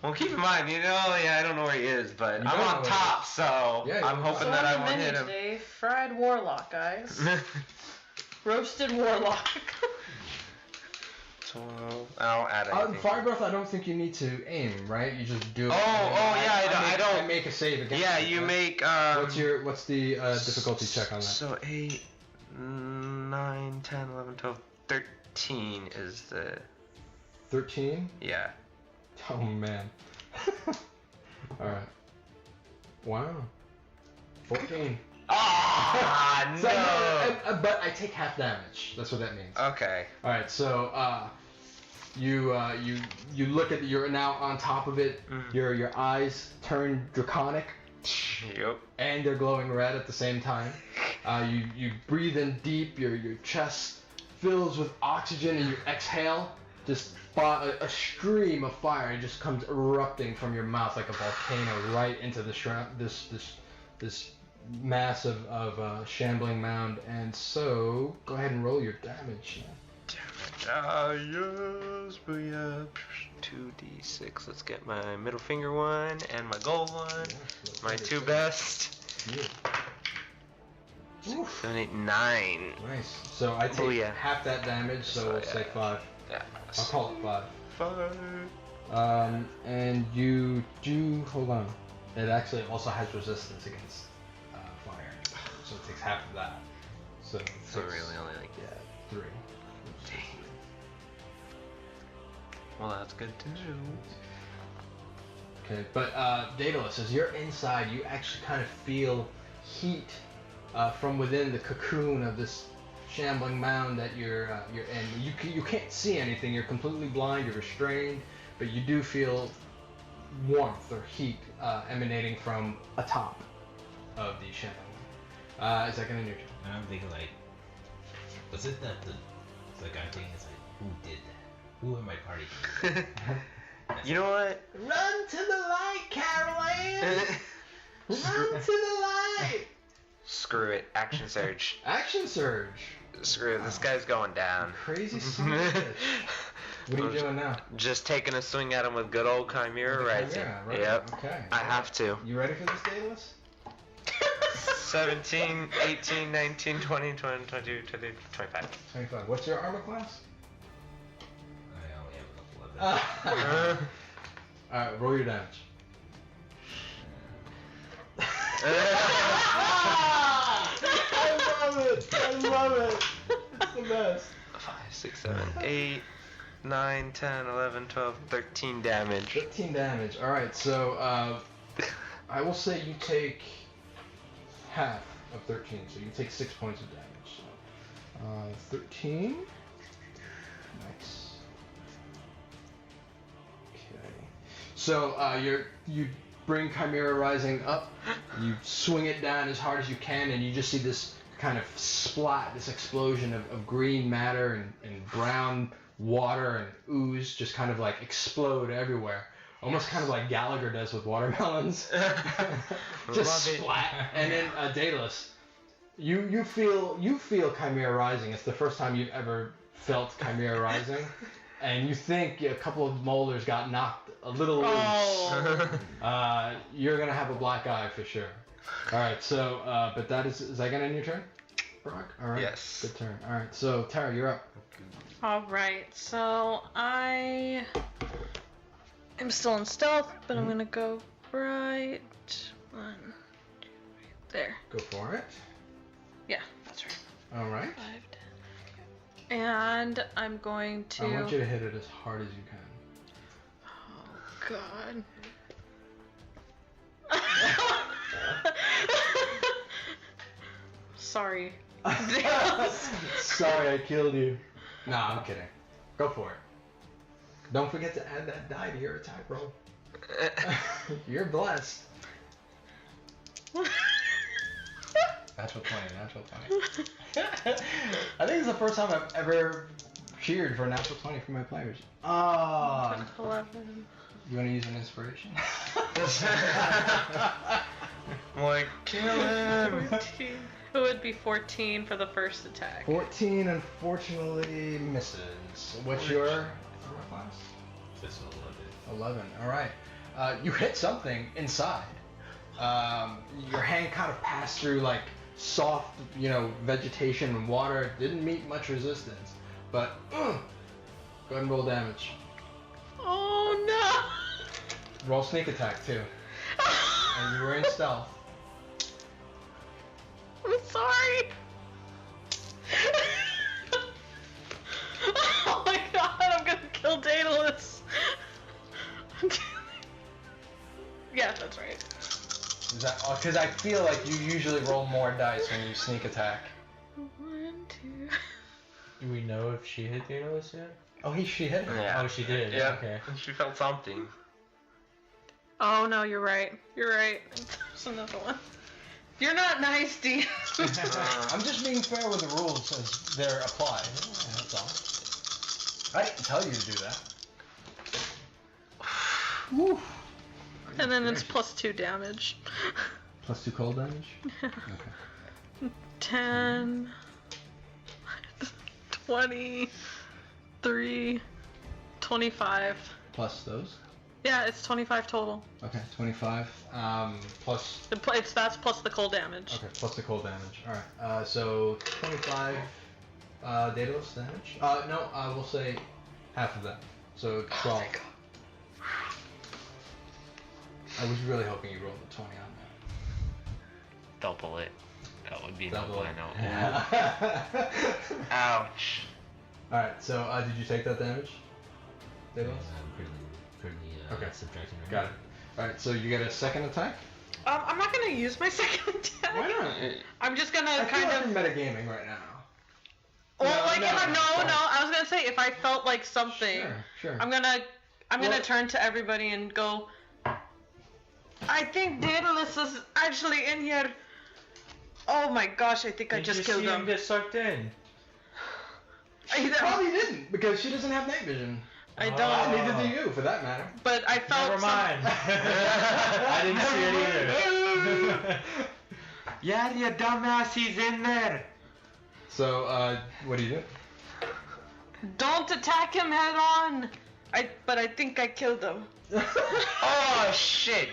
Well, keep in mind, I don't know where he is, but You I'm don't know on where top, so Yeah, I'm you're on hoping So that I on the won't menu hit him. today, fried warlock, guys. Roasted warlock. 12. I'll add anything. Fire breath, I don't think you need to aim, right? You just do it. I don't. I make a save against Yeah, it, you right? make. What's the difficulty check on that? So 8, 9, 10, 11, 12, 13 is the. 13? Yeah. Oh man. Alright. Wow. 14. Ah, So, no! but I take half damage. That's what that means. Okay. Alright, so you look at you're now on top of it. Your eyes turn draconic. Yep. And they're glowing red at the same time. You breathe in deep. Your chest fills with oxygen, and you exhale. Just a stream of fire just comes erupting from your mouth like a volcano right into the this mass of shambling mound. And so go ahead and roll your damage. Yes, booyah. 2d6. Let's get my middle finger one and my gold one. My two best. Yeah. 7, 8, 9. Nice. So I take half that damage, so we'll say 5. Yeah. I'll call it 5. 5. And you do, hold on. It actually also has resistance against fire, so it takes half of that. So really only like 3. Dang. Well, that's good to know. Okay, but Daedalus, as you're inside, you actually kind of feel heat from within the cocoon of this shambling mound that you're in. You can't see anything. You're completely blind. You're restrained, but you do feel warmth or heat emanating from atop of the shambling. Is that gonna do? And I'm thinking like, was it that the guy thing is like, who did that? Who in my party? Did that? You know what? Run to the light, Caroline! Run to the light! Screw it. Action surge. Action surge. Screw it. This guy's going down. Crazy son of a bitch. What are you doing now? Just taking a swing at him with good old Chimera Rising. Chimera, right. Yep. Okay. I have to. You ready for this, Daedalus? 17, 18, 19, 20, 21, 22, 23, 25. 25. What's your armor class? I only have a level 11. Alright, roll your damage. I love it! I love it! It's the best. 5, 6, 7, 8, 9, 10, 11, 12, 13 damage. 13 damage. Alright, so I will say you take half of 13, so you take 6 points of damage. So 13. Nice. Okay. So you bring Chimera Rising up, you swing it down as hard as you can, and you just see this kind of splat, this explosion of green matter and brown water and ooze just kind of like explode everywhere. Almost kind of like Gallagher does with watermelons. Just splat. And then Daedalus, you feel Chimera Rising. It's the first time you've ever felt Chimera Rising. And you think a couple of molars got knocked a little loose. You're gonna have a black eye for sure. All right, so but is that gonna end your turn, Brock? All right. Yes. Good turn. All right, so Terra, you're up. All right, so I am still in stealth, but I'm gonna go right 1, 2, there. Go for it. Yeah, that's right. All right. 5, 10. And I'm going to. I want you to hit it as hard as you can. Oh God. Sorry. Sorry, I killed you. Nah, I'm kidding. Go for it. Don't forget to add that die to your attack roll. You're blessed. Natural 20. I think it's the first time I've ever cheered for a natural 20 for my players. Oh. 11. You want to use an inspiration? Like, kill him. 14. It would be 14 for the first attack. 14 unfortunately misses. What's your class? Just 11. All right. You hit something inside. Your hand kind of passed through like soft, vegetation and water. It didn't meet much resistance. But go ahead and roll damage. Oh no! Roll sneak attack too. And you were in stealth. I'm sorry. Oh my god, I'm gonna kill Daedalus. Yeah, that's right. Is that because I feel like you usually roll more dice when you sneak attack. 1, 2. Do we know if she hit Daedalus yet? Oh, she hit him. Yeah. Oh, she did. Yeah. Okay. She felt something. Oh no, you're right. You're right. There's another one. You're not nice, D. I'm just being fair with the rules as they're applied. That's all. I didn't tell you to do that. Woo. And then it's +2 damage. +2 cold damage? Okay. 10, 20, 3, 25. Plus those? Yeah, it's 25 total. Okay, 25. Plus... That's plus the cold damage. Okay, plus the cold damage. Alright, so 25 Daedalus damage? No, we'll say half of that. So 12. I was really hoping you rolled a 20 on that. Double it. That would be Double double, it. I know. Ouch. Alright, so did you take that damage? Daedalus? I'm currently Okay. subtracting right Got it. Alright, so you get a second attack? I'm not gonna use my second attack. Why not? I'm just gonna I feel kind like of. you're metagaming right now. Well, No, like no, if I no, no, fine. I was gonna say if I felt like something, Sure. I'm gonna Well- turn to everybody and go. I think Daedalus is actually in here. Oh my gosh! I think I just killed him. Get sucked in. Probably didn't, because she doesn't have night vision. I don't. Oh. Neither do you, for that matter. But I felt. Never mind. I didn't see it either. Yeah, you dumbass, he's in there. So, what do you do? Don't attack him head on. But I think I killed him. Oh shit!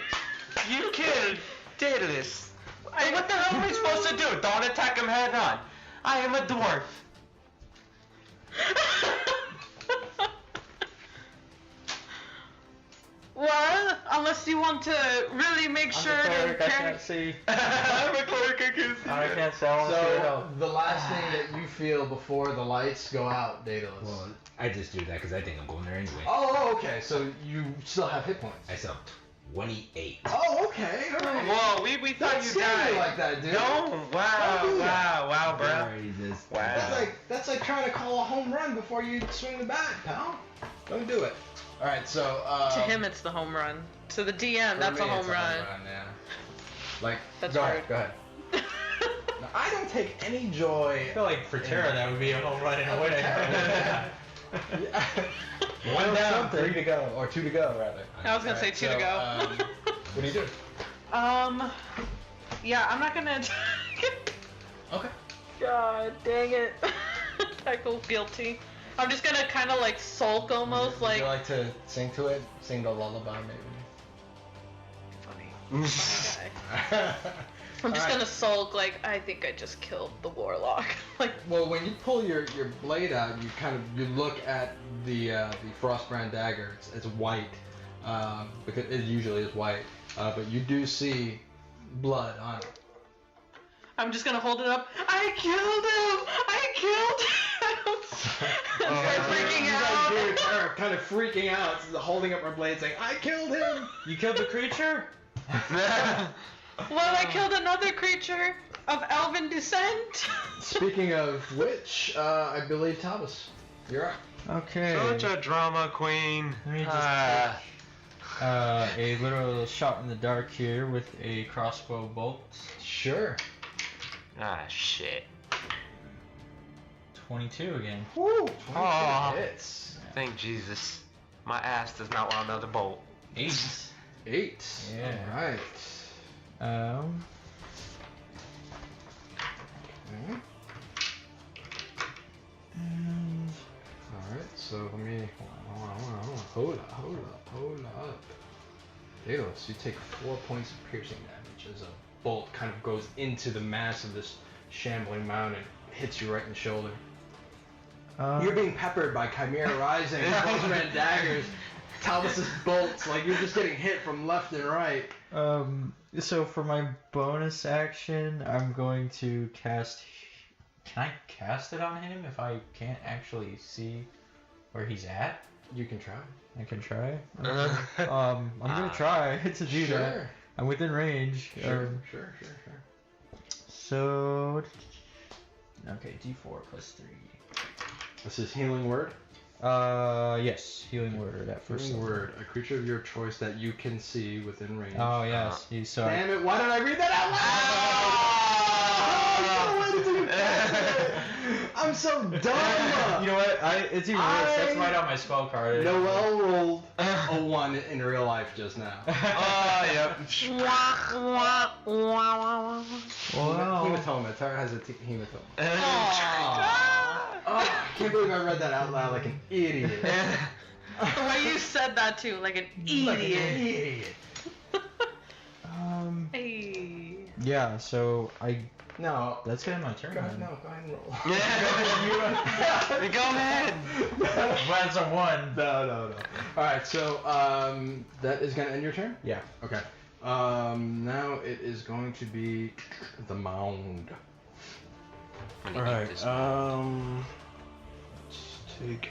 You killed Daedalus. What the hell am I supposed to do? Don't attack him head on. I am a dwarf. Well, unless you want to really make sure I'm a to cleric, I carry. can't see. I'm a cleric, I can see. I can't see. I want to see your So, help. the last thing that you feel before the lights go out, Daedalus. Well, I just do that because I think I'm going there anyway. Oh, okay, so you still have hit points. I saw 28. Oh, okay, alright. Whoa, we thought Don't you scare me died. like that, dude. No, wow, Don't do that. wow, bro. Alright, just- Wow. That's like trying to call a home run before you swing the bat, pal. Don't do it. Alright, so, To him, it's the home run. To the DM, for that's me, a home it's run. Yeah. Like, That's go hard. ahead, go ahead. Now, I don't take any joy. I feel like for Terra that would be a home run in a way. Yeah. One down, 3 to go, or 2 to go, rather. I was gonna say 2 to go. What do you do? Yeah, I'm not gonna attack. Okay. God dang it. I feel guilty. I'm just gonna kind of like sulk almost, Would like. you like to sing to it? Sing the lullaby, maybe? Funny guy. I'm just gonna sulk, like I think I just killed the warlock. Like. Well, when you pull your blade out, you look at the frostbrand dagger. It's white, because it usually is white, but you do see blood on it. I'm just gonna hold it up. I killed him! I killed him! I'm freaking out. You guys hear Terra kind of freaking out, holding up her blade, saying, "I killed him." You killed the creature? Well, I killed another creature of elven descent. Speaking of which, I believe Talvis, you're up. Okay. Such a drama queen. Let me just A little shot in the dark here with a crossbow bolt. Sure. Ah, shit. 22 again. Woo! 22 Aw. hits. Thank Jesus. My ass does not want another bolt. 8. 8. Yeah. Alright. Okay. And Alright, so let me hold up. Daedalus, you take 4 points of piercing damage as a bolt kind of goes into the mass of this shambling mound and hits you right in the shoulder. You're being peppered by Chimera Rising, Bozeman daggers, Talvis's bolts, like you're just getting hit from left and right. So for my bonus action, I'm going to cast. Can I cast it on him if I can't actually see where he's at? You can try. I can try. I'm gonna try to do that. I'm within range. Sure. So, okay, D4 plus 3. This is healing word. Yes, healing word at first. Healing word. A creature of your choice that you can see within range. Oh yes, he's sorry. Damn it! Why did I read that out loud? I'm so dumb. You know what? It's even worse. That's right on my spell card. Noel rolled a 1 in real life just now. Yep. Wow. Hematoma. Terra has a hematoma. I can't believe I read that out loud like an idiot. The way you said that too, like an idiot. Like an idiot. Hey. Yeah. So No. that's gonna be my turn. Go ahead and roll. Go ahead. That's a 1. No. Alright, so that is gonna end your turn? Yeah. Okay. Now it is going to be the mound. Alright, let's take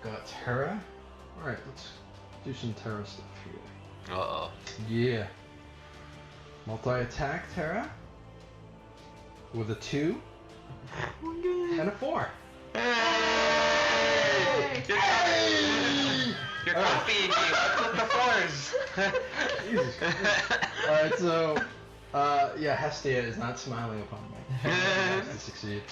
got Terra. Alright, let's do some Terra stuff here. Uh-oh. Yeah. Multi-attack Terra. With a 2. And a 4. Hey! You're copying me. What's the fours? Jesus Christ. Alright, so yeah, Hestia is not smiling upon me. To succeed.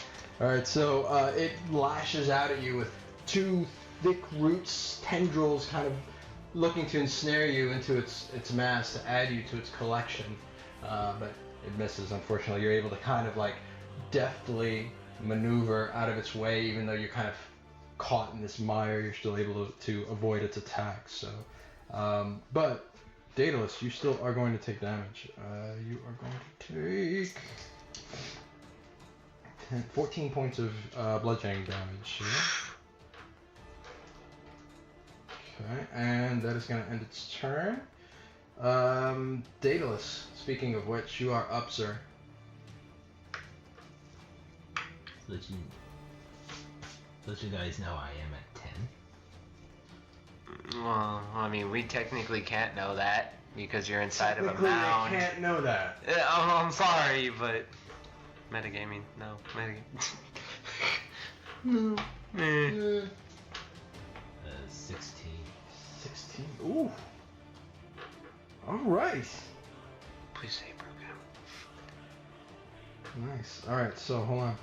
Alright, so it lashes out at you with 2 thick roots, tendrils kind of looking to ensnare you into its mass to add you to its collection. But it misses, unfortunately. You're able to kind of like deftly maneuver out of its way, even though you're kind of caught in this mire, you're still able to avoid its attacks. So, but Daedalus, you still are going to take damage. You are going to take 14 points of bludgeoning damage. Okay, and that is going to end its turn. Daedalus, speaking of which, you are up, sir. Let you guys know I am at 10. Well, I mean, we technically can't know that because you're inside of a Technically, mound. they can't know that. I'm sorry, but metagaming, no, metagaming. 16. 16. Ooh. All right. Please say program. Nice. All right. So hold on.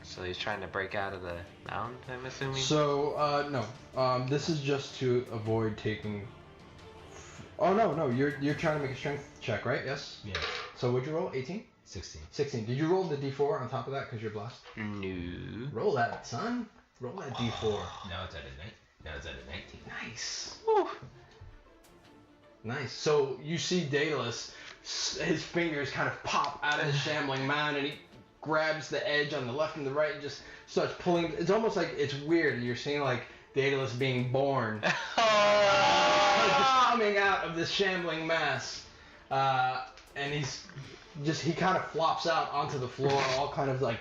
So he's trying to break out of the mound, I'm assuming? So no. This is just to avoid taking. Oh no. You're trying to make a strength check, right? Yes. Yeah. So would you roll 18? 16. 16. Did you roll the d4 on top of that because you're blessed? No. Roll that, son. Roll that d4. Now it's at a 19. Nice. Woo. Nice. So you see Daedalus, his fingers kind of pop out of the shambling mound, and he grabs the edge on the left and the right and just starts pulling. It's almost like it's weird. You're seeing like Daedalus being born, just coming out of this shambling mass, and he kind of flops out onto the floor, all kind of like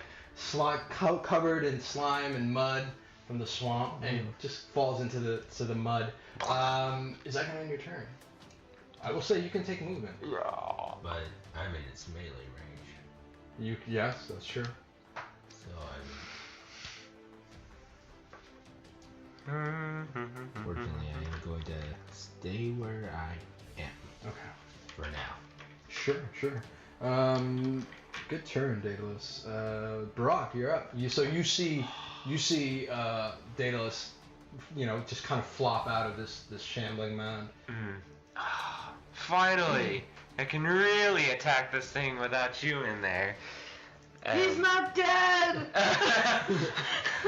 covered in slime and mud from the swamp, and just falls into the mud. Is that gonna end your turn? I will say you can take movement. But I'm in its melee range. Yes, that's true. Fortunately, I am going to stay where I am Okay. for now. Sure. Good turn, Daedalus. Barag, you're up. You see Daedalus, just kind of flop out of this shambling mound. Finally, I can really attack this thing without you in there. He's not dead!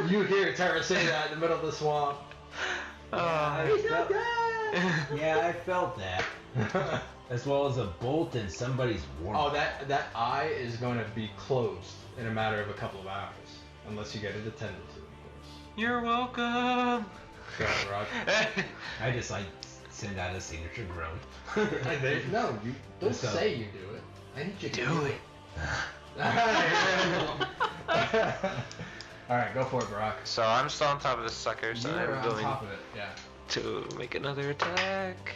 You hear Terra say that in the middle of the swamp. He's not dead! Yeah, I felt that. As well as a bolt in somebody's warm. Oh, that eye is going to be closed in a matter of a couple of hours, unless you get it attended to, of course. You're welcome. Go ahead, Barag. I just send out a signature groan. No, you don't So- say you do it. I need you to Do it. Alright, go for it, Barag. So I'm still on top of this sucker, so You're I'm on going top of it, yeah. to make another attack.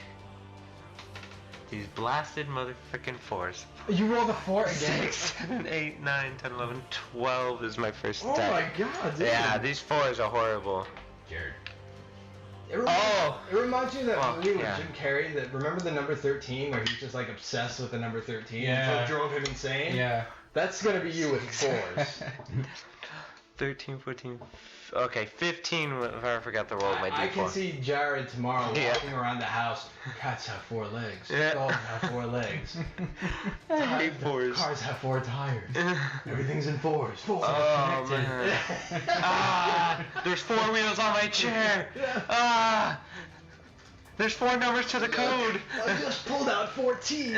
These blasted motherfucking 4s. You rolled a 4 again. 6, 7, 8, 9, 10, 11, 12 is my first Oh attack. my god, dude. Yeah, these 4s are horrible. Jared. It reminds you of that Well, movie with yeah. Jim Carrey. That remember the number 13 where he's just like obsessed with the number 13. Yeah. So it drove him insane. Yeah. That's gonna be you with 4s. 13, 14, okay, 15 if I forgot to roll my D4. I can see Jared tomorrow Yeah. walking around the house. Cats have 4 legs. Yeah. Dogs have 4 legs. I hate 4s. Cars have 4 tires. Everything's in 4s. 4 Oh, connected. man. There's 4 wheels on my chair. There's 4 numbers to the code. I just pulled out 14.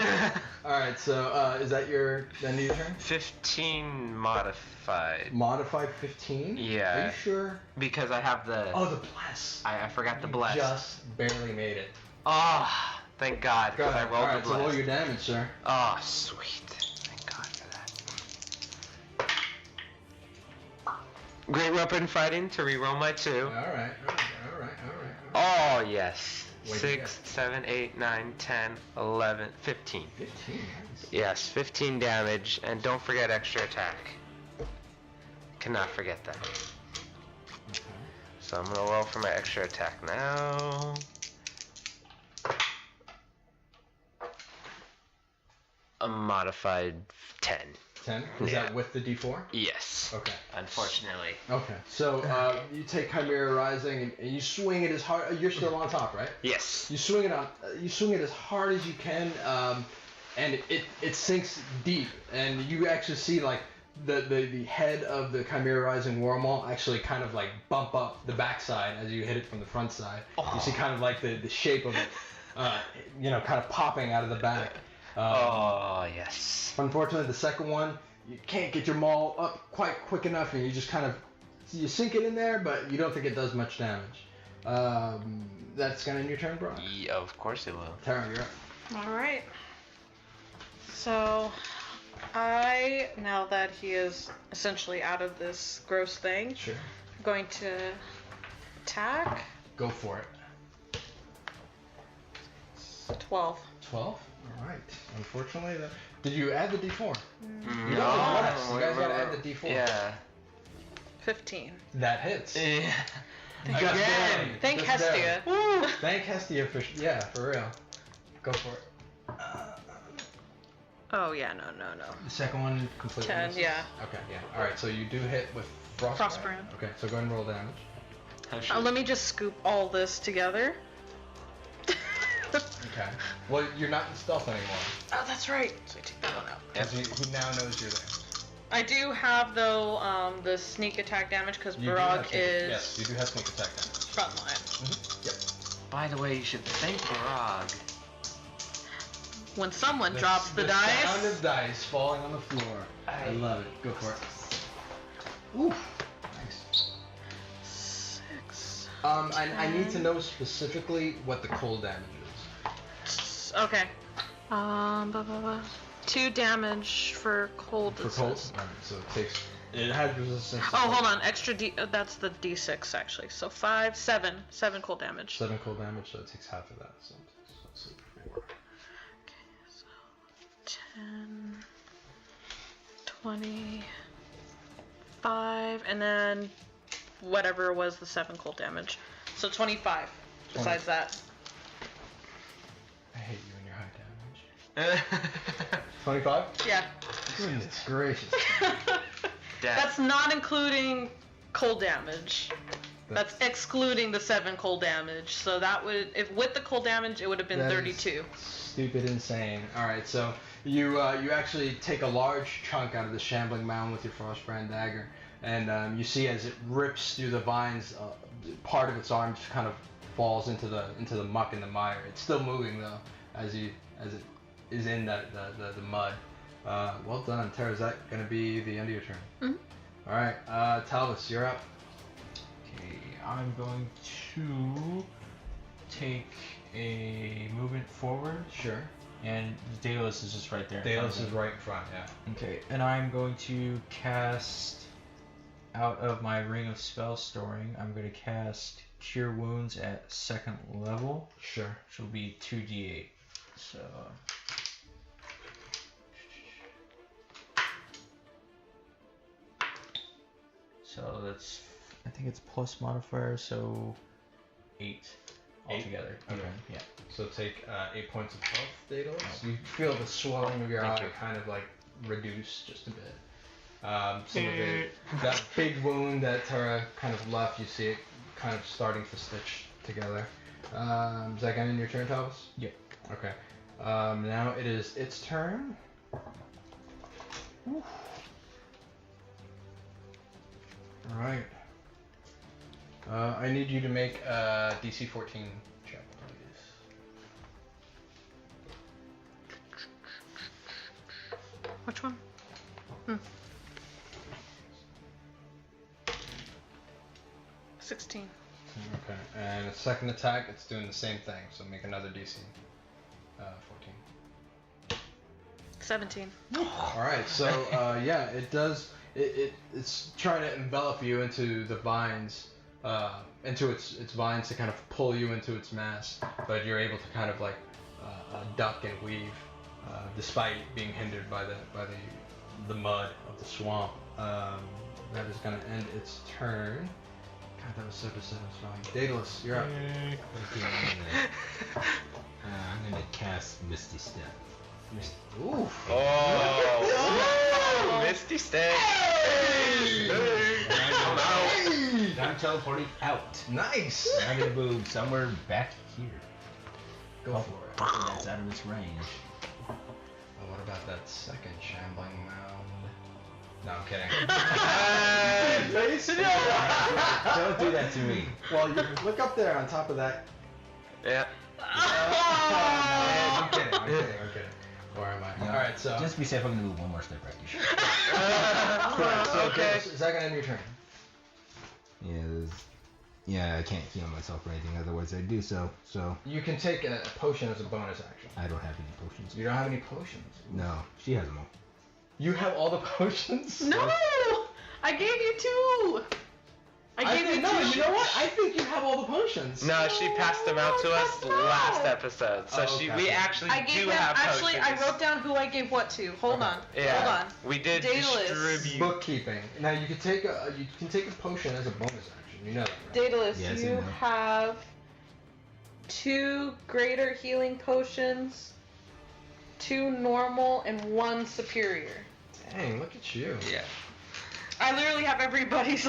Alright, so is that your end of your turn? 15 modified. Modified 15? Yeah. Are you sure? Because I have the... Oh, the bless. I forgot the You bless. just barely made it. Oh, thank God, Go because I ahead. rolled Alright, the so roll bless. your damage, sir. Oh, sweet. Thank God for that. Great weapon fighting to reroll my 2. Alright. Oh, yes. What'd you 6, 7, 8, 9, 10, 11, 15. 15, nice. Yes, 15 damage, and don't forget extra attack. Cannot forget that. Okay. So I'm gonna roll for my extra attack now. A modified 10. 10? Is Yeah. that with the D4? Yes. Okay. Unfortunately. Okay. So you take Chimera Rising and you swing it as hard. You're still on top, right? Yes. You swing it on. You swing it as hard as you can, and it sinks deep, and you actually see like the head of the Chimera Rising Warmaul actually kind of like bump up the backside as you hit it from the front side. You see kind of like the shape of it, kind of popping out of the back. Oh, yes. Unfortunately, the second one, you can't get your maul up quite quick enough, and you just kind of you sink it in there, but you don't think it does much damage. That's gonna end your turn, bro. Yeah, of course it will. Terra, you're up. Alright. So, now that he is essentially out of this gross thing, Sure. I'm going to attack. Go for it. 12. 12. All right. Unfortunately, did you add the D4? No. You guys gotta add the D4. Yeah. 15. That hits. Yeah. Just Again. barely. Thank Just Hestia. barely. Thank Hestia for for real. Go for it. Oh, yeah, no. The second one completely 10, misses? yeah. Okay, yeah. All right, so you do hit with Frostbrand. Frostbrand. Okay, so go ahead and roll damage. Let me just scoop all this together. Okay. Well, you're not in stealth anymore. Oh, that's right. So I take that one out. Because he now knows you're there. I do have, though, the sneak attack damage because You do Barag have sneak- is Yes, you do have sneak attack damage. frontline. Yep. By the way, you should thank Barag. When someone drops the sound dice. of dice falling on the floor. I love it. Go for it. Ooh. Nice. 6. I need to know specifically what the cold damage is. Okay. 2 damage for cold. For it cold? says. Alright, so it has resistance. to Oh, cold. hold on. Extra D. That's the D6 actually. So 5, 7 cold damage. 7 cold damage, so it takes half of that. So let's see, 4. Okay, so 10, 20, 5, and then whatever was the 7 cold damage. So 25. Besides that. I hate you and your high damage. 25? Yeah. Goodness gracious. That's not including cold damage. That's excluding the 7 cold damage. So that would, if with the cold damage, it would have been 32. Stupid insane. Alright, so you actually take a large chunk out of the shambling mound with your Frostbrand dagger, and you see as it rips through the vines, part of its arm just kind of falls into the muck and the mire. It's still moving though, as it is in the mud. Well done, Terra. Is that gonna be the end of your turn? Mm-hmm. All right, Talvis, you're up. Okay, I'm going to take a movement forward, Sure. and Daedalus is just right there. Daedalus is right in front. Yeah. Okay, and I'm going to cast out of my ring of spell storing. I'm going to cast Cure Wounds at 2nd level, Sure. which will be 2d8. So. So that's, I think it's plus modifier, so 8 altogether. Okay. Yeah. So take 8 points of health, Daedalus. You feel the swelling of your eye kind of like reduce just a bit. Some of it, that big wound that Terra kind of left, you see it kind of starting to stitch together. Is that going to end your turn, Talvis? Yep. Okay. Now it is its turn. Oof. Alright. I need you to make a DC 14 check, please. Which one? 16. Okay. And a second attack, it's doing the same thing, so make another DC 14. 17. Alright, so yeah, it does. It's trying to envelop you into the vines, into its vines to kind of pull you into its mass, but you're able to kind of like duck and weave, despite being hindered by the mud of the swamp. That is going to end its turn. God, that was so dissatisfying. Daedalus, you're up. Okay, I'm gonna cast Misty Step. Ooh. Oh, Misty Step. I'm out. I'm teleporting out. Nice. I'm gonna move somewhere back here. Go for it. That's out of its range. Oh, what about that second shambling mound? No, I'm kidding. Don't do that to me. Well, you look up there on top of that. Yeah. I'm kidding. Where am I? No, Alright, so. just be safe. I'm gonna move one more step back here. So Okay. Is that gonna end your turn? Yeah, I can't heal myself or anything. Otherwise, I'd do so. So You can take a potion as a bonus action. I don't have any potions. You don't have any potions. No, she has them all. You have all the potions? No! I gave you 2! I gave you 2. No, you know what? I think you have all the potions. No, she passed them out to us that's not. last episode, so Oh, okay. we actually I gave do him, have actually, potions. I wrote down who I gave what to. Hold on. Yeah, Hold on. we did Daedalus. distribute. Bookkeeping. Now you can take a potion as a bonus action. You know that, right? Daedalus, Yes, I you know. have 2 greater healing potions, 2 normal, and 1 superior. Dang, look at you. Yeah. I literally have everybody's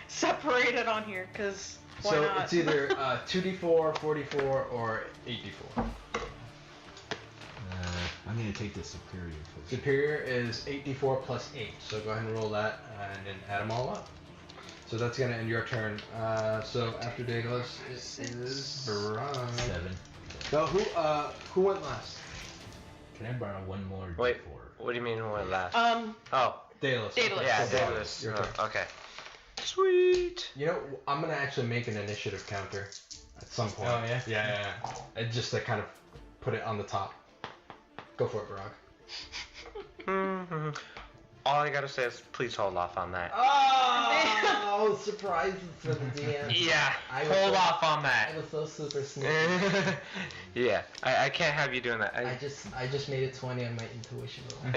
separated on here, because why So not? it's either 2d4, 4d4, or 8d4. I'm gonna take the superior potion. Superior is 8d4 plus 8. So go ahead and roll that and then add them all up. So that's gonna end your turn. So after Daedalus, it is Barag. 7. So who went last? Can I borrow one more Wait, D4? what do you mean when last? Um, Oh, Daedalus. Daedalus. yeah, So Barag, Daedalus. your turn. Okay. Sweet. You know, I'm gonna actually make an initiative counter at some point. Oh, yeah? Yeah. And just to kind of put it on the top. Go for it, Barag. All I gotta say is please hold off on that. Oh, surprises for the DM. Yeah, I was hold so- off on that. I was so super sneaky. Yeah, I can't have you doing that. I just made it 20 on my intuition roll.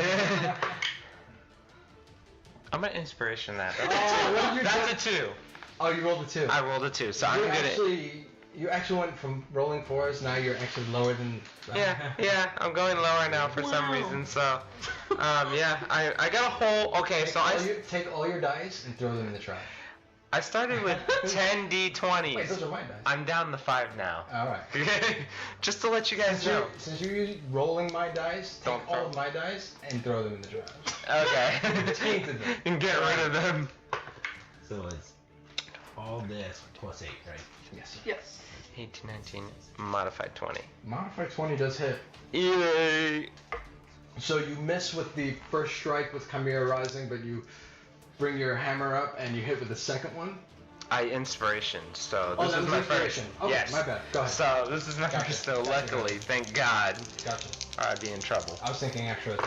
I'm an inspiration that. Oh, what did you That's a 2. Oh, you rolled a 2. I rolled a 2, so I'm good You actually went from rolling 4s, now you're actually lower than... Yeah, I'm going lower now for some reason, so... yeah, I got a whole... Okay, Take all your dice and throw them in the trash. I started with 10 D20s. Wait, those are my dice. I'm down to 5 now. Alright. Just to let you guys know. Since you're rolling my dice, Don't take all of my dice and throw them in the trash. Okay. Tainted them. And get rid of them. So it's all this plus 8, right? Yes. Yes. 18, 19, modified 20. Modified 20 does hit. Yay! So you miss with the first strike with Chimera Rising, but you bring your hammer up and you hit with the second one. I inspiration, so this that is was my inspiration. first. Okay, Yes. my bad. Go ahead. So this is my Gotcha. first, so Gotcha. luckily, thank God, Gotcha. or I'd be in trouble. I was thinking extra.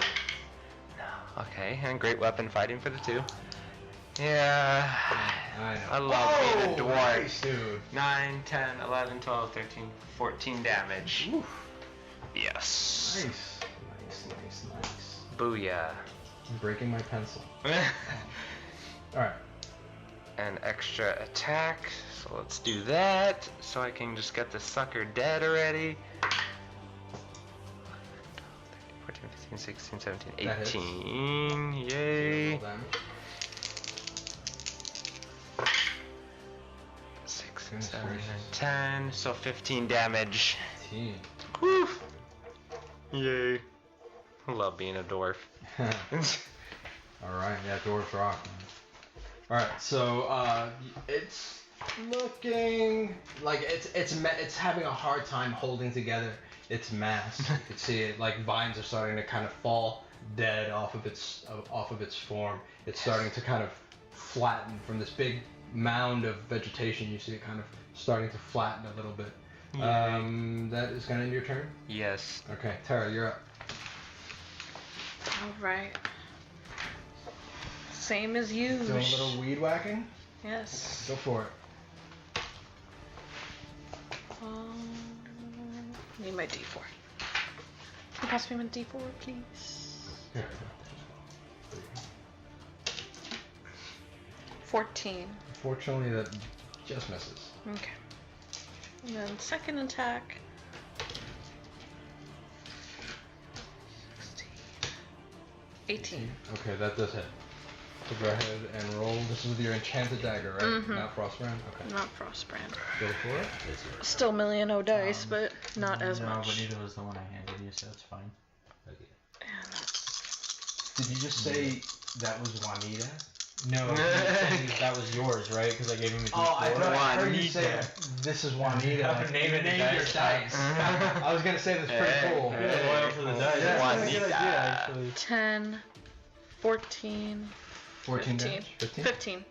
Okay, and great weapon fighting for the 2. Yeah. I know. I love being a dwarf. Nice, dude. 9, 10, 11, 12, 13, 14 damage. Oof. Yes. Nice. Booyah. I'm breaking my pencil. Alright. An extra attack, so let's do that, so I can just get this sucker dead already. 14, 15, 16, 17, That hits. 18, yay. Roll damage. 6, Goodness 7, 9, gracious. 10, so 15 damage. 15. Whew. Yay. I love being a dwarf. Alright, yeah, dwarves rock. Alright, so it's looking like it's having a hard time holding together its mass. You can see it, like vines are starting to kind of fall dead off of its form. It's starting to kind of flatten from this big mound of vegetation. You see it kind of starting to flatten a little bit. That is gonna end your turn. Yes. Okay, Terra, you're up. Alright. Same as you. Doing a little weed whacking. Yes. Go for it. Need my D4. Can you pass me my D4, please? Here. 14. Fortunately, that just misses. Okay. And then second attack. 16. 18. Okay, that does hit. So go ahead and roll. This is with your enchanted dagger, right? Mhm. Not Frostbrand? Okay. Not Frostbrand. Go for it. Still million o dice, but not as no, much. but neither was the one I handed you, so it's fine. Okay. And that's Did you just say that was Juanita? No, you said that was yours, right? Because I gave him a D4. Oh, I thought I heard you Juanita. say this is Juanita. I'm naming Name the your dice. dice. I was gonna say that's pretty Hey, cool. hey. Loyal for the dice. Yeah, That's a good Juanita. idea, actually. 10, 14, 14 15. damage. 15. 15.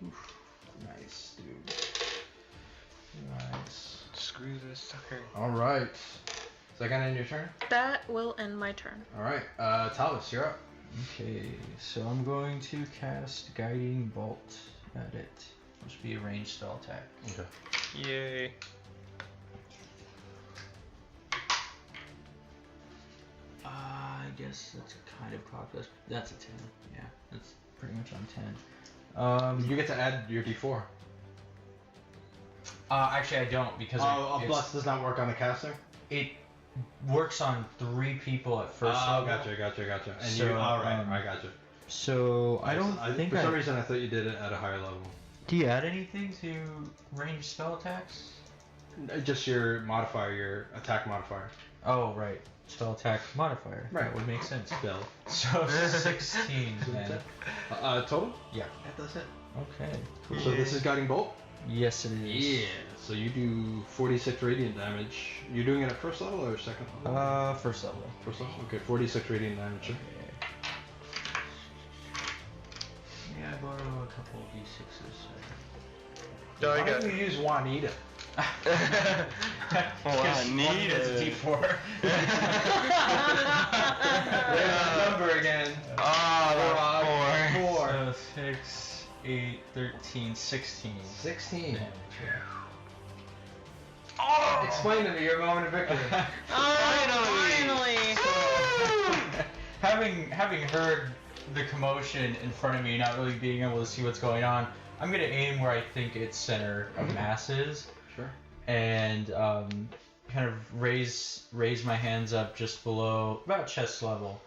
Nice, dude. Nice. Screw this sucker. All right. Is that gonna end your turn? That will end my turn. All right. Talvis, you're up. Okay, so I'm going to cast Guiding Bolt at it. Must be a ranged spell attack. Okay. Yay. I guess that's kind of cocked. That's a 10. Yeah, that's pretty much on 10. You get to add your D4. Actually, I don't because A plus does not work on the caster. it works on 3 people at first level. Gotcha. And So, you, all right, I gotcha. So I don't think for some reason I thought you did it at a higher level. Do you add anything to ranged spell attacks? Just your modifier, your attack modifier. Oh, right. Spell attack modifier. Right. That would make sense. Spell. So 16 then. Total? Yeah. That does it. Okay. Cool. So this is Guiding Bolt? Yes, it is. Yeah. So you do 46 radiant damage. You're doing it at first level or second level? First level. First level? Okay, 46 radiant damage. Okay. Yeah, I borrow a couple of D6s. Why don't you use Juanita? Juanita. It's a D4. There's the number again. Oh, 4. So 6, 8, 13, 16. 16. Damage. Oh! Explain to me your moment of victory. Oh, finally! Having heard the commotion in front of me, not really being able to see what's going on, I'm gonna aim where I think its center of mass is. Sure. And kind of raise my hands up just below, about chest level,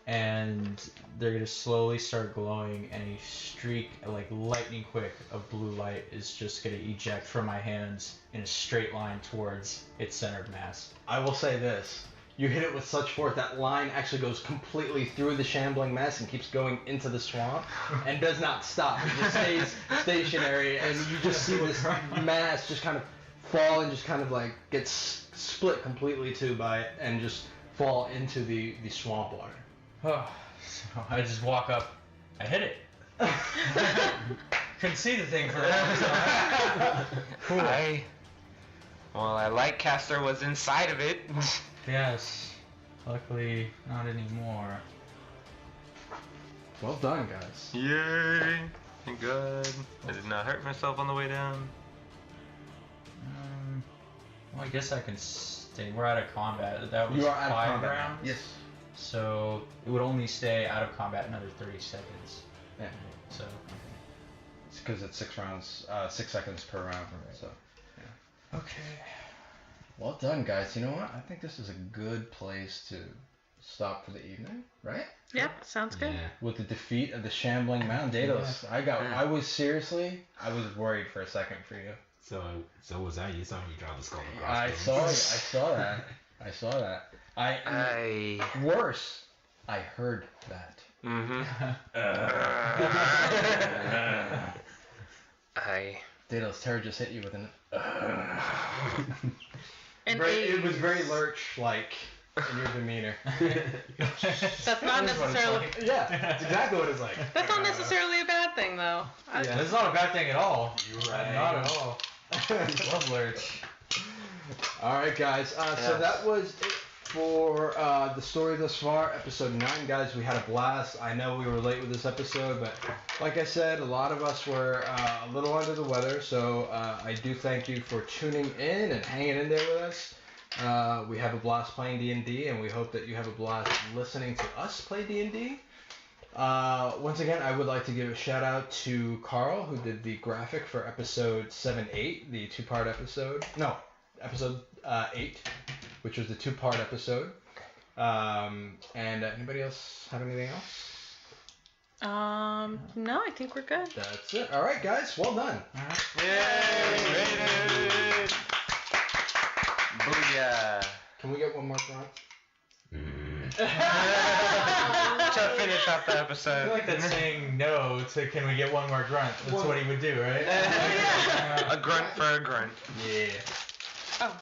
and they're gonna slowly start glowing, and a streak, like lightning quick, of blue light is just gonna eject from my hands in a straight line towards its center of mass. I will say this. You hit it with such force that line actually goes completely through the shambling mess and keeps going into the swamp and does not stop. It just stays stationary, and you just see this mass just kind of fall and just kind of like gets split completely too by it and just fall into the swamp water. Oh, so I just walk up. I hit it. Couldn't see the thing for a long time. Cool. I like Castor was inside of it. Yes. Luckily, not anymore. Well done, guys. Yay! Good. I did not hurt myself on the way down. Well, I guess I can stay. We're out of combat. That was You are out of 5 combat. rounds. Yes. So it would only stay out of combat another 30 seconds. Yeah. So. It's because it's 6 rounds, 6 seconds per round. So. Yeah. Okay. Well done, guys. You know what? I think this is a good place to stop for the evening, right? Yep, sounds good. Yeah. With the defeat of the shambling Mount Daedalus. I was worried for a second for you. So was I. You saw me draw the skull and I crossbones. I saw that. Worse, I heard that. Daedalus, Terra just hit you with an. It was very lurch-like in your demeanor. That's not necessarily. Yeah, that's exactly what it's like. That's not necessarily a bad thing, though. Yeah. That's not a bad thing at all. You're right. Not at all. Love Lurch. Alright, guys. So that was it for the story thus far. Episode 9, guys. We had a blast. I know we were late with this episode, but like I said, a lot of us were a little under the weather. So I do thank you for tuning in and hanging in there with us. We have a blast playing D&D, and we hope that you have a blast listening to us play D&D. Once again, I would like to give a shout out to Carl, who did the graphic for episode 7-8, the 2-part episode. No, episode 8, which was the 2-part episode. And anybody else have anything else? No, I think we're good. That's it. All right, guys. Well done. Yay! Booyah! Can we get one more grunt? To finish off the I episode. feel like that's saying no to can we get one more grunt. That's what he would do, right? A grunt for a grunt. Yeah. Oh.